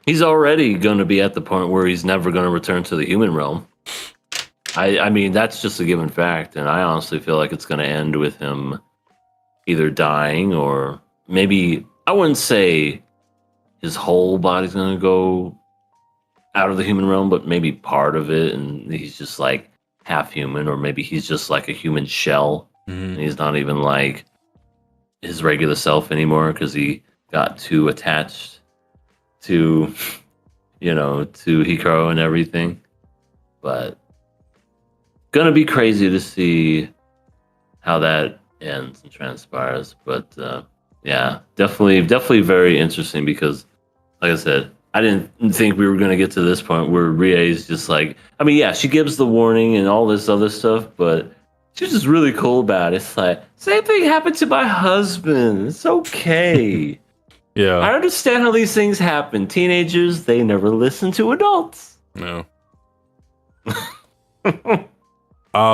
he's already gonna be at the point where he's never gonna return to the human realm. I mean, that's just a given fact, and I honestly feel like it's gonna end with him either dying or maybe, I wouldn't say his whole body's gonna go out of the human realm, but maybe part of it, and he's just like half human, or maybe he's just like a human shell. And he's not even like his regular self anymore because he got too attached to Hikaru and everything. But gonna be crazy to see how that ends and transpires. But yeah, definitely very interesting because, like I said, I didn't think we were going to get to this point where Rie's just like, I mean, yeah, she gives the warning and all this other stuff, but she's just really cool about it. It's like, same thing happened to my husband. It's okay. Yeah. I understand how these things happen. Teenagers, they never listen to adults. No.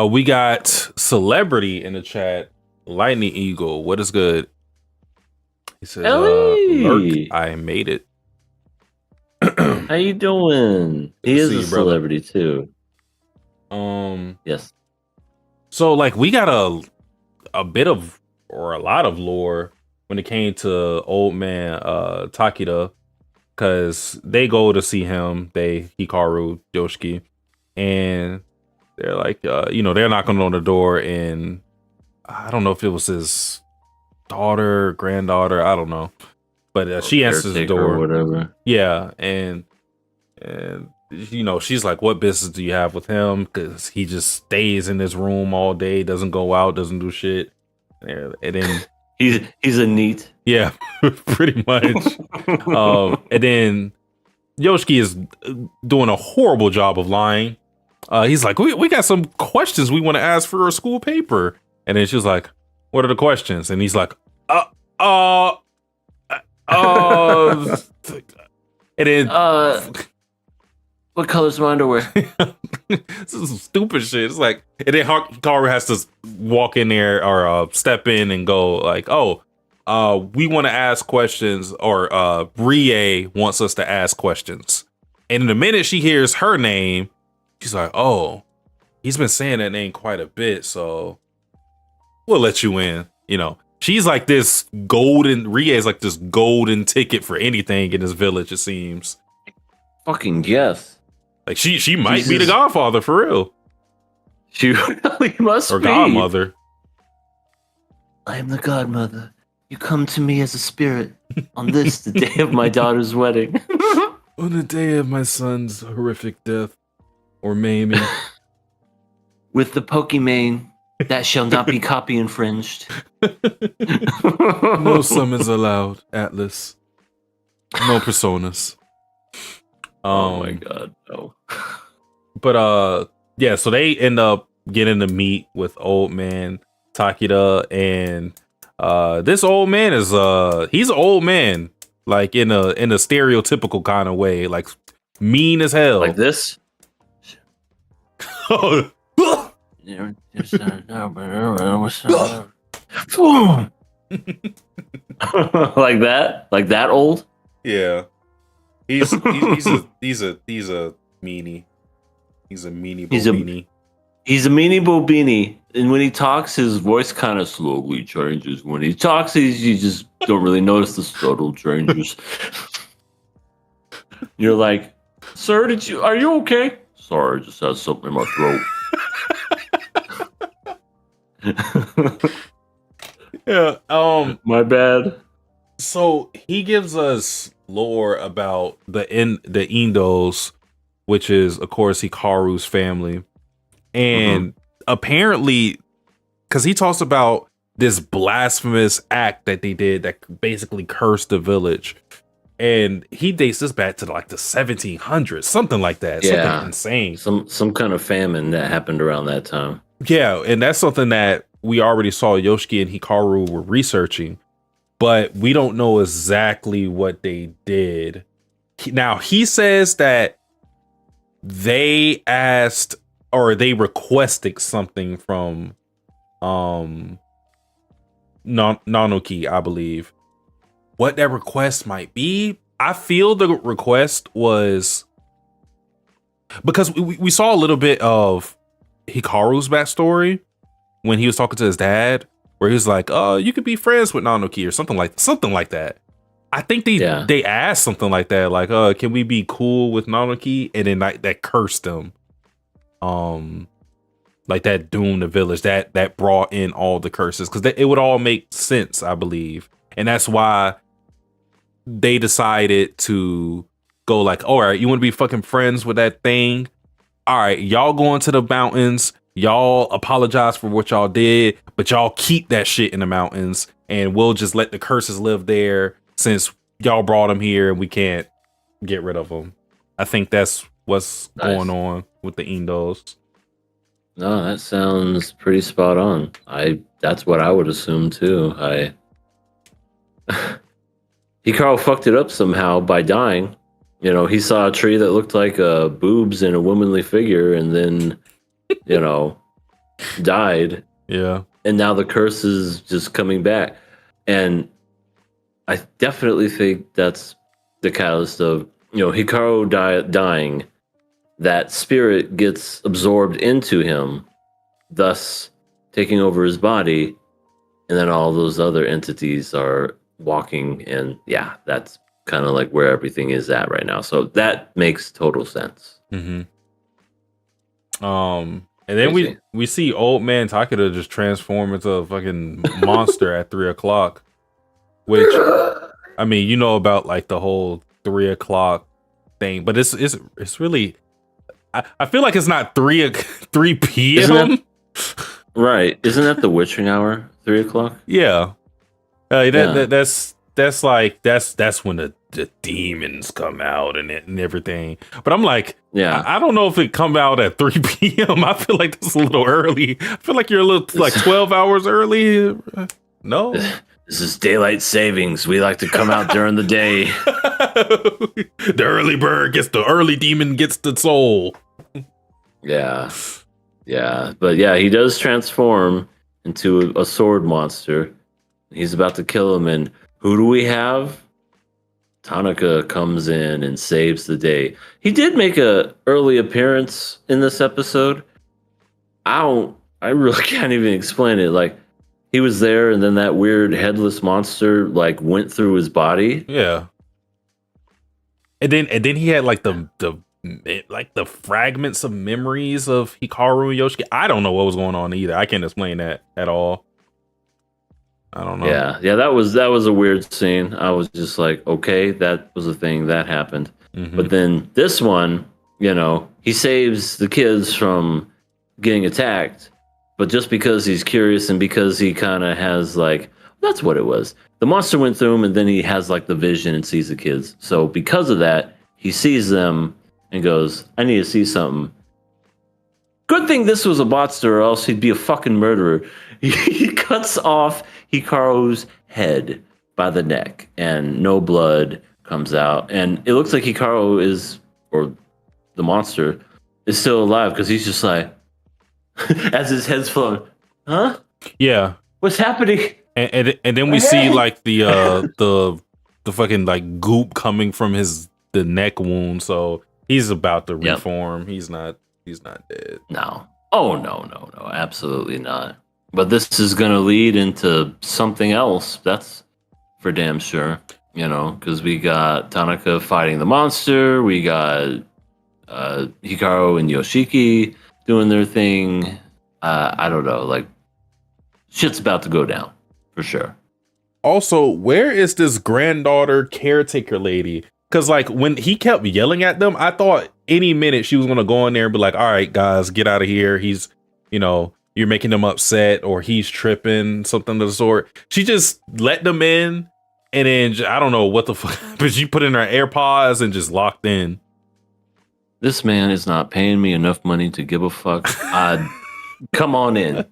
We got celebrity in the chat. Lightning Eagle, what is good? He says, Lurk, I made it. How you doing? He is a celebrity too. Yes. So like we got a bit of, or a lot of lore when it came to old man Takeda, because they go to see him, Hikaru, Yoshiki, and they're like they're knocking on the door, and I don't know if it was his daughter, granddaughter, I don't know. But she answers the door. Or whatever. Yeah, and she's like, "What business do you have with him? Because he just stays in this room all day, doesn't go out, doesn't do shit." And then he's a neat. Yeah, pretty much. And then Yoshiki is doing a horrible job of lying. He's like, "We got some questions we want to ask for a school paper," and then she's like, "What are the questions?" And he's like, and then what color's my underwear? This is some stupid shit. It's like, and then Hikaru has to walk in there or step in and go like, we want to ask questions, or Rie wants us to ask questions. And in the minute she hears her name, she's like, "Oh, he's been saying that name quite a bit, so we'll let you in." She's like this Rie is like this golden ticket for anything in this village, it seems. Fucking yes. Like she might be the godfather for real. She really must or be. Or godmother. I am the godmother. You come to me as a spirit on this, the day of my daughter's wedding. On the day of my son's horrific death or maiming. With the Pokemon. That shall not be copy infringed. No summons allowed, Atlas. No personas. Oh my god, no. But yeah, so they end up getting to meet with old man Takeda, and this old man is he's an old man, like in a stereotypical kind of way, like mean as hell. Like this? Like that? Like that old? Yeah. He's a meanie. He's a meanie bobini. He's a meanie bobini, and when he talks, his voice kind of slowly changes. When he talks, you just don't really notice the subtle changes. You're like, "Sir, are you okay?" Sorry, I just had something in my throat. Yeah. My bad. So he gives us lore about the Indos, which is of course Hikaru's family, and apparently, because he talks about this blasphemous act that they did that basically cursed the village, and he dates this back to like the 1700s, something like that. Yeah. Something insane. Some kind of famine that happened around that time. Yeah, and that's something that we already saw Yoshiki and Hikaru were researching, but we don't know exactly what they did. Now, he says that they asked or they requested something from Nanuki, I believe. What that request might be, I feel the request was because we saw a little bit of Hikaru's backstory when he was talking to his dad, where he was like, "Oh, you could be friends with Nanuki," or something like that. I think they asked something like that, like, "Can we be cool with Nanuki?" And then that cursed them, like that doomed the village, that brought in all the curses, because it would all make sense, I believe, and that's why they decided to go like, "All right, you want to be fucking friends with that thing? All right, y'all go into the mountains." Y'all apologize for what y'all did, but y'all keep that shit in the mountains, and we'll just let the curses live there since y'all brought them here and we can't get rid of them. I think that's what's going on with the Indos. No, that sounds pretty spot on. That's what I would assume too. Hikaru fucked it up somehow by dying. You know, he saw a tree that looked like boobs and a womanly figure, and then died. Yeah. And now the curse is just coming back. And I definitely think that's the catalyst of, Hikaru dying. That spirit gets absorbed into him, thus taking over his body. And then all those other entities are walking. And yeah, that's kind of like where everything is at right now. So that makes total sense. Mm-hmm. And then we see old man Takeda just transform into a fucking monster at 3:00, which I mean, you know about like the whole 3:00 thing, but it's really I feel like it's not 3 p.m. Right? Isn't that the witching hour? 3:00? Yeah. That's when the demons come out and everything. But I'm like, yeah, I don't know if it come out at 3 p.m. I feel like that's a little early. I feel like you're a little like 12 hours early. No. This is daylight savings. We like to come out during the day. The early bird the early demon gets the soul. Yeah. Yeah. But yeah, he does transform into a sword monster. He's about to kill him, and who do we have? Tanaka comes in and saves the day. He did make a early appearance in this episode. I really can't even explain it. Like, he was there, and then that weird headless monster like went through his body. Yeah. And then he had like the fragments of memories of Hikaru and Yoshiki. I don't know what was going on either. I can't explain that at all. I don't know. Yeah, that was a weird scene. I was just like, okay, that was a thing that happened. Mm-hmm. But then this one, he saves the kids from getting attacked, but just because he's curious and because he kind of has like, that's what it was. The monster went through him, and then he has like the vision and sees the kids. So because of that, he sees them and goes, I need to see something. Good thing this was a monster, or else he'd be a fucking murderer. He cuts off Hikaru's head by the neck, and no blood comes out. And it looks like Hikaru or the monster, is still alive because he's just like, as his head's floating, huh? Yeah. What's happening? And then we see like the fucking like goop coming from the neck wound, so he's about to reform. He's not dead. No. Oh no, absolutely not. But this is gonna lead into something else. That's for damn sure. Because we got Tanaka fighting the monster. We got Hikaru and Yoshiki doing their thing. I don't know. Like, shit's about to go down for sure. Also, where is this granddaughter caretaker lady? Because like when he kept yelling at them, I thought any minute she was gonna go in there and be like, "All right, guys, get out of here. He's, you're making them upset, or he's tripping, something of the sort." She just let them in, and then I don't know what the fuck, but she put in her AirPods and just locked in. This man is not paying me enough money to give a fuck. Come on in.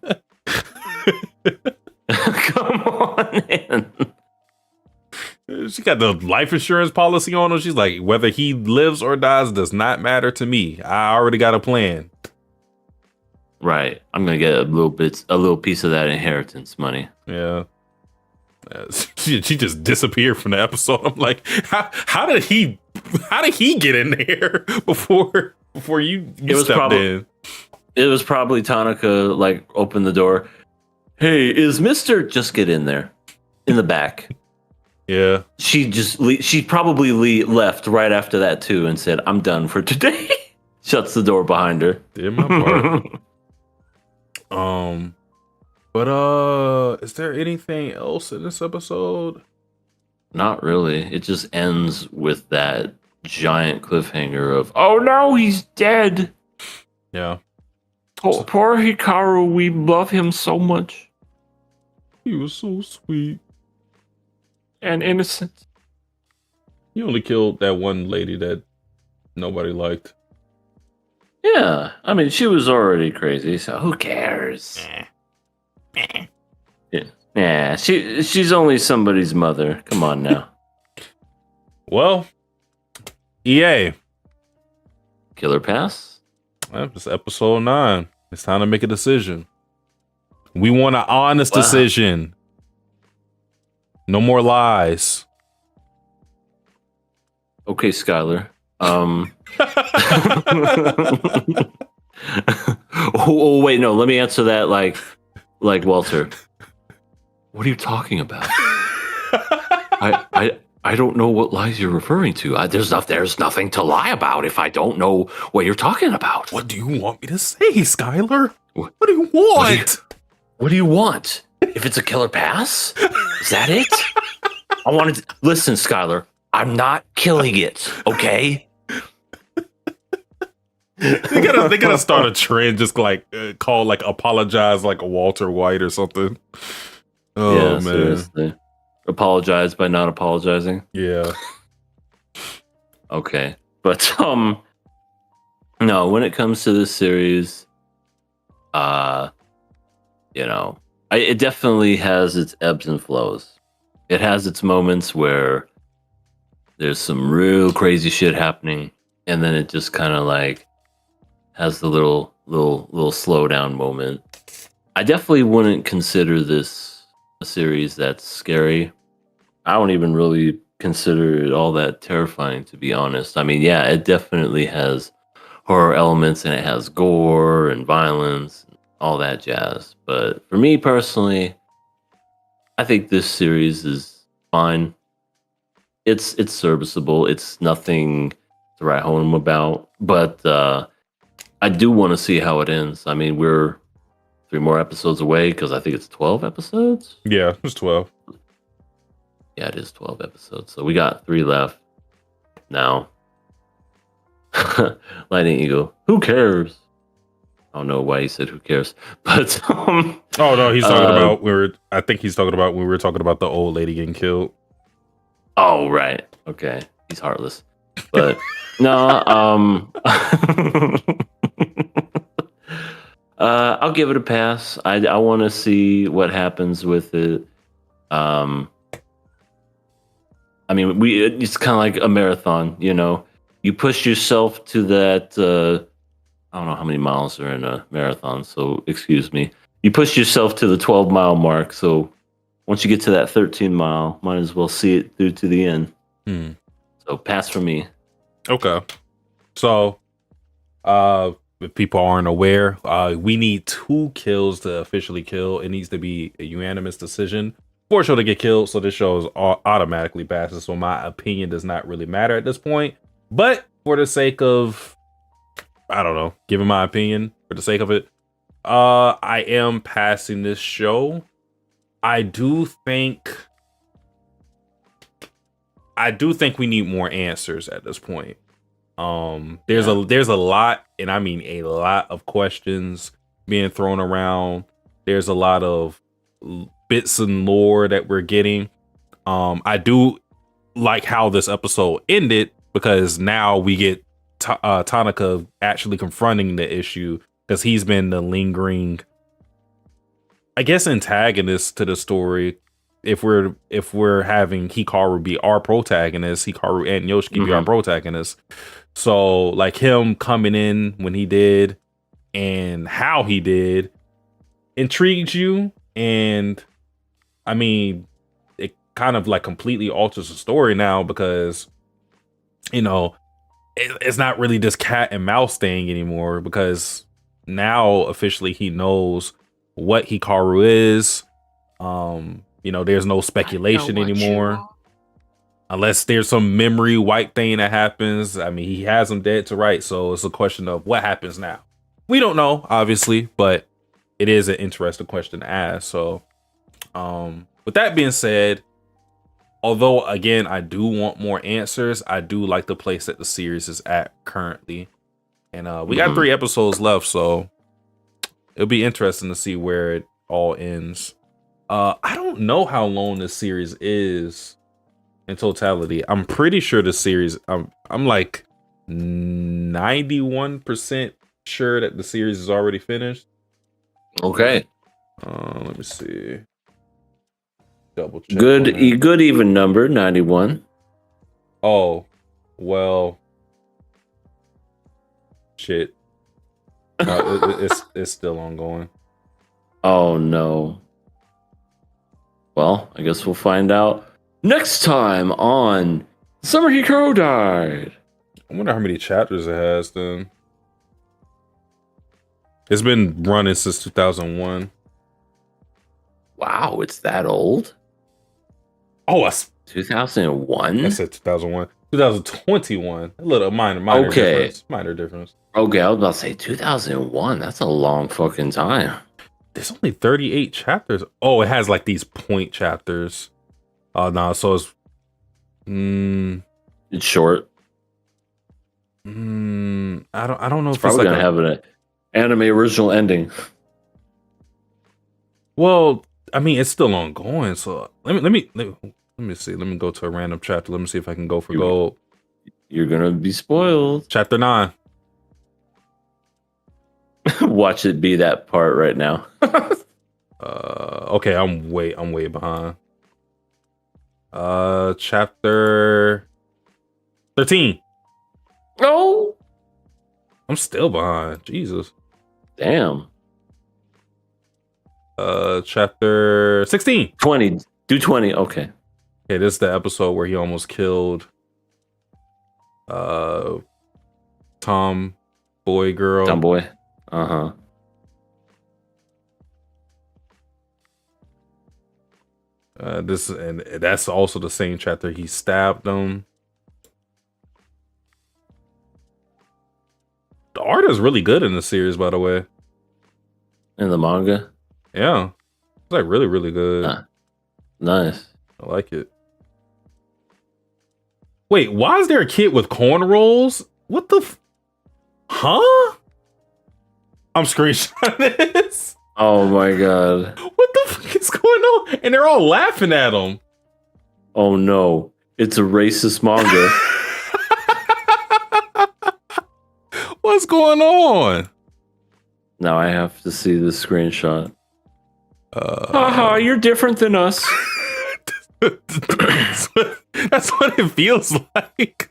Come on in. She got the life insurance policy on her. She's like, whether he lives or dies does not matter to me. I already got a plan. Right. I'm gonna get a little piece of that inheritance money. Yeah. She just disappeared from the episode. I'm like, how did he get in there before you stepped in? It was probably Tanaka like opened the door. Hey, is Mr. Just get in there in the back? Yeah. She probably left right after that too and said, "I'm done for today." Shuts the door behind her. Did my part. But is there anything else in this episode? Not really. It just ends with that giant cliffhanger of, "Oh no, he's dead." Yeah. Poor Hikaru, we love him so much. He was so sweet and innocent. He only killed that one lady that nobody liked. Yeah, I mean, she was already crazy, so who cares? Yeah, she's only somebody's mother. Come on now. Well, EA. Killer Pass? It's episode 9. It's time to make a decision. We want an honest decision. No more lies. Okay, Skylar. Oh, wait, no. Let me answer that like Walter. What are you talking about? I don't know what lies you're referring to. There's nothing to lie about if I don't know what you're talking about. What do you want me to say, Skylar? What do you want? What do you want? If it's a killer pass? Is that it? I wanted to listen, Skylar. I'm not killing it, okay? They gotta start a trend, just like call like apologize like a Walter White or something. Oh yeah, man. Seriously. Apologize by not apologizing. Yeah. Okay. But no, when it comes to this series, it definitely has its ebbs and flows. It has its moments where there's some real crazy shit happening, and then it just kind of like has the little slow down moment. I definitely wouldn't consider this a series that's scary. I don't even really consider it all that terrifying, to be honest. I mean, yeah, it definitely has horror elements and it has gore and violence, and all that jazz. But for me personally, I think this series is fine. It's serviceable. It's nothing to write home about, but I do want to see how it ends. I mean, we're 3 more episodes away because I think it's 12 episodes. Yeah, it's 12. Yeah, it is 12 episodes. So we got 3 left now. Lightning Eagle. Who cares? I don't know why he said who cares, but oh no, he's talking about I think he's talking about when we were talking about the old lady getting killed. Oh right, okay, he's heartless, but no, I'll give it a pass. I want to see what happens with it. Um, I mean, it's kind of like a marathon, you know. You push yourself to that. I don't know how many miles are in a marathon, so excuse me. You push yourself to the 12-mile mark. So once you get to that 13-mile, might as well see it through to the end. So pass for me. Okay. So, if people aren't aware, we need 2 kills to officially kill. It needs to be a unanimous decision for a show to get killed. So this show is automatically passes. So my opinion does not really matter at this point. But for the sake of, I don't know, giving my opinion for the sake of it, I am passing this show. I do think we need more answers at this point. There's a lot, and I mean a lot of questions being thrown around. There's a lot of bits and lore that we're getting. I do like how this episode ended because now we get Tanaka actually confronting the issue because he's been the lingering, I guess, antagonist to the story. If we're having Hikaru be our protagonist, Hikaru and Yoshiki be our protagonist. So like him coming in when he did and how he did intrigues you. And I mean, it kind of like completely alters the story now because, you know, it's not really this cat and mouse thing anymore because now officially he knows what Hikaru is. You know, there's no speculation anymore. Unless there's some memory wipe thing that happens. I mean, he has him dead to rights, so it's a question of what happens now. We don't know, obviously, but it is an interesting question to ask. So, with that being said, although, again, I do want more answers, I do like the place that the series is at currently. And we got 3 episodes left, so it'll be interesting to see where it all ends. I don't know how long this series is in totality. I'm pretty sure the series, I'm like 91% sure that the series is already finished. Okay. Let me see. Double check. Good even number, 91. Oh, well, shit. It's still ongoing. Oh no. Well, I guess we'll find out next time on Summer Hikaru Died. I wonder how many chapters it has then. It's been running since 2001. Wow, it's that old? Oh, that's 2001? I said 2001. 2021. A little minor difference. Minor difference. Okay, I was about to say 2001. That's a long fucking time. There's only 38 chapters. Oh, it has like these point chapters. Oh no, so it's it's short. I don't know if it's probably like gonna have an anime original ending. Well, I mean, it's still ongoing. So let me see. Let me go to a random chapter. Let me see if I can go for gold. You're gonna be spoiled. Chapter 9. Watch it be that part right now. Okay, I'm way behind. Chapter 13. No, I'm still behind. Jesus. damn. Chapter 16. 20. Do 20. Okay. Okay, this is the episode where he almost killed girl. Tomboy. Uh-huh. And that's also the same chapter he stabbed him. The art is really good in the series, by the way. In the manga? Yeah. It's like really, really good. Nice. I like it. Wait, why is there a kid with cornrows? What the huh? I'm screenshotting this. Oh my god. What the fuck is going on? And they're all laughing at him. Oh no. It's a racist manga. What's going on? Now I have to see the screenshot. Uh, You're different than us. that's what it feels like.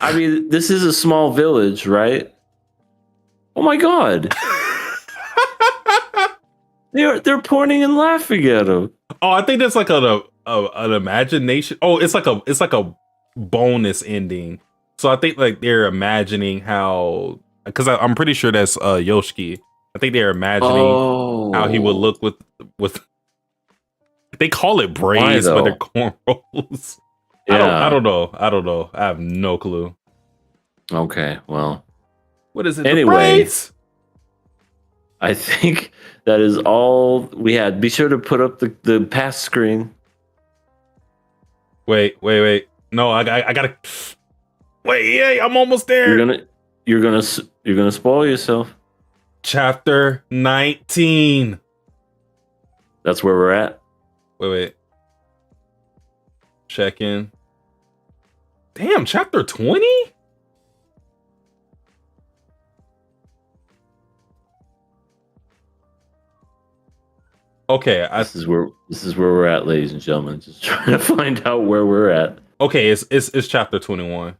I mean, this is a small village, right? Oh my god. They're pointing and laughing at him. Oh, I think that's like an imagination. Oh, it's like a bonus ending. So I think like they're imagining how, because I'm pretty sure that's Yoshiki. I think they're imagining how he would look with. They call it braids, but they're cornrows. Yeah. I don't know. I have no clue. Okay, well. What is it? Anyway, I think that is all we had. Be sure to put up the past screen. Wait. No, I gotta. Wait, yeah, I'm almost there. You're gonna spoil yourself. Chapter 19. That's where we're at. Wait. Check in. Damn, chapter 20? Okay, this is where we're at, ladies and gentlemen. Just trying to find out where we're at. Okay, it's chapter 21.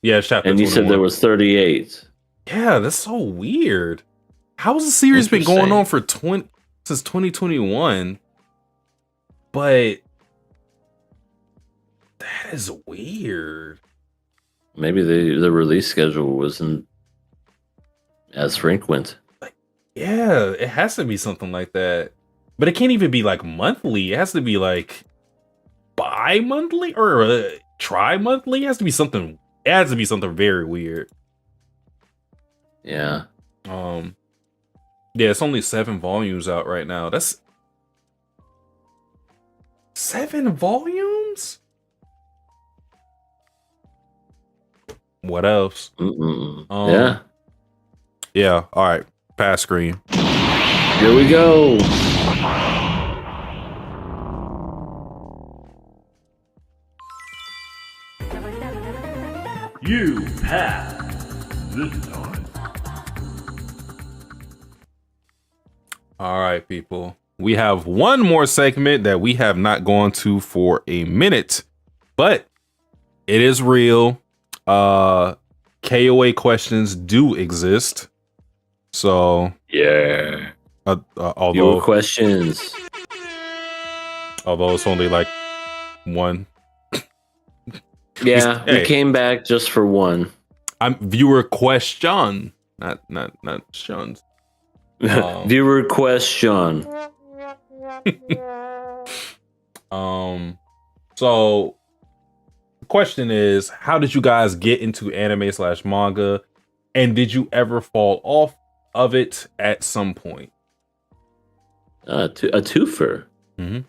Yeah, it's chapter 21. And you said there was 38. Yeah, that's so weird. How has the series been going on for since 2021? But that is weird. Maybe the release schedule wasn't as frequent. Yeah, it has to be something like that. But it can't even be like monthly. It has to be like bi-monthly or tri-monthly. It has to be something. It has to be something very weird. Yeah. Yeah, it's only 7 volumes out right now. That's 7 volumes? What else? Yeah. Yeah, all right. Pass screen. Here we go. You pass this time. All right, people. We have one more segment that we have not gone to for a minute, but it is real. KOA questions do exist. So yeah. Although your questions, although it's only like one. Yeah, we came back just for one. I'm viewer question, not shuns. Viewer question. So the question is, how did you guys get into anime / manga, and did you ever fall off of it at some point? A twofer. Mm-hmm.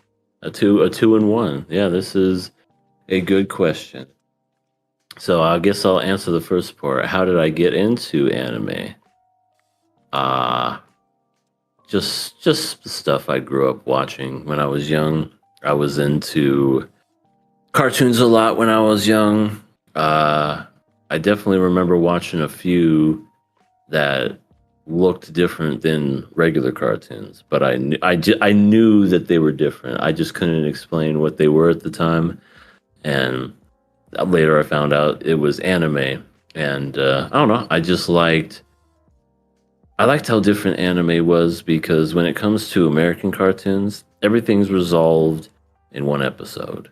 A two in one. Yeah, this is a good question. So I guess I'll answer the first part. How did I get into anime? Just stuff I grew up watching when I was young. I was into cartoons a lot when I was young. I definitely remember watching a few that looked different than regular cartoons, but I knew that they were different. I just couldn't explain what they were at the time, and later I found out it was anime. And I don't know. I liked how different anime was, because when it comes to American cartoons, everything's resolved in one episode.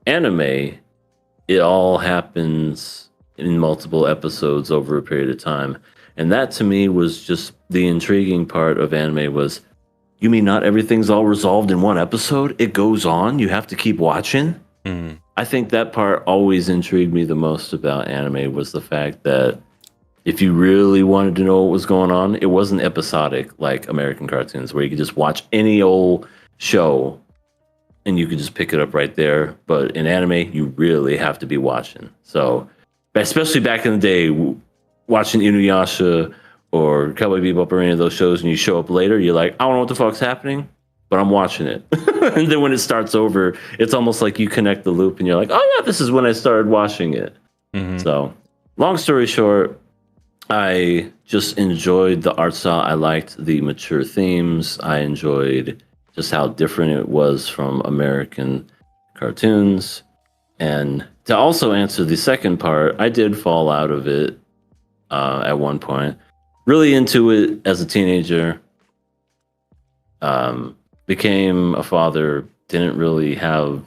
Anime, it all happens in multiple episodes over a period of time. And that to me was just the intriguing part of anime was, you mean not everything's all resolved in one episode? It goes on? You have to keep watching? Mm. I think that part always intrigued me the most about anime, was the fact that if you really wanted to know what was going on, it wasn't episodic like American cartoons, where you could just watch any old show and you could just pick it up right there. But in anime, you really have to be watching. So, especially back in the day, watching Inuyasha or Cowboy Bebop or any of those shows, and you show up later, you're like, I don't know what the fuck's happening, but I'm watching it. And then when it starts over, it's almost like you connect the loop and you're like, oh yeah, this is when I started watching it. Mm-hmm. So, long story short, I just enjoyed the art style. I liked the mature themes. I enjoyed just how different it was from American cartoons. And to also answer the second part, I did fall out of it at one point. Really into it as a teenager. Became a father. Didn't really have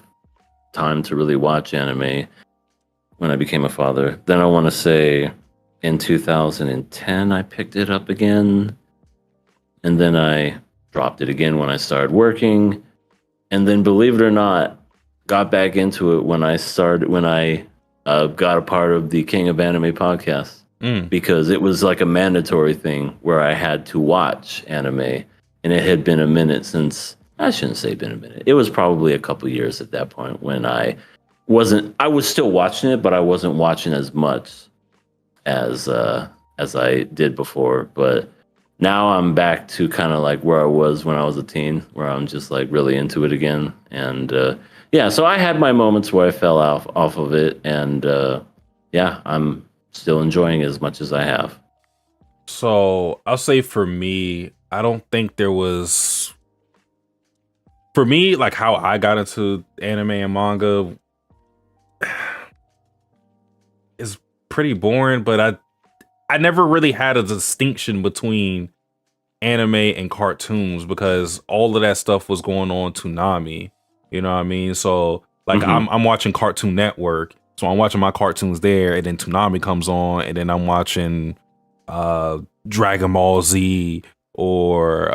time to really watch anime when I became a father. Then I want to say in 2010, I picked it up again. And then I dropped it again when I started working. And then, believe it or not, got back into it when I got a part of the King of Anime podcast because it was like a mandatory thing where I had to watch anime. And it had been a minute since, I shouldn't say been a minute. It was probably a couple years at that point when I was still watching it, but I wasn't watching as much as I did before. But now I'm back to kind of like where I was when I was a teen, where I'm just like really into it again. And yeah, so I had my moments where I fell off of it, and yeah, I'm still enjoying it as much as I have. So I'll say for me, I don't think there was, for me, like how I got into anime and manga is pretty boring, but I never really had a distinction between anime and cartoons because all of that stuff was going on Toonami. You know what I mean? So like I'm watching Cartoon Network, so I'm watching my cartoons there, and then Toonami comes on, and then I'm watching Dragon Ball Z or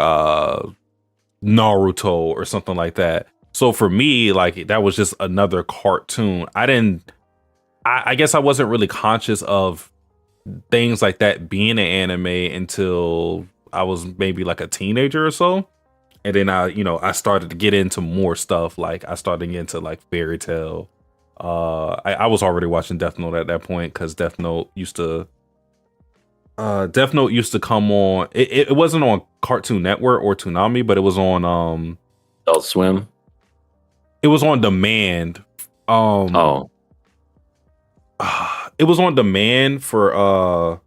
Naruto or something like that. So for me, like that was just another cartoon. I guess I wasn't really conscious of things like that being an anime until I was maybe like a teenager or so. And then I started to get into more stuff. Like I started to get into like Fairy Tail. I was already watching Death Note at that point because Death Note used to come on. It wasn't on Cartoon Network or Toonami, but it was on Adult Swim. It was on demand. Oh, It was on demand for our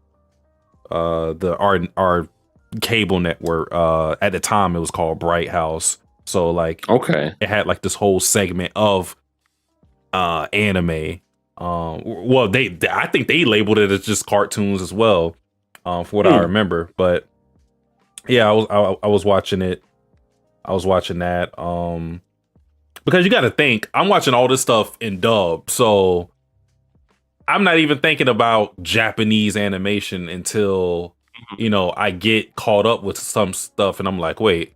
cable network. At the time it was called Bright House. So like okay. it had like this whole segment of anime. Well, I think they labeled it as just cartoons as well, for what I remember. But yeah, I was watching it. I was watching that. Because you got to think, I'm watching all this stuff in dub, so I'm not even thinking about Japanese animation until I get caught up with some stuff, and I'm like, wait,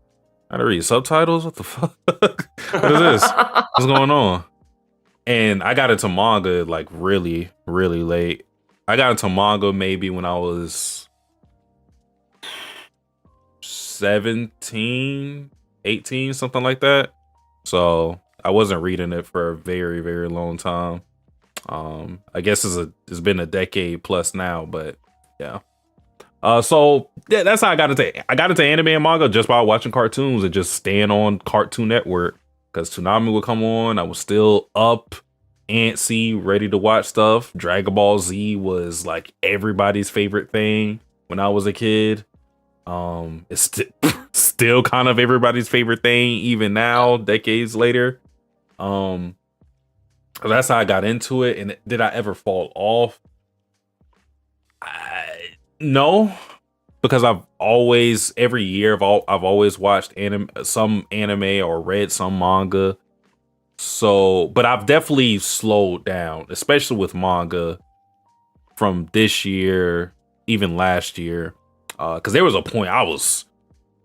I gotta read subtitles. What the fuck? What is this? What's going on? And I got into manga like really, really late. I got into manga maybe when I was 17, 18, something like that. So I wasn't reading it for a very, very long time. I guess it's been a decade plus now, but yeah. So yeah, that's how I got into anime and manga just by watching cartoons and just staying on Cartoon Network because Toonami would come on. I was still up, antsy, ready to watch stuff. Dragon Ball Z was like everybody's favorite thing when I was a kid. It's still kind of everybody's favorite thing even now, decades later. That's how I got into it. And did I ever fall off? No, because I've always every year I've always watched some anime or read some manga. So, but I've definitely slowed down, especially with manga from this year, even last year. Because there was a point I was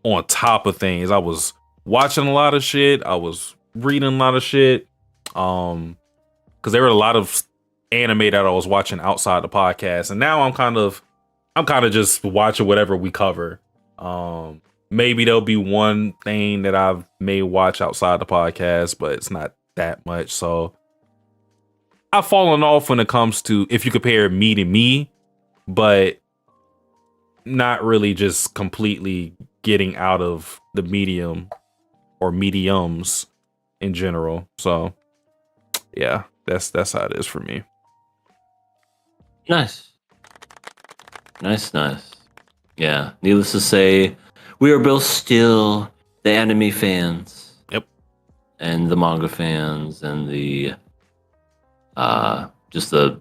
on top of things. I was watching a lot of shit. I was reading a lot of shit. Because there were a lot of anime that I was watching outside the podcast, and now I'm kind of just watching whatever we cover. Maybe there'll be one thing that I may watch outside the podcast, but it's not that much. So I've fallen off when it comes to if you compare me to me, but not really just completely getting out of the medium or mediums in general. So yeah, that's how it is for me. Nice. Nice. Yeah. Needless to say, we are both still the anime fans. Yep. And the manga fans and the just the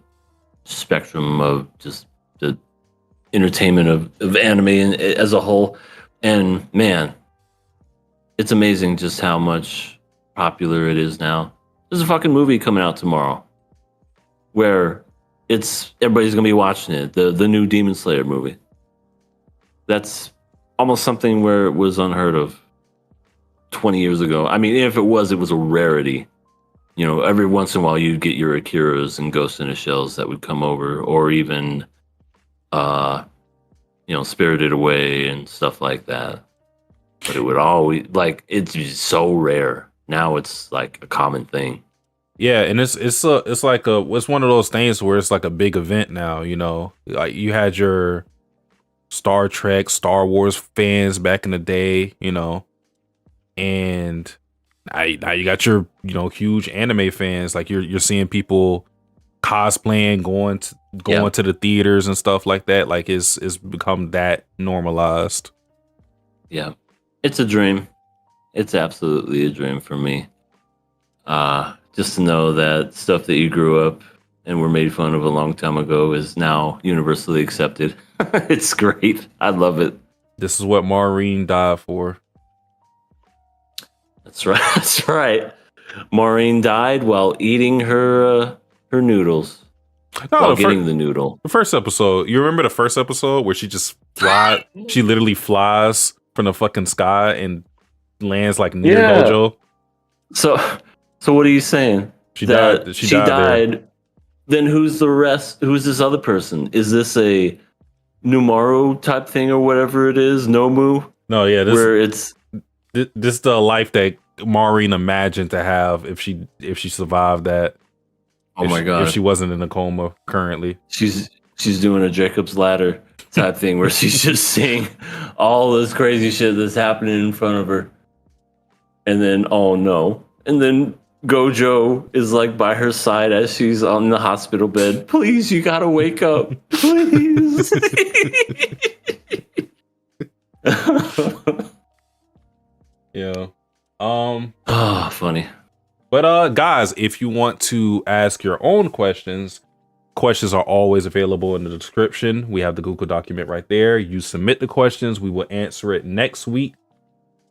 spectrum of just the entertainment of anime as a whole. And man, it's amazing just how much popular it is now. There's a fucking movie coming out tomorrow where it's everybody's gonna be watching it. The new Demon Slayer movie. That's almost something where it was unheard of 20 years ago. I mean, if it was a rarity. You know, every once in a while you'd get your Akiras and Ghost in the Shells that would come over, or even Spirited Away and stuff like that. But it would always it's just so rare. Now it's like a common thing. Yeah, and it's one of those things where it's like a big event now, you know. Like you had your Star Trek, Star Wars fans back in the day, you know, and now you got your, you know, huge anime fans. Like you're seeing people cosplaying, going to the theaters and stuff like that. Like it's become that normalized. Yeah, it's a dream. It's absolutely a dream for me. Just to know that stuff that you grew up and were made fun of a long time ago is now universally accepted. It's great. I love it. This is what Maureen died for. That's right. That's right. Maureen died while eating her noodles. No, while getting the noodle. The first episode. You remember the first episode where she just she literally flies from the fucking sky and lands like near Gojo? So what are you saying? She died. She died. Then who's the rest? Who's this other person? Is this a Numaru type thing or whatever it is? Nomu? No, yeah. This is the life that Maureen imagined to have if she survived that. Oh my god! If she wasn't in a coma currently, she's doing a Jacob's Ladder type thing where she's just seeing all this crazy shit that's happening in front of her, and then and then Gojo is like by her side as she's on the hospital bed. Please, you gotta wake up, please. Yeah. Funny. But guys, if you want to ask your own questions are always available in the description. We have the Google document right there. You submit the questions, we will answer it next week.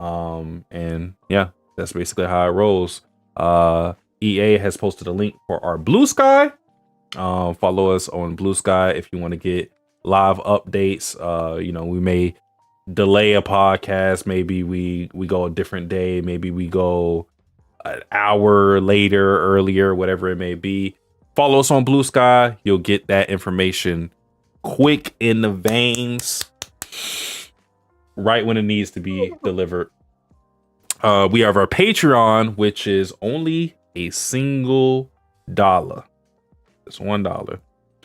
And yeah, that's basically how it rolls. EA has posted a link for our Blue Sky. Follow us on Blue Sky if you want to get live updates. We may delay a podcast. Maybe we go a different day. Maybe we go an hour later, earlier, whatever it may be. Follow us on Blue Sky. You'll get that information quick in the veins, right when it needs to be delivered. We have our Patreon, which is only a single $1. It's $1.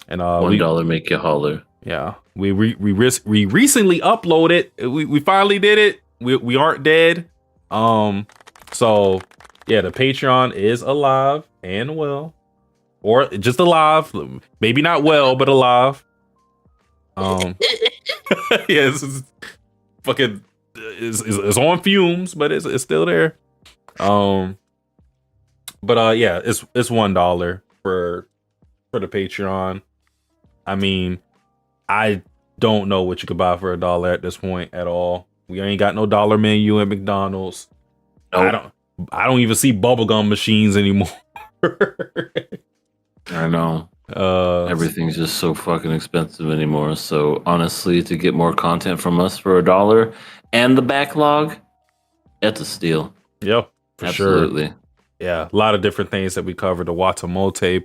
And $1 make you holler. Yeah, we recently uploaded. We finally did it. We aren't dead. So yeah, the Patreon is alive and well, or just alive. Maybe not well, but alive. Yeah, it's fucking is on fumes, but it's still there. Yeah, it's $1 for the Patreon. I mean, I don't know what you could buy for $1 at this point at all. We ain't got no dollar menu at McDonald's. Nope. I don't even see bubblegum machines anymore. I know. Everything's just so fucking expensive anymore. So honestly, to get more content from us for $1 and the backlog, that's a steal. Yep, for absolutely. Sure. Yeah, a lot of different things that we covered. The Watamote,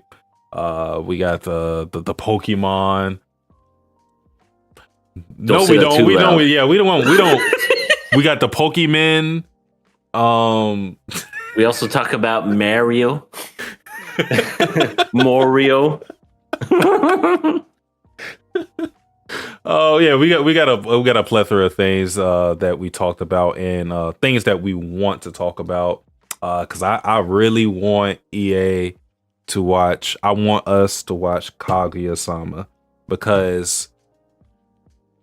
we got the Pokemon. No, we don't. We don't. Yeah, we don't. We don't. We got the Pokemon. We also talk about Mario. Mario. Oh yeah, we got a plethora of things that we talked about, and things that we want to talk about. Because I really want EA to watch. I want us to watch Kaguya-sama, because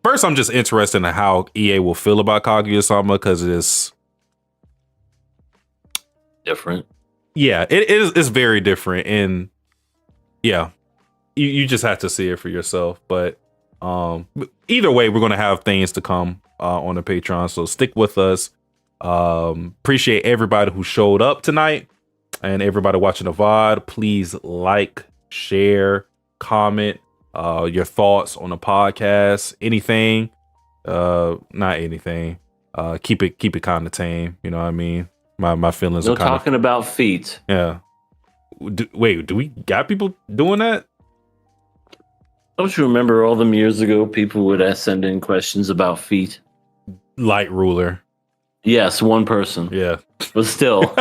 first, I'm just interested in how EA will feel about Kaguya-sama because it's different. Yeah, it is. It's very different, and yeah, you just have to see it for yourself. But either way, we're gonna have things to come on the Patreon, so stick with us. Appreciate everybody who showed up tonight and everybody watching the VOD. Please like, share, comment your thoughts on the podcast. Anything, not anything. Keep it kind of tame. You know what I mean? My feelings No are kind of talking about feet. yeah. Wait, do we got people doing that? Don't you remember all them years ago? People would send in questions about feet. Light ruler. Yes, one person. Yeah. But still.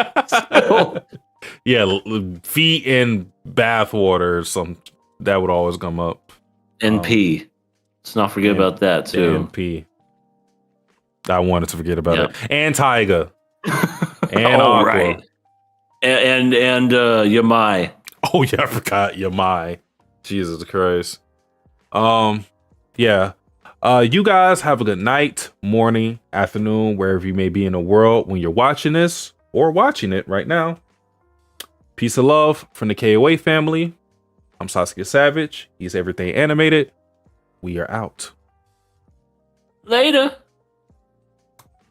Yeah, feet in bath water or something. That would always come up. And pee. Let's not forget about that too. And pee. I wanted to forget about it. And Taiga. And Aqua. Right. And Yamai. Oh yeah, I forgot Yamai. Jesus Christ. Yeah. You guys have a good night, morning, afternoon, wherever you may be in the world when you're watching this or watching it right now. Peace of love from the KOA family. I'm Sasuke Savage. He's Everything Animated. We are out. Later.